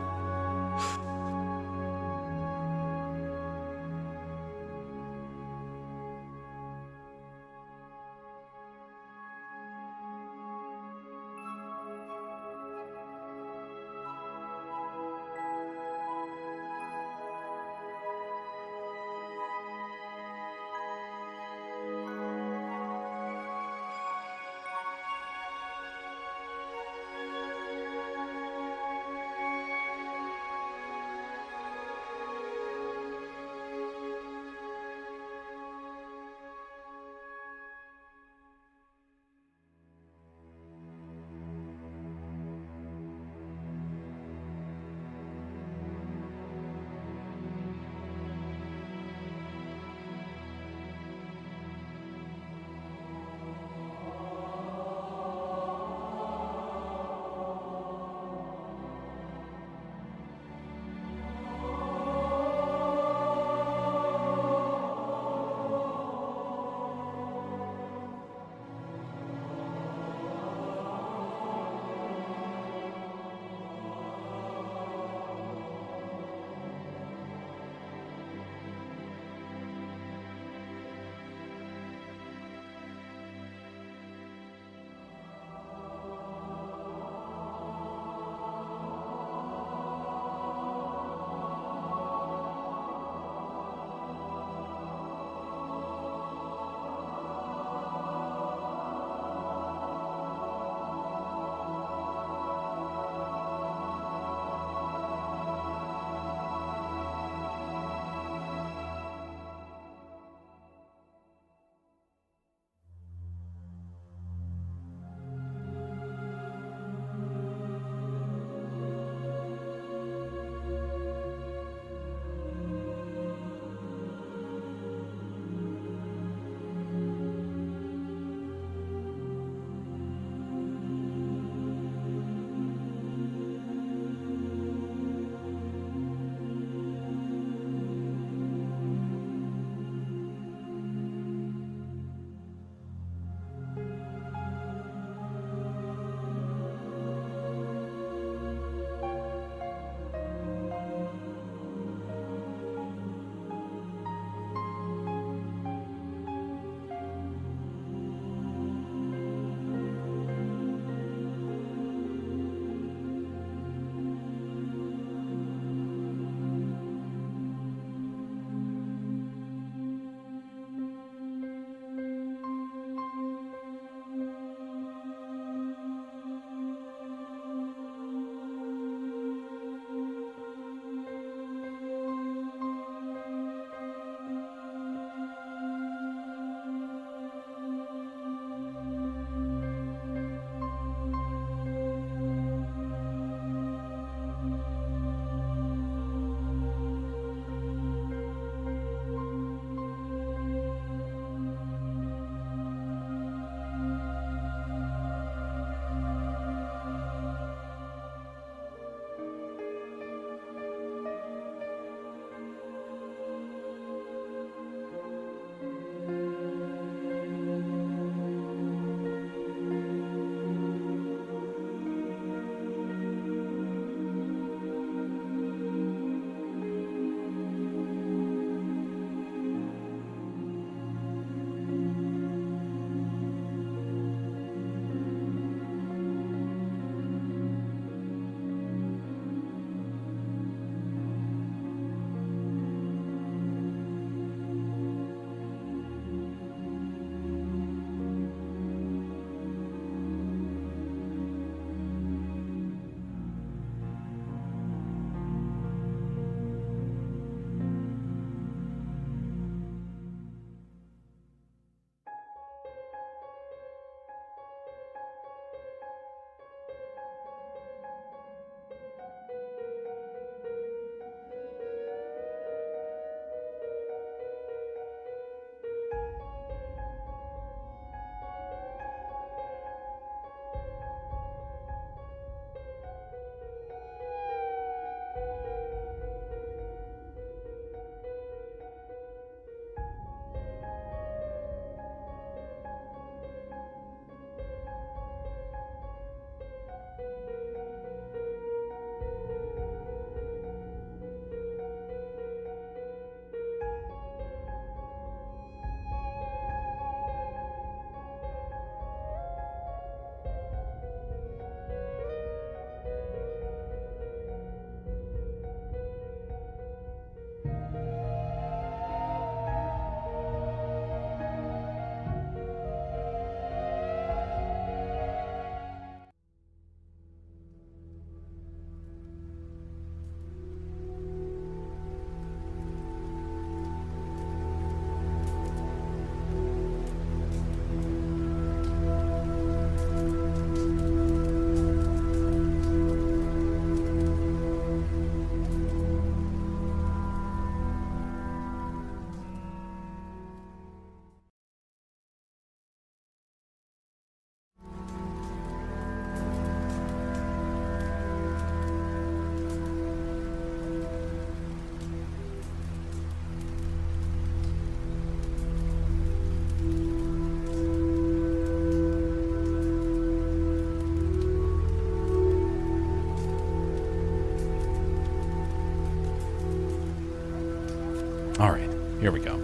Here we go.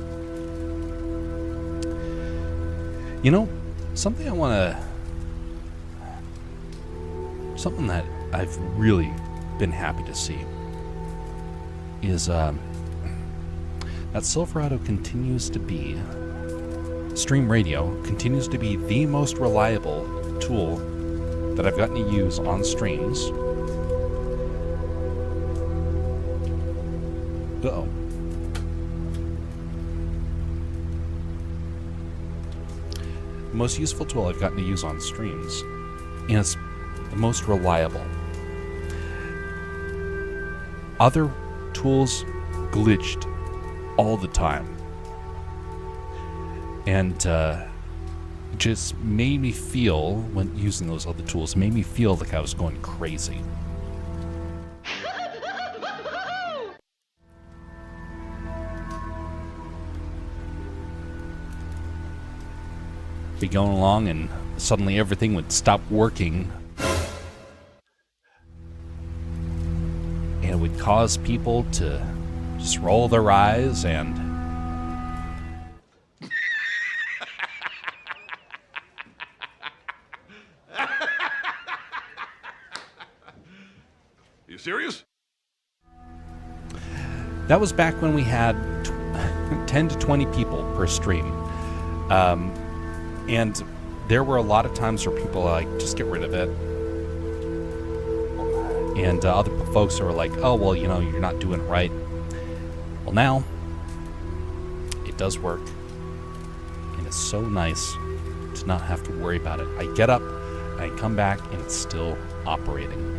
You know, something that I've really been happy to see is that Silverado continues to be, Stream Radio continues to be the most reliable tool that I've gotten to use on streams. Uh-oh. The most useful tool I've gotten to use on streams, and it's the most reliable. Other tools glitched all the time, and just made me feel, when using those other tools, made me feel like I was going crazy. Be going along and suddenly everything would stop working, and it would cause people to just roll their eyes and You serious? that was back when we had 10 to 20 people per stream. And there were a lot of times where people were like, just get rid of it. And other folks were like, oh, well, you know, you're not doing it right. Well, now, it does work. And it's so nice to not have to worry about it. I get up, I come back, and it's still operating.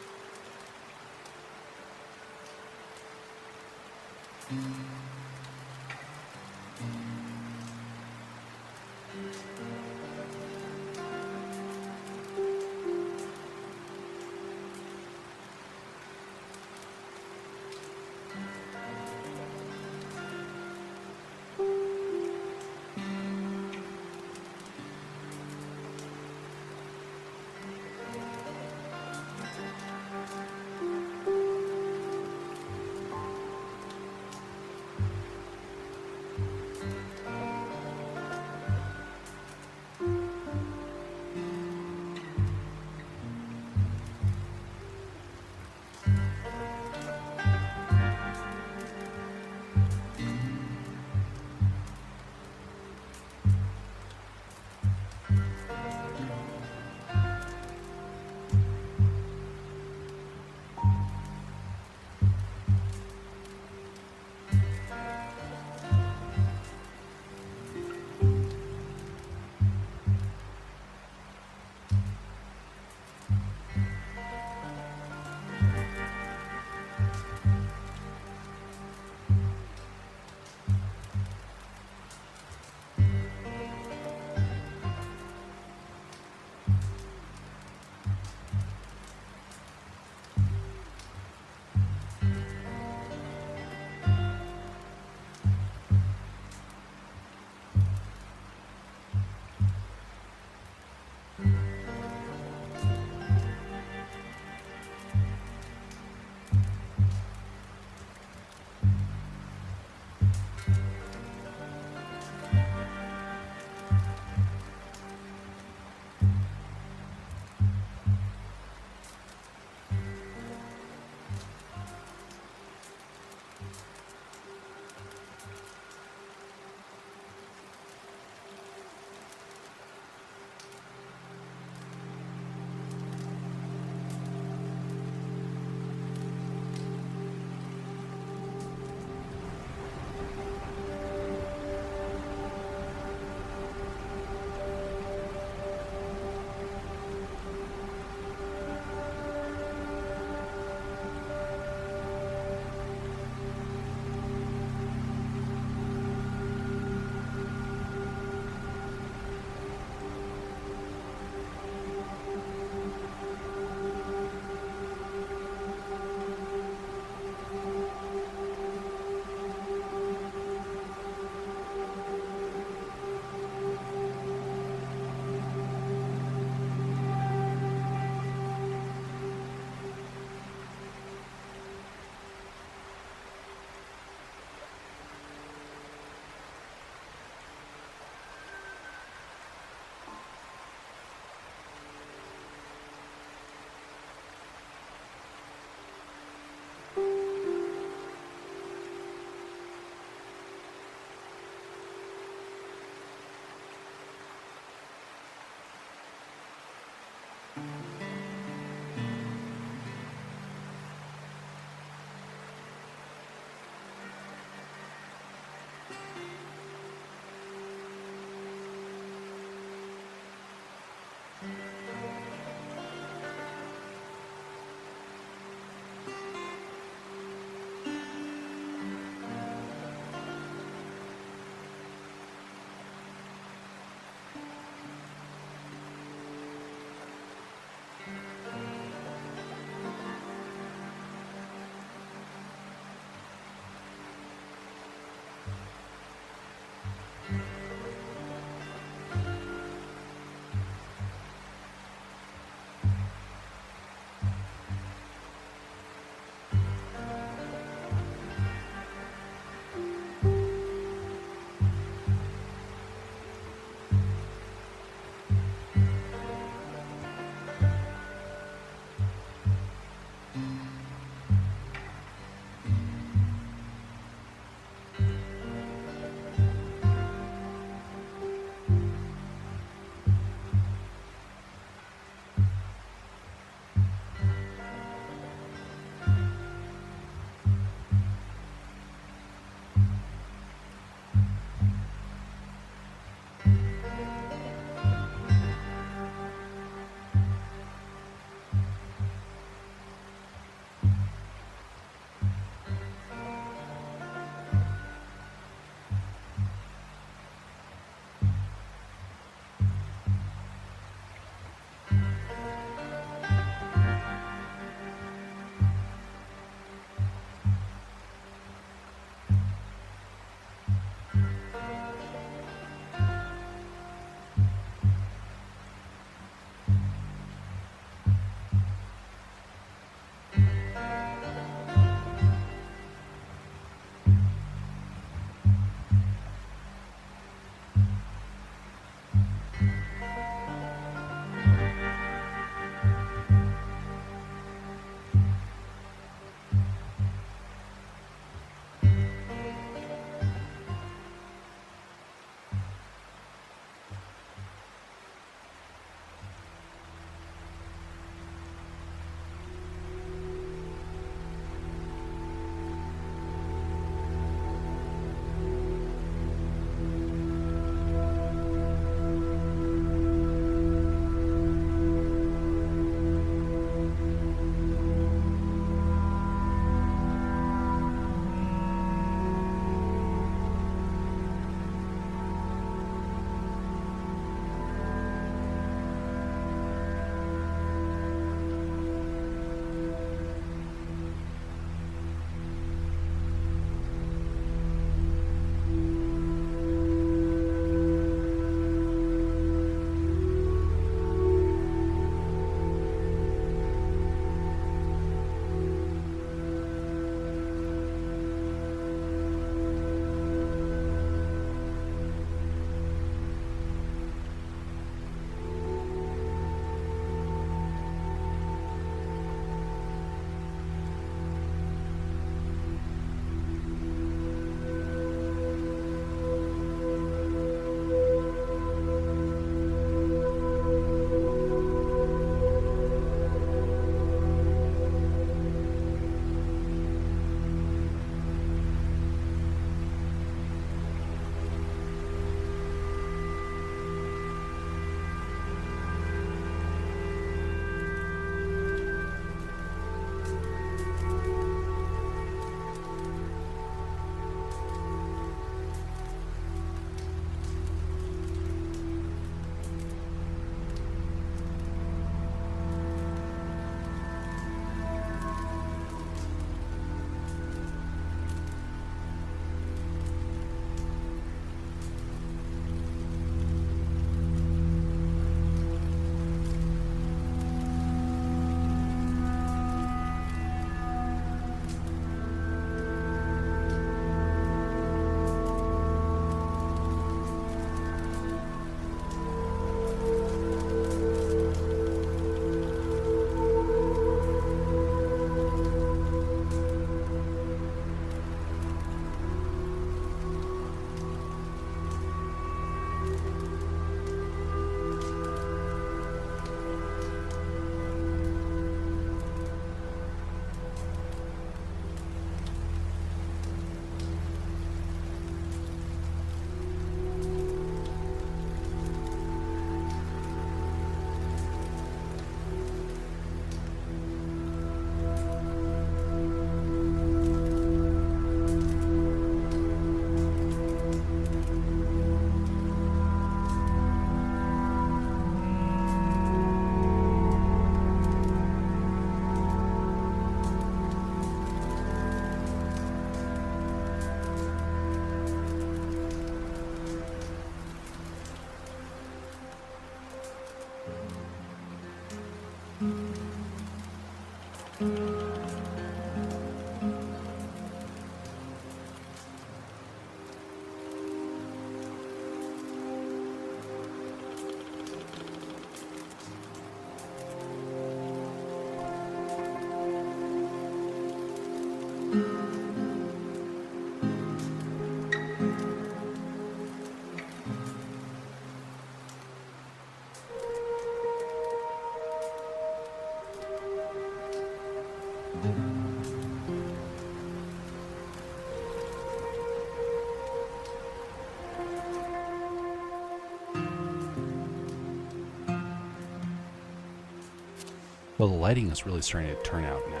Well, the lighting is really starting to turn out now.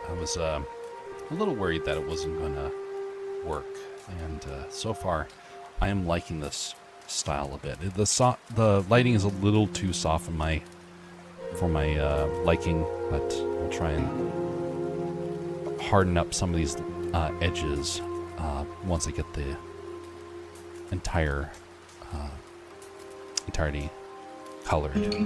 I was a little worried that it wasn't going to work, and so far, I am liking this style a bit. The lighting is a little too soft for my liking, but I'll try and harden up some of these edges once I get the entirety colored.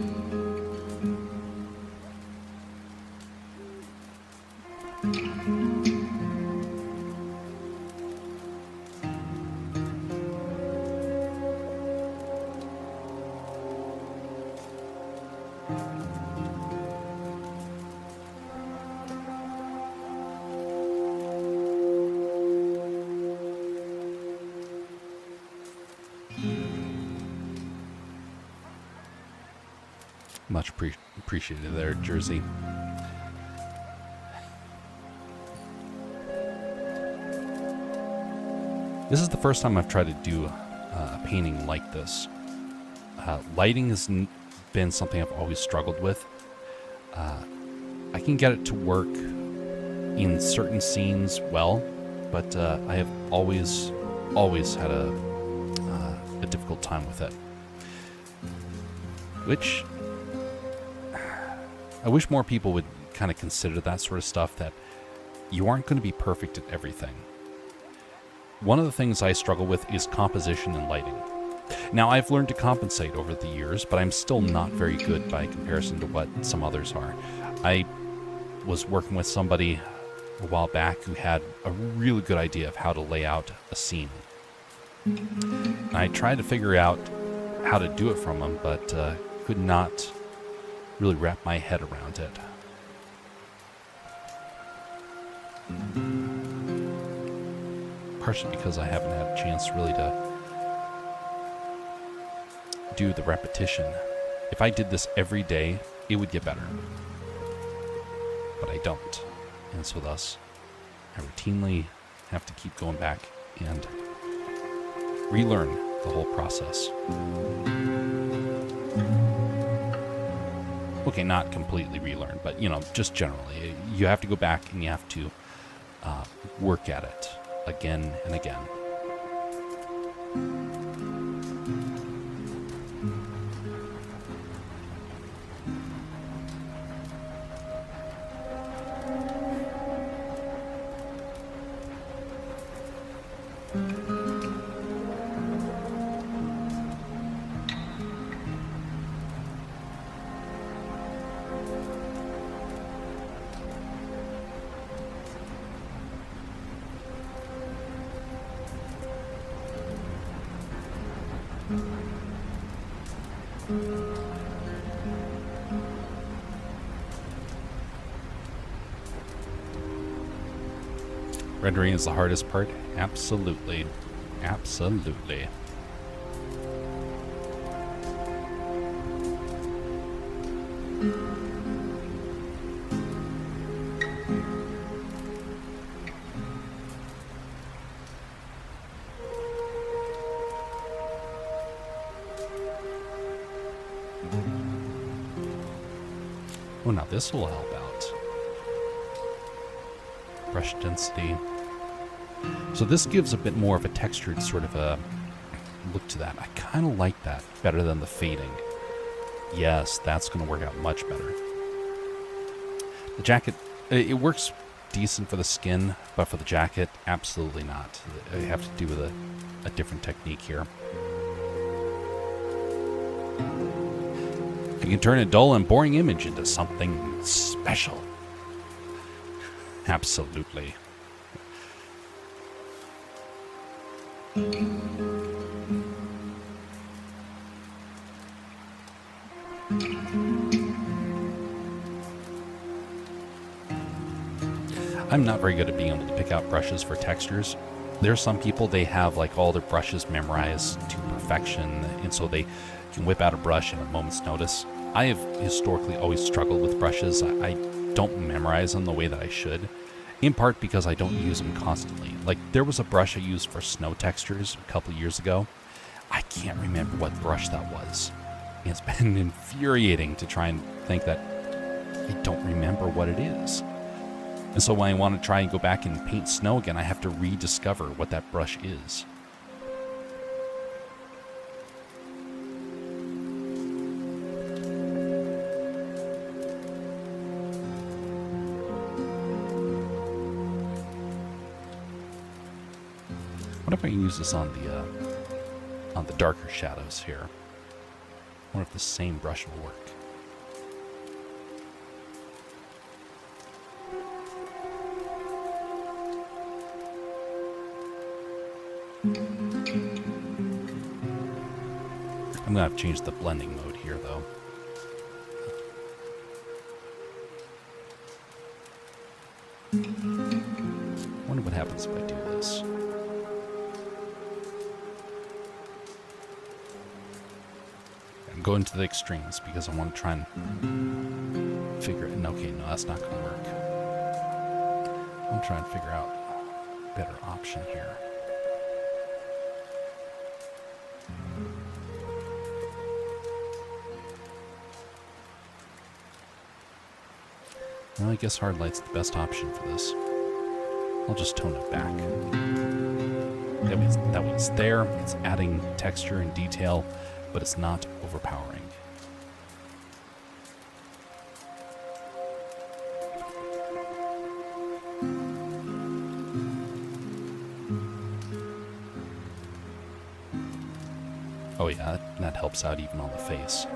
Much appreciated there, Jersey. This is the first time I've tried to do a painting like this. Lighting has been something I've always struggled with. I can get it to work in certain scenes well, but I have always had a difficult time with it. Which I wish more people would kind of consider that sort of stuff, that you aren't going to be perfect at everything. One of the things I struggle with is composition and lighting. Now, I've learned to compensate over the years, but I'm still not very good by comparison to what some others are. I was working with somebody a while back who had a really good idea of how to lay out a scene. I tried to figure out how to do it from him, but could not really wrap my head around it. Partially because I haven't had a chance really to do the repetition. If I did this every day, it would get better. But I don't. And so thus, I routinely have to keep going back and relearn the whole process. Okay, not completely relearn, but, just generally. You have to go back and you have to work at it again and again. Rendering is the hardest part? Absolutely. Absolutely. Oh, now this will help out. Brush density. So this gives a bit more of a textured sort of a look to that. I kind of like that better than the fading. Yes, that's going to work out much better. The jacket, it works decent for the skin, but for the jacket, absolutely not. I have to do with a different technique here. You can turn a dull and boring image into something special. Absolutely. I'm not very good at being able to pick out brushes for textures. There's some people, they have like all their brushes memorized to perfection, and so they can whip out a brush at a moment's notice. I have historically always struggled with brushes. I don't memorize them the way that I should, in part because I don't use them constantly. Like, there was a brush I used for snow textures a couple years ago. I can't remember what brush that was. It's been infuriating to try and think that I don't remember what it is. And so when I want to try and go back and paint snow again, I have to rediscover what that brush is. What if I can use this on the darker shadows here? I wonder if the same brush will work. I'm gonna have to change the blending mode here, though. I wonder what happens if I do this. I'm going to the extremes because I want to try and figure it. Okay, no, that's not gonna work. I'm trying to figure out a better option here. Well, I guess hard light's the best option for this. I'll just tone it back. That way it's there, it's adding texture and detail, but it's not overpowering. Oh yeah, that helps out even on the face.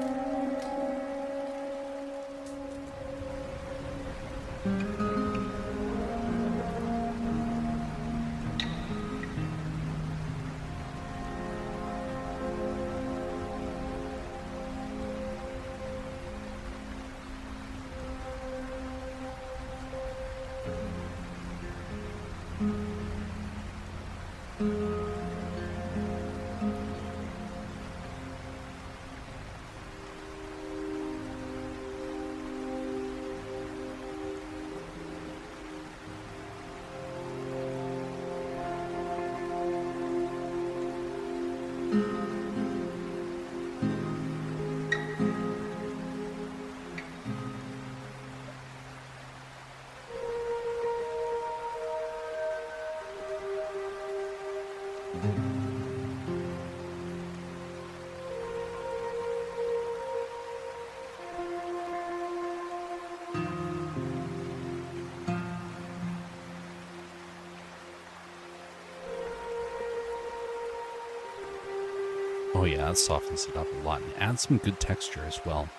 Oh yeah, that softens it up a lot and adds some good texture as well.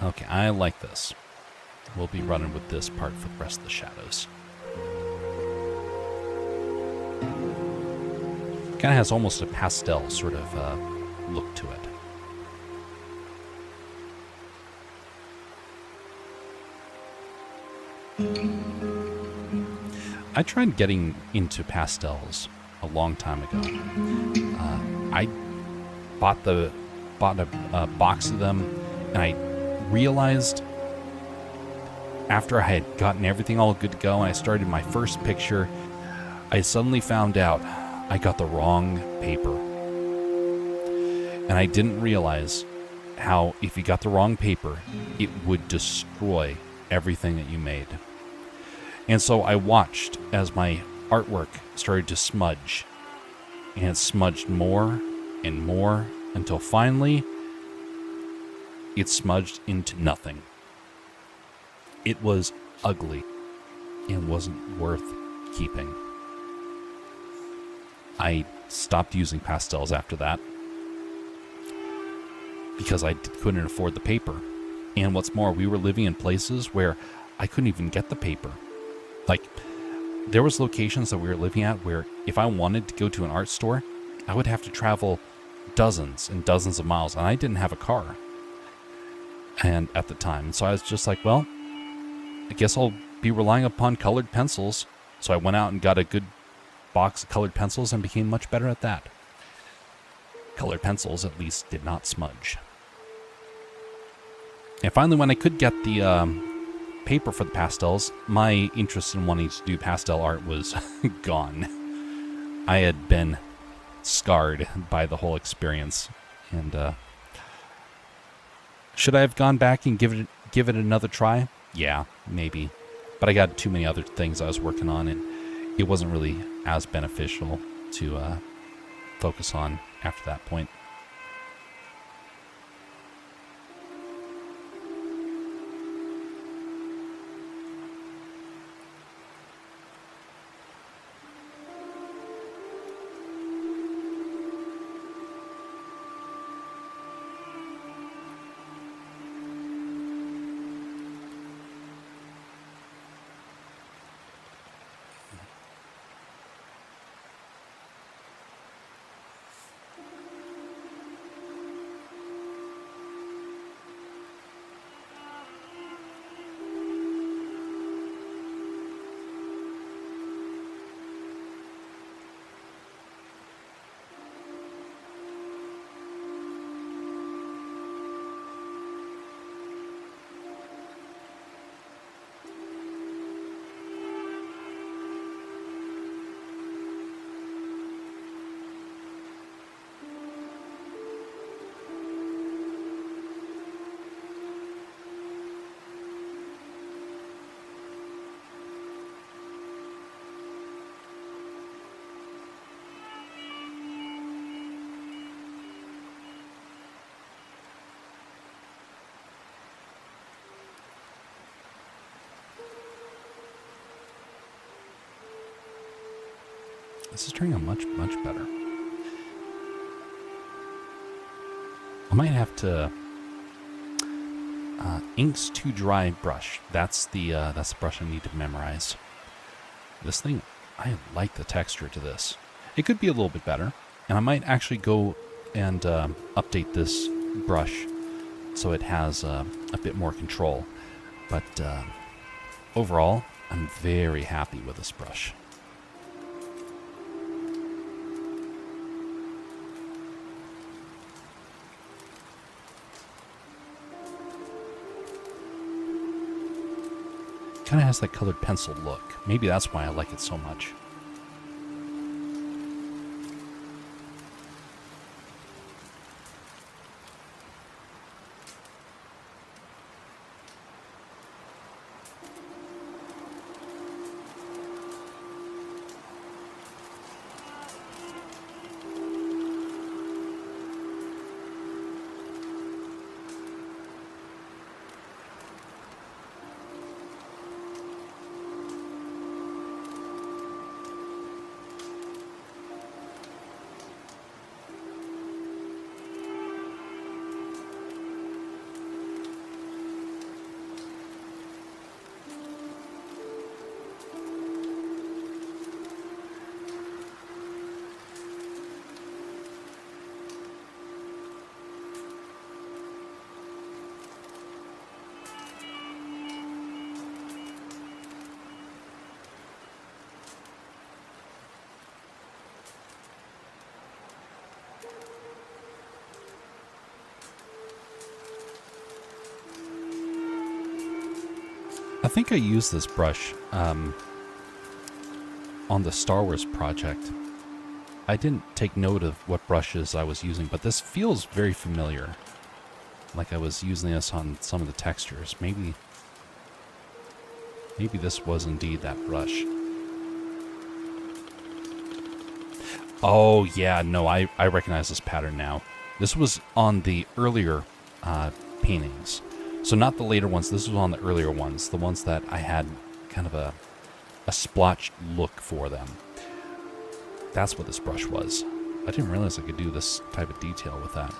Okay, I like this. We'll be running with this part for the rest of the shadows. Kind of has almost a pastel sort of look to it. I tried getting into pastels a long time ago. I bought a box of them, and I realized after I had gotten everything all good to go and I started my first picture, I suddenly found out I got the wrong paper. And I didn't realize how if you got the wrong paper, it would destroy everything that you made. And so I watched as my artwork started to smudge. And it smudged more and more until finally it smudged into nothing. It was ugly and wasn't worth keeping. I stopped using pastels after that because I couldn't afford the paper. And what's more, we were living in places where I couldn't even get the paper. Like, there was locations that we were living at where if I wanted to go to an art store, I would have to travel dozens and dozens of miles, and I didn't have a car. And at the time, so I was just like, well, I guess I'll be relying upon colored pencils. So I went out and got a good box of colored pencils and became much better at that. Colored pencils at least did not smudge. And finally, when I could get the paper for the pastels, my interest in wanting to do pastel art was gone. I had been scarred by the whole experience, and should I have gone back and give it another try? Yeah, maybe. But I got too many other things I was working on, and it wasn't really as beneficial to focus on after that point. This is turning out much, much better. I might have to inks to dry brush. That's the brush I need to memorize. This thing, I like the texture to this. It could be a little bit better, and I might actually go and update this brush so it has a bit more control. But overall, I'm very happy with this brush. Kind of has that colored pencil look. Maybe that's why I like it so much. I think I used this brush on the Star Wars project. I didn't take note of what brushes I was using, but this feels very familiar. Like I was using this on some of the textures. Maybe this was indeed that brush. Oh, yeah, no, I recognize this pattern now. This was on the earlier paintings. So not the later ones, this was on the earlier ones. The ones that I had kind of a splotched look for them. That's what this brush was. I didn't realize I could do this type of detail with that.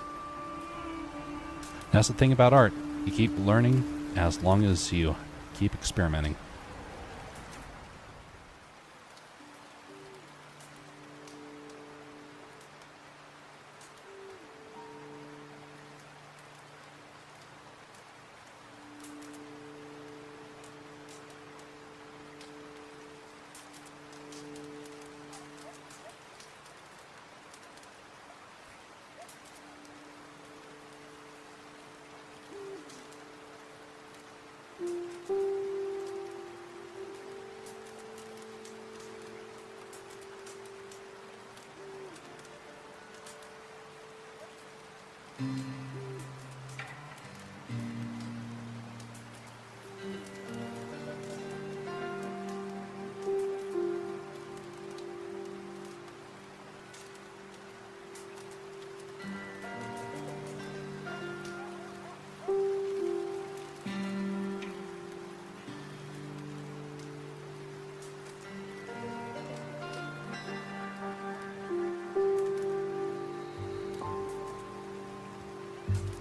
That's the thing about art. You keep learning as long as you keep experimenting.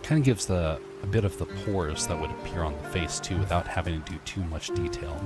Kind of gives a bit of the pores that would appear on the face too, without having to do too much detail.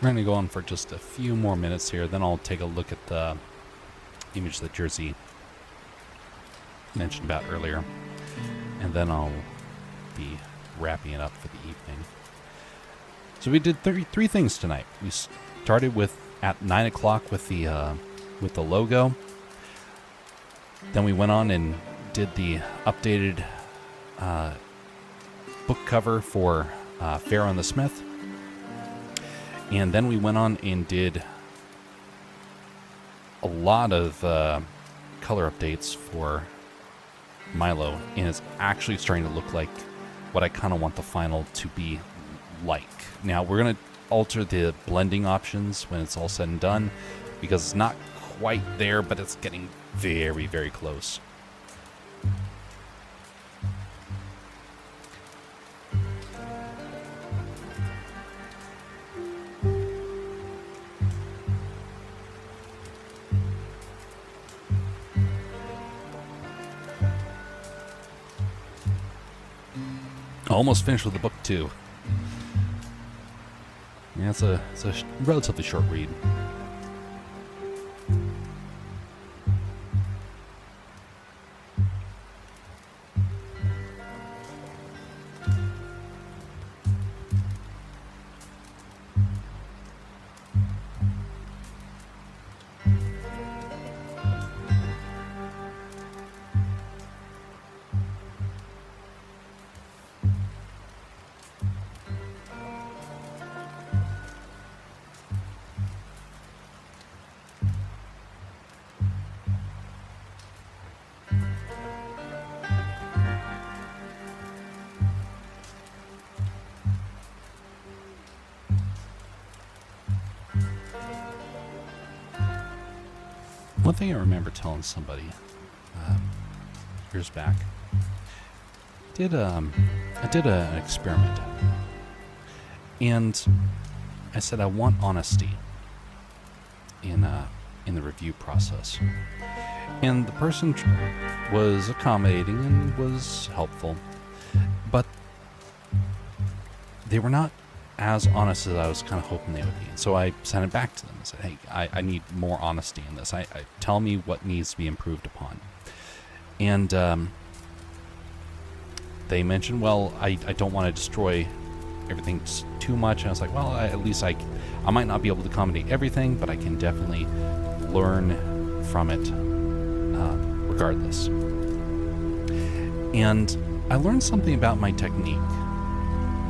We're going to go on for just a few more minutes here, then I'll take a look at the image that Jersey mentioned about earlier, and then I'll be wrapping it up for the evening. So we did three things tonight. We started with at 9 o'clock with the logo. Then we went on and did the updated book cover for Pharaoh and the Smith. And then we went on and did a lot of color updates for Milo, and it's actually starting to look like what I kind of want the final to be like. Now, we're going to alter the blending options when it's all said and done, because it's not quite there, but it's getting very, very close. Almost finished with the book too. Yeah, it's a relatively short read. One thing I remember telling somebody years back, I did an experiment, and I said I want honesty in the review process. And the person was accommodating and was helpful, but they were not as honest as I was kind of hoping they would be. And so I sent it back to them and said, hey, I need more honesty in this. I tell me what needs to be improved upon. And they mentioned, well, I don't want to destroy everything too much. And I was like, well, at least I might not be able to accommodate everything, but I can definitely learn from it regardless. And I learned something about my technique,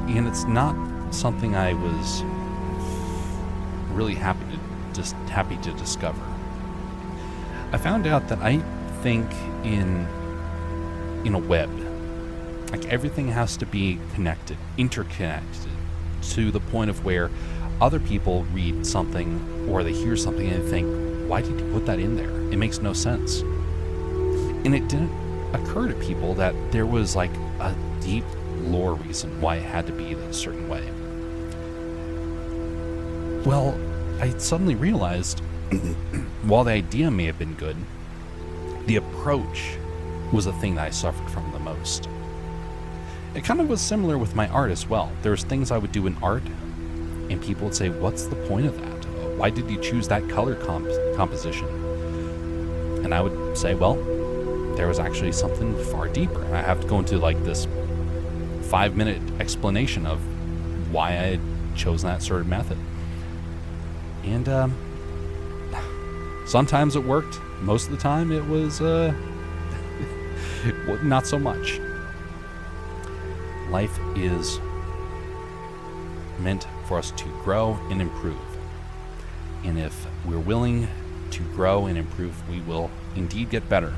and it's not something I was really happy to discover. I found out that I think in a web, like everything has to be connected, interconnected, to the point of where other people read something or they hear something and they think, why did you put that in there? It makes no sense. And it didn't occur to people that there was like a deep lore reason why it had to be a certain way. Well, I suddenly realized while the idea may have been good, the approach was the thing that I suffered from the most. It kind of was similar with my art as well. There's things I would do in art, and people would say, what's the point of that? Why did you choose that color composition? And I would say, well, there was actually something far deeper. And I have to go into like this 5-minute explanation of why I had chosen that sort of method. And sometimes it worked. Most of the time it was not so much. Life is meant for us to grow and improve. And if we're willing to grow and improve, we will indeed get better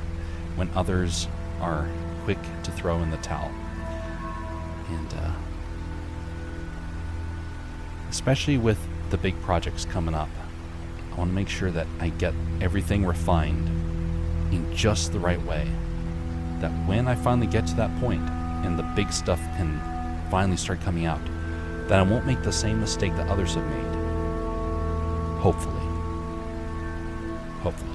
when others are quick to throw in the towel. And especially with the big projects coming up, I want to make sure that I get everything refined in just the right way. That when I finally get to that point and the big stuff can finally start coming out, that I won't make the same mistake that others have made. Hopefully. Hopefully.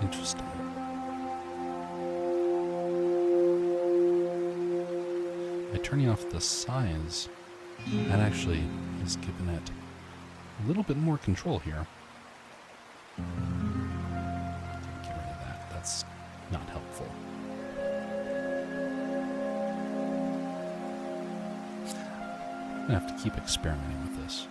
Interesting. By turning off the size, that actually is giving it a little bit more control here. Get rid of that. That's not helpful. I'm gonna have to keep experimenting with this.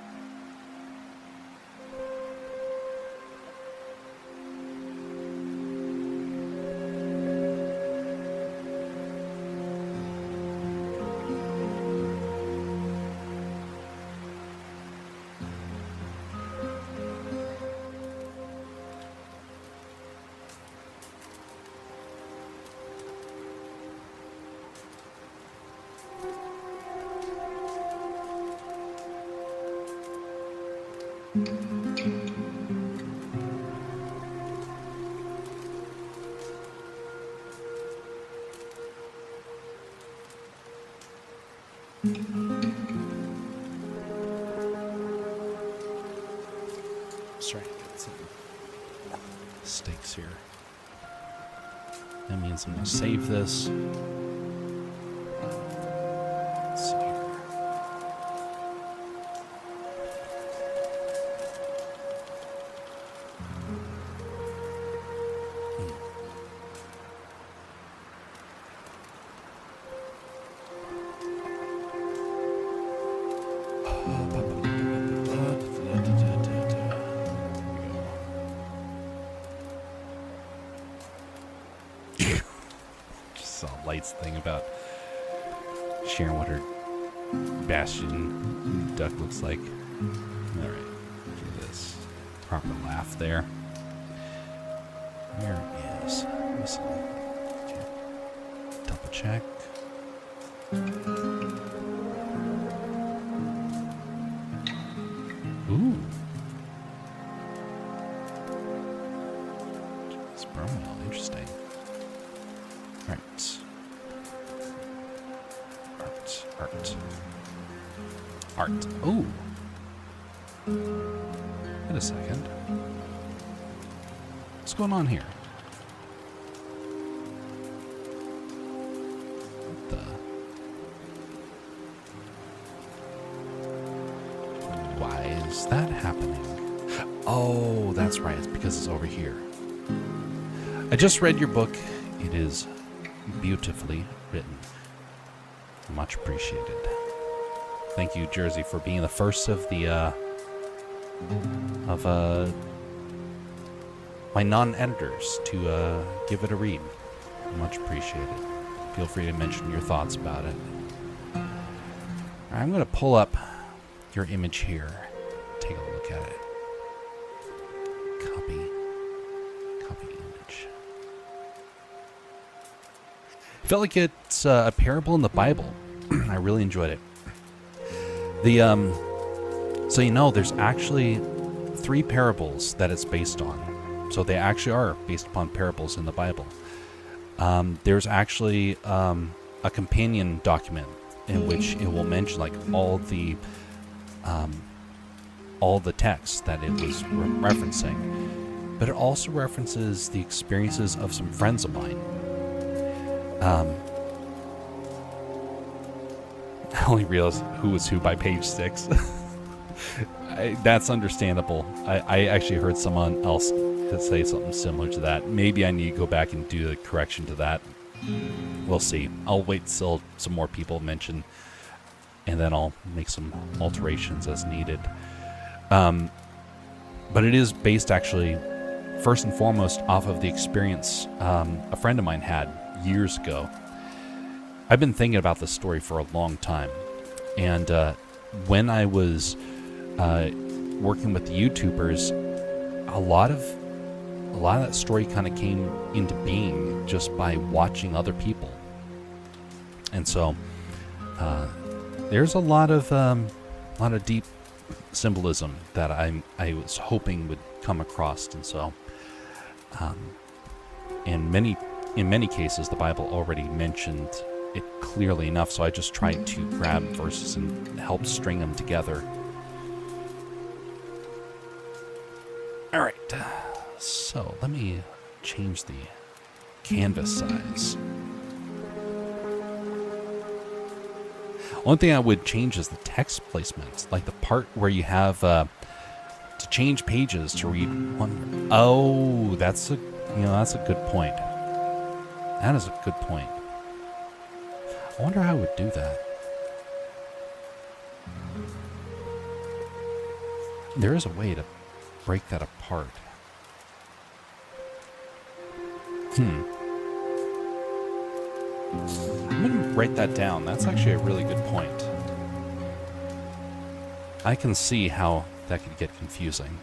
Sorry, get some stakes here. That means I'm going to save this. Let's see here. Just saw Light's thing about sharing what her Bastion duck looks like. Alright, do this. Proper laugh there. Where is... Listen. Okay. Double check. Ooh. Sperm whale, interesting. Alright. Art. Ooh. Wait a second. What's going on here? What the... Why is that happening? Oh, that's right. It's because it's over here. I just read your book. It is beautifully written. Much appreciated. Thank you, Jersey, for being the first of the my non-editors to give it a read. Much appreciated. Feel free to mention your thoughts about it. I'm going to pull up your image here. Take a look at it. Copy image. Felt like it's a parable in the Bible. I really enjoyed it. So there's actually 3 parables that it's based on. So they actually are based upon parables in the Bible. There's actually a companion document in which it will mention like all the texts that it was referencing, but it also references the experiences of some friends of mine. I only realized who was who by page 6. That's understandable. I actually heard someone else say something similar to that. Maybe I need to go back and do a correction to that. We'll see. I'll wait till some more people mention, and then I'll make some alterations as needed. But it is based actually, first and foremost, off of the experience a friend of mine had years ago. I've been thinking about this story for a long time, and when I was working with the YouTubers, a lot of that story kind of came into being just by watching other people, and so there's a lot of deep symbolism that I was hoping would come across, and so in many cases the Bible already mentioned it clearly enough, so I just tried to grab verses and help string them together. All right. So let me change the canvas size. One thing I would change is the text placement, like the part where you have to change pages to read one. Oh, that's a good point. That is a good point. I wonder how I would do that. There is a way to break that apart. I'm going to write that down. That's actually a really good point. I can see how that could get confusing.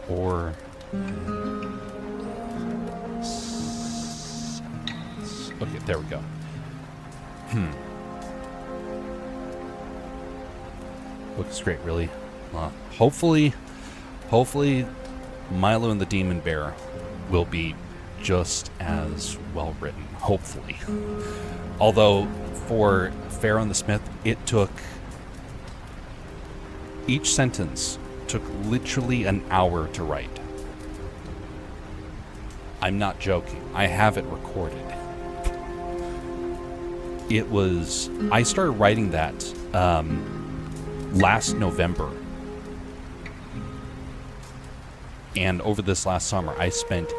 Or okay, there we go. Looks great, really. Hopefully Milo and the Demon Bear will be just as well written. Hopefully. Although for Pharaoh and the Smith, it took each sentence took literally an hour to write. I'm not joking. I have it recorded. I started writing that last November. And over this last summer, I spent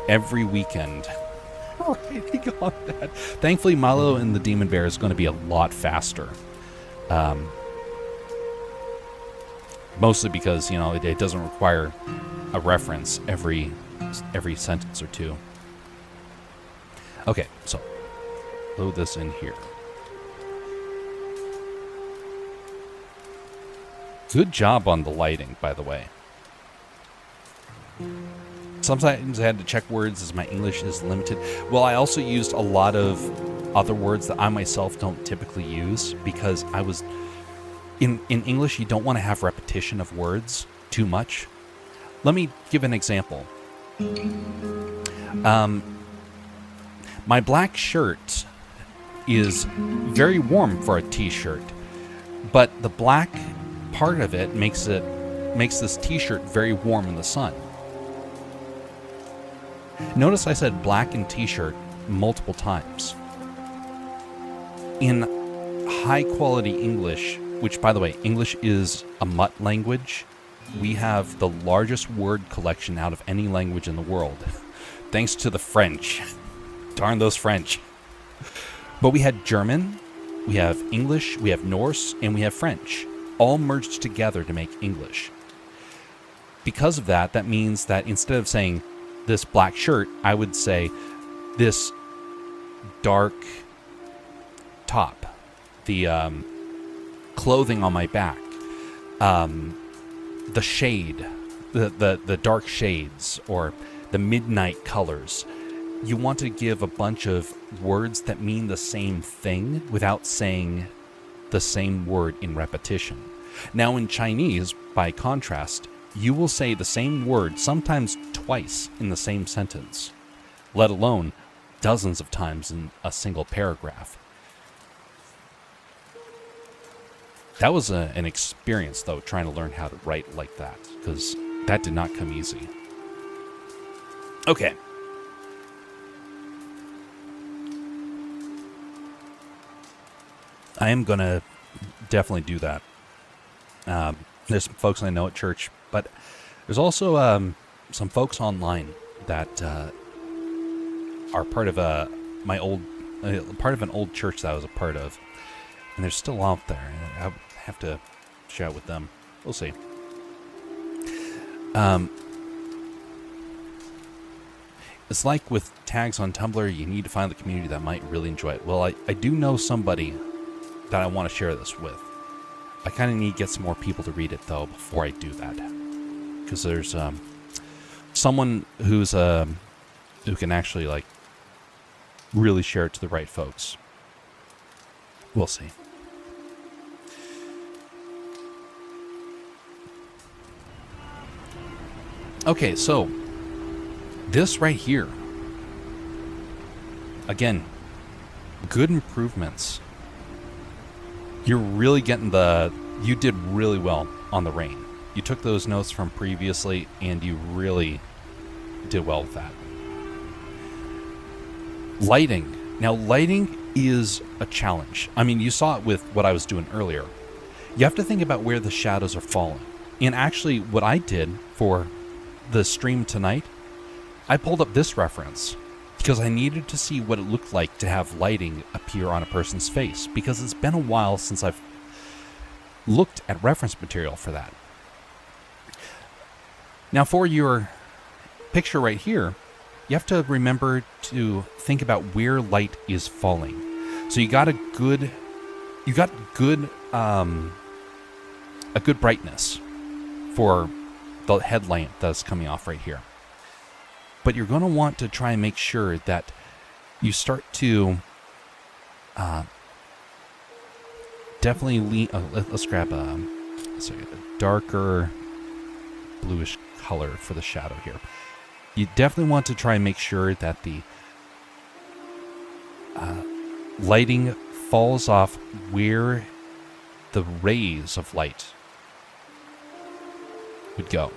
every weekend writing on that. Thankfully, Milo and the Demon Bear is going to be a lot faster. Mostly because, it doesn't require a reference every sentence or two. Okay, so load this in here. Good job on the lighting, by the way. Sometimes I had to check words as my English is limited. Well, I also used a lot of other words that I myself don't typically use because I was... In English, you don't want to have repetition of words too much. Let me give an example. My black shirt is very warm for a t-shirt, but the black part of it makes this t-shirt very warm in the sun. Notice I said black and t-shirt multiple times. In high quality English, which, by the way, English is a mutt language. We have the largest word collection out of any language in the world. Thanks to the French. Darn those French. But we had German, we have English, we have Norse, and we have French. All merged together to make English. Because of that, that means that instead of saying this black shirt, I would say this dark top. The, clothing on my back, the shade, the dark shades, or the midnight colors. You want to give a bunch of words that mean the same thing without saying the same word in repetition. Now in Chinese, by contrast, you will say the same word sometimes twice in the same sentence, let alone dozens of times in a single paragraph. That was an experience, though, trying to learn how to write like that, because that did not come easy. Okay. I am going to definitely do that. There's some folks I know at church, but there's also some folks online that are part of part of an old church that I was a part of, and they're still out there. I have to chat with them. We'll see. It's like with tags on Tumblr, you need to find the community that might really enjoy it. Well, I do know somebody that I want to share this with. I kind of need to get some more people to read it, though, before I do that. Because there's someone who can actually, really share it to the right folks. We'll see. Okay, so this right here, again, good improvements. You're really getting you did really well on the rain. You took those notes from previously and you really did well with that. Lighting. Now, lighting is a challenge. I mean, you saw it with what I was doing earlier. You have to think about where the shadows are falling. And actually, what I did for the stream tonight, I pulled up this reference because I needed to see what it looked like to have lighting appear on a person's face, because it's been a while since I've looked at reference material for that. Now, for your picture right here, you have to remember to think about where light is falling. So you got a good brightness for the headlamp that's coming off right here. But you're going to want to try and make sure that you start to definitely lean. Let's grab a darker bluish color for the shadow here. You definitely want to try and make sure that the lighting falls off where the rays of light would go.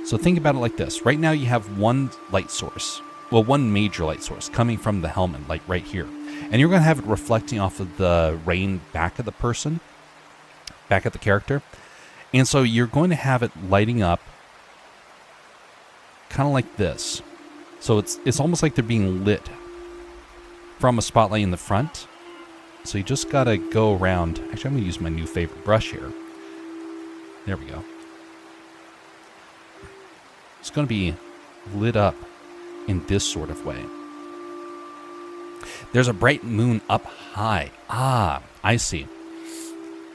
So think about it like this. Right now you have one light source. Well, one major light source coming from the helmet, like right here. And you're going to have it reflecting off of the rain back of the person, back at the character. And so you're going to have it lighting up kind of like this. So it's almost like they're being lit from a spotlight in the front. So you just got to go around. Actually, I'm going to use my new favorite brush here. There we go. It's going to be lit up in this sort of way. There's a bright moon up high. Ah, I see.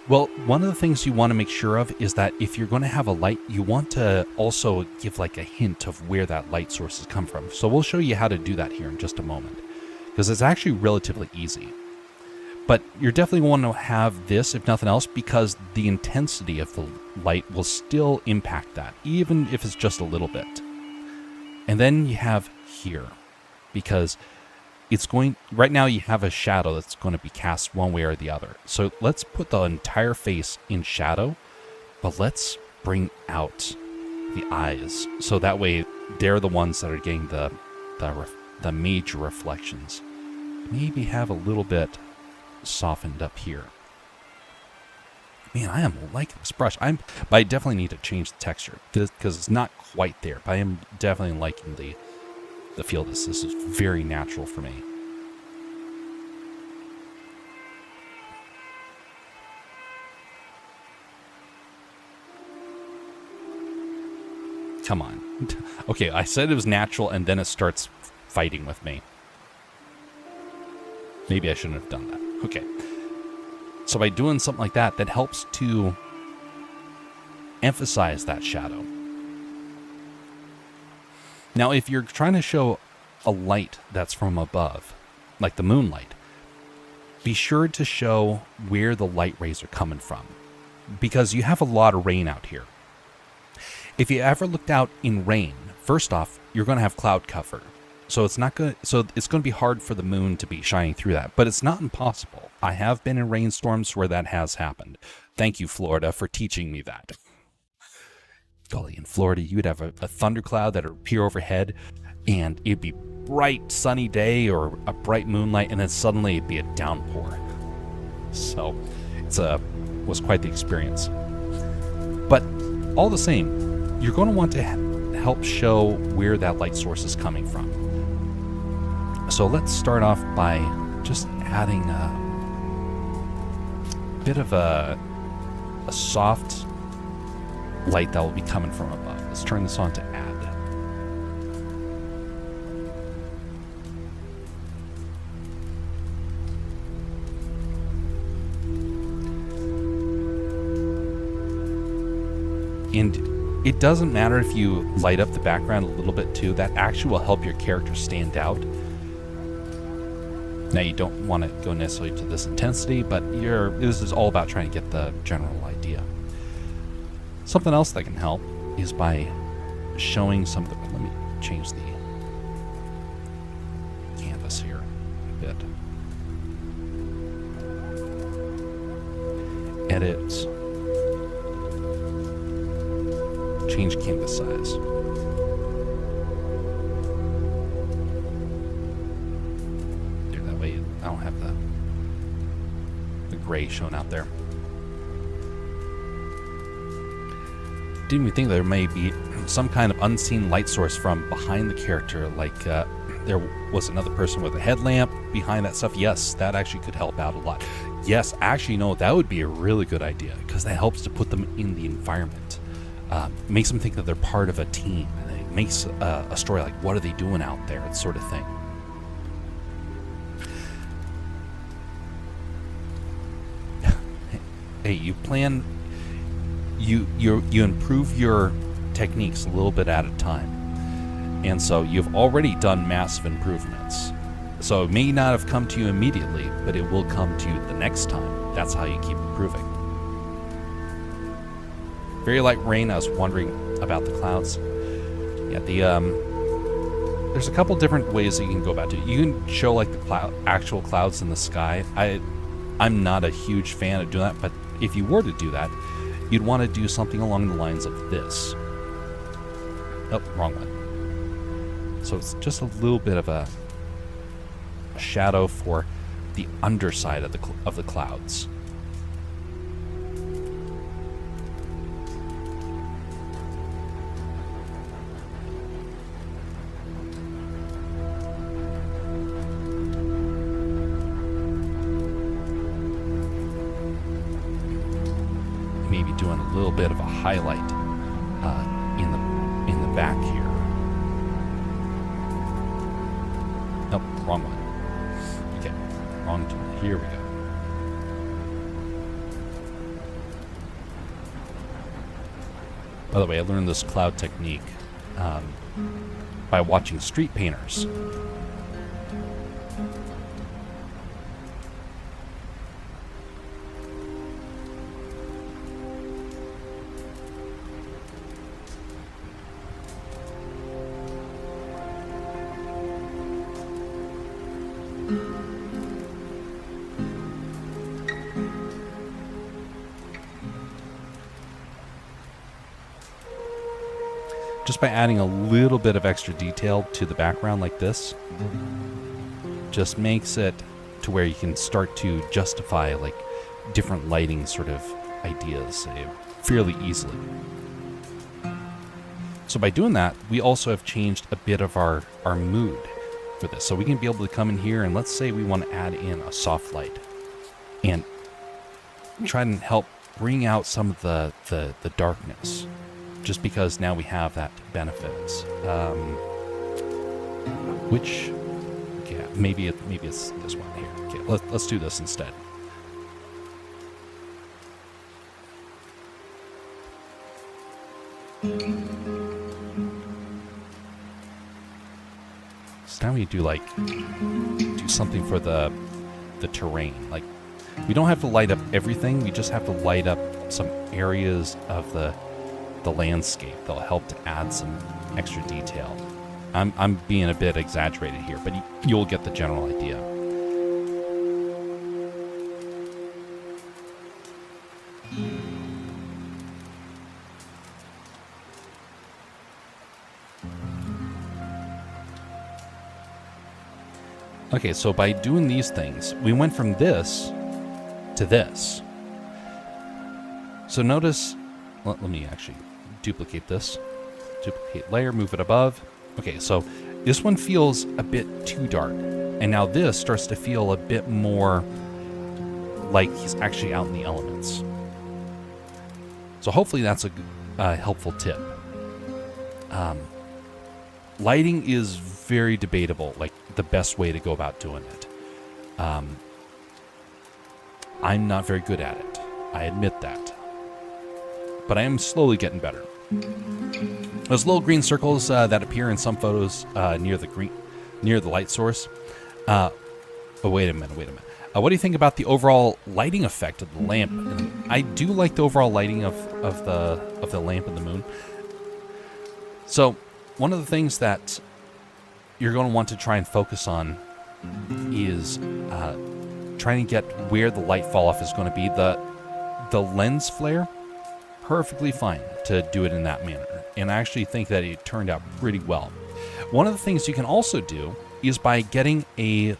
Well, one of the things you want to make sure of is that if you're going to have a light, you want to also give like a hint of where that light source has come from. So we'll show you how to do that here in just a moment, because it's actually relatively easy. But you're definitely going to have this, if nothing else, because the intensity of the light will still impact that, even if it's just a little bit. And then you have here, because it's going, right now you have a shadow that's going to be cast one way or the other. So let's put the entire face in shadow, but let's bring out the eyes. So that way they're the ones that are getting the major reflections. Maybe have a little bit softened up here. Man, I am liking this brush. But I definitely need to change the texture because it's not quite there. But I am definitely liking the feel of this. This is very natural for me. Come on. Okay, I said it was natural and then it starts fighting with me. Maybe I shouldn't have done that. Okay. So by doing something like that, that helps to emphasize that shadow. Now, if you're trying to show a light that's from above, like the moonlight, be sure to show where the light rays are coming from, because you have a lot of rain out here. If you ever looked out in rain, first off, you're going to have cloud cover. So it's going to be hard for the moon to be shining through that, but it's not impossible. I have been in rainstorms where that has happened. Thank you, Florida, for teaching me that. Golly, in Florida, you'd have a thundercloud that would appear overhead, and it'd be bright sunny day or a bright moonlight, and then suddenly it'd be a downpour. So it was quite the experience. But all the same, you're going to want to help show where that light source is coming from. So let's start off by just adding a bit of a soft light that will be coming from above. Let's turn this on to add. And it doesn't matter if you light up the background a little bit too. That actually will help your character stand out. Now, you don't want to go necessarily to this intensity, but this is all about trying to get the general idea. Something else that can help is by showing some of the... Let me change the canvas here a bit. Edit. Change canvas size. There, that way I don't have the gray shown out there. Didn't we think there may be some kind of unseen light source from behind the character, like there was another person with a headlamp behind that stuff? Yes, that actually could help out a lot. Yes, actually, no, that would be a really good idea, because that helps to put them in the environment. Makes them think that they're part of a team, and it makes a story like, what are they doing out there, that sort of thing. Hey, you plan... You improve your techniques a little bit at a time, and so you've already done massive improvements. So it may not have come to you immediately, but it will come to you the next time. That's how you keep improving. Very light rain. I was wondering about the clouds. Yeah, there's a couple different ways that you can go about it. You can show like the actual clouds in the sky. I'm not a huge fan of doing that, but if you were to do that, you'd want to do something along the lines of this. Oh, wrong one. So it's just a little bit of a shadow for the underside of the clouds. Maybe doing a little bit of a highlight in the back here. Nope, wrong one. Okay, wrong tool. Here we go. By the way, I learned this cloud technique by watching street painters. Just by adding a little bit of extra detail to the background like this, just makes it to where you can start to justify like different lighting sort of ideas fairly easily. So by doing that, we also have changed a bit of our mood for this. So we can be able to come in here and let's say we want to add in a soft light and try and help bring out some of the darkness. Just because now we have that benefit. Which, yeah, maybe it's this one here. Okay, let's do this instead. So now we do something for the terrain. Like, we don't have to light up everything. We just have to light up some areas of the landscape. They'll help to add some extra detail. I'm being a bit exaggerated here, but you'll get the general idea. Okay, so by doing these things, we went from this to this. So notice, let me actually duplicate this. Duplicate layer, move it above. Okay, so this one feels a bit too dark. And now this starts to feel a bit more like he's actually out in the elements. So hopefully that's a helpful tip. Lighting is very debatable, like the best way to go about doing it. I'm not very good at it. I admit that. But I am slowly getting better. Those little green circles that appear in some photos near the light source. Oh, wait a minute. What do you think about the overall lighting effect of the lamp? And I do like the overall lighting of the lamp and the moon. So one of the things that you're going to want to try and focus on is trying to get where the light fall off is going to be. The lens flare, perfectly fine to do it in that manner. And I actually think that it turned out pretty well. One of the things you can also do is by getting a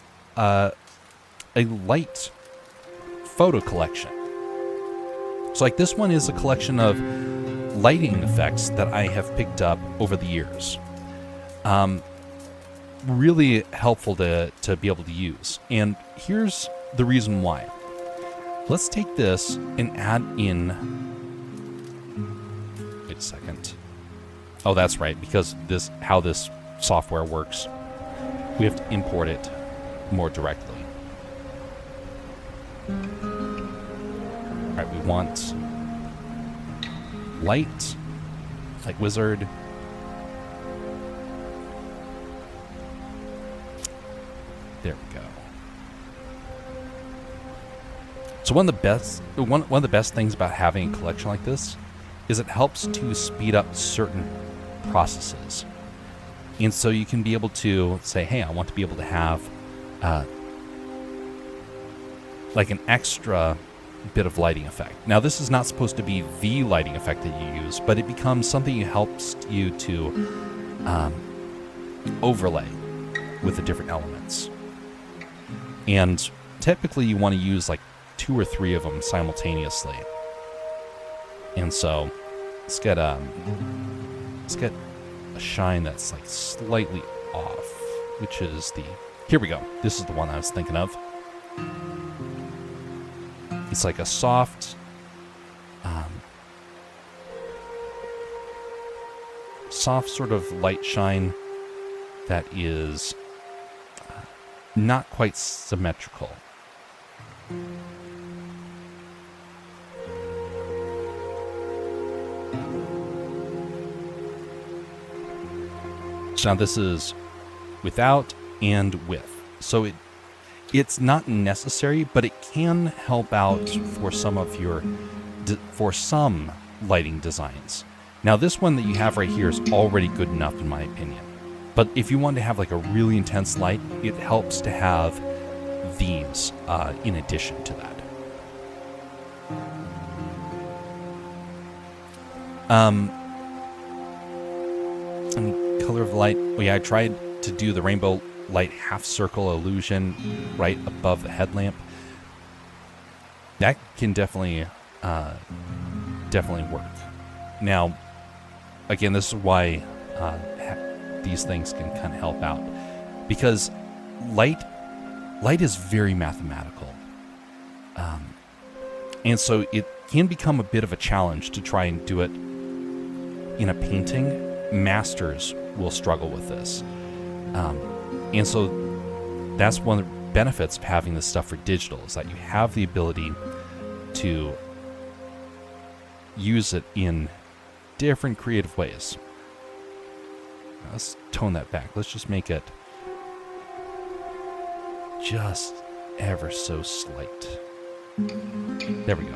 light photo collection. So like this one is a collection of lighting effects that I have picked up over the years. Really helpful to be able to use. And here's the reason why. Let's take this and add in... Wait a second. Oh, that's right, because how this software works. We have to import it more directly. Alright, we want light wizard. There we go. So one of the best things about having a collection like this is it helps to speed up certain processes. And so you can be able to say, hey, I want to be able to have like an extra bit of lighting effect. Now, this is not supposed to be the lighting effect that you use, but it becomes something that helps you to overlay with the different elements. And typically you want to use like 2 or 3 of them simultaneously. And so let's get a shine that's like slightly off, which is here we go. This is the one I was thinking of. It's like a soft, sort of light shine that is not quite symmetrical. So now this is without and with. So it's not necessary, but it can help out for some of your for some lighting designs. Now this one that you have right here is already good enough in my opinion. But if you want to have like a really intense light, it helps to have these in addition to that. And color of the light. Oh yeah, I tried to do the rainbow light half circle illusion right above the headlamp. That can definitely work. Now, again, this is why these things can kind of help out, because light is very mathematical, and so it can become a bit of a challenge to try and do it in a painting. Masters will struggle with this, and so that's one of the benefits of having this stuff for digital, is that you have the ability to use it in different creative ways. Let's tone that back. Let's just make it just ever so slight. There we go.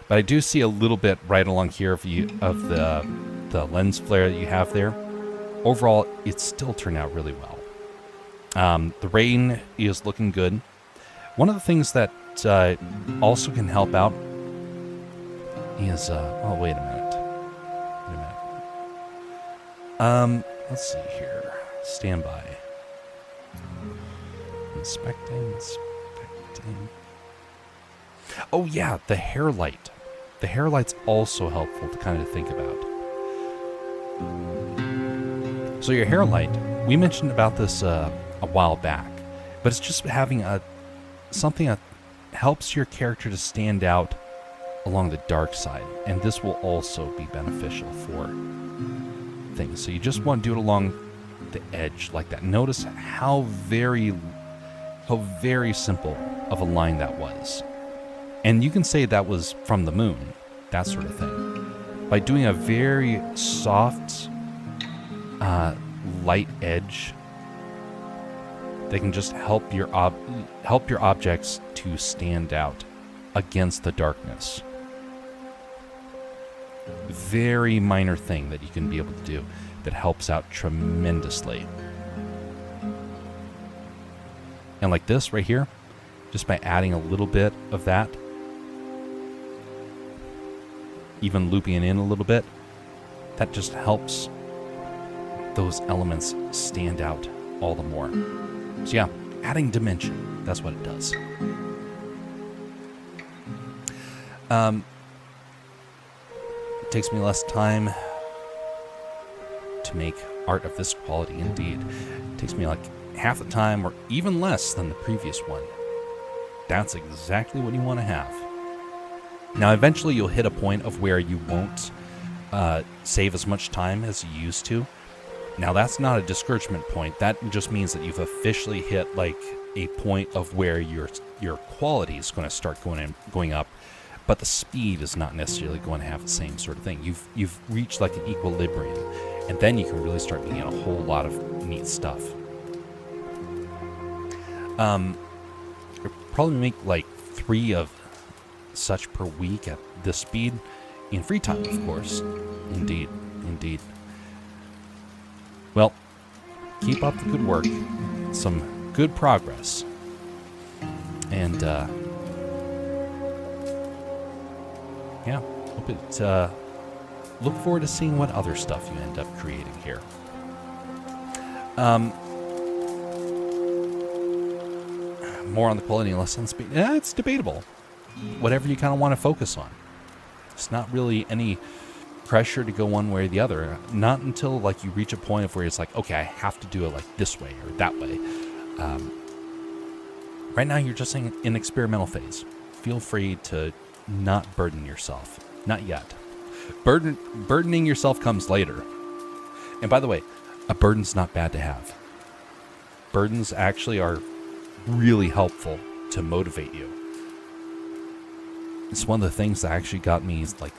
But I do see a little bit right along here of the lens flare that you have there. Overall, it still turned out really well. The rain is looking good. One of the things that also can help out is oh, wait a minute. Let's see here. Standby. Inspecting. Oh yeah, the hair light. The hair light's also helpful to kind of think about. So your hair light, we mentioned about this a while back, but it's just having something that helps your character to stand out along the dark side, and this will also be beneficial for things. So you just want to do it along the edge like that. Notice how very simple of a line that was. And you can say that was from the moon, that sort of thing. By doing a very soft, light edge, they can just help your objects to stand out against the darkness. Very minor thing that you can be able to do that helps out tremendously. And like this right here, just by adding a little bit of that, even looping it in a little bit, that just helps those elements stand out all the more. So yeah, adding dimension, that's what it does. It takes me less time to make art of this quality, indeed. It takes me like half the time or even less than the previous one. That's exactly what you want to have. Now, eventually you'll hit a point of where you won't save as much time as you used to. Now, that's not a discouragement point. That just means that you've officially hit like a point of where your quality is going to start going up, but the speed is not necessarily going to have the same sort of thing. You've reached like an equilibrium, and then you can really start looking at a whole lot of neat stuff. You'll probably make like 3 of such per week at this speed in free time, of course. Indeed. Well, keep up the good work. Some good progress. And, yeah, hope it, look forward to seeing what other stuff you end up creating here. More on the quality and less on speed. Yeah, it's debatable. Whatever you kind of want to focus on. It's not really any pressure to go one way or the other. Not until like you reach a point of where it's like, okay, I have to do it like this way or that way. Right now, you're just in an experimental phase. Feel free to not burden yourself. Not yet. Burdening yourself comes later. And by the way, a burden's not bad to have. Burdens actually are really helpful to motivate you. It's one of the things that actually got me like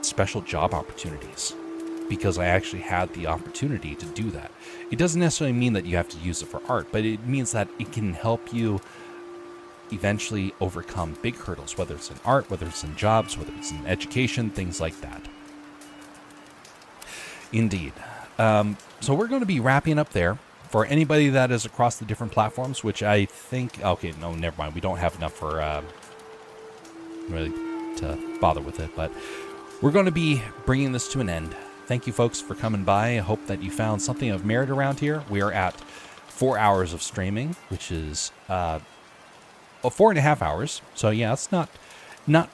special job opportunities, because I actually had the opportunity to do that. It doesn't necessarily mean that you have to use it for art, but it means that it can help you eventually overcome big hurdles, whether it's in art, whether it's in jobs, whether it's in education, things like that. Indeed. So we're going to be wrapping up there. For anybody that is across the different platforms, which I think... Okay, no, never mind. We don't have enough for really to bother with it, but we're going to be bringing this to an end. Thank you, folks, for coming by. I hope that you found something of merit around here. We are at 4 hours of streaming, which is 4.5 hours. So yeah, it's not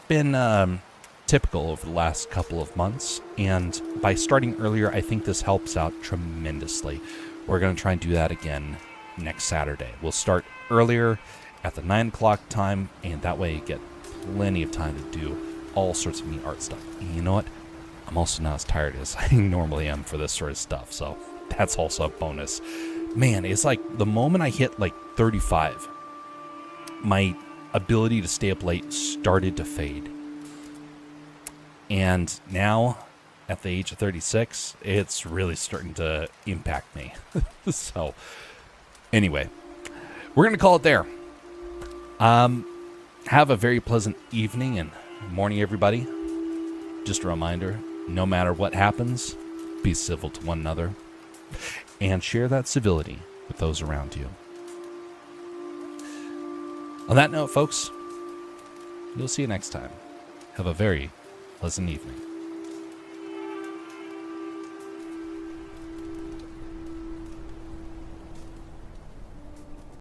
been typical over the last couple of months. And by starting earlier, I think this helps out tremendously. We're going to try and do that again next Saturday. We'll start earlier at the 9 o'clock time, and that way you get plenty of time to do all sorts of neat art stuff. And you know what? I'm also not as tired as I normally am for this sort of stuff, so that's also a bonus. Man, it's like the moment I hit like 35, my ability to stay up late started to fade. And now, at the age of 36, it's really starting to impact me. So, anyway, we're going to call it there. Have a very pleasant evening and morning, everybody. Just a reminder, no matter what happens, be civil to one another and share that civility with those around you. On that note, folks, we'll see you next time. Have a very pleasant evening.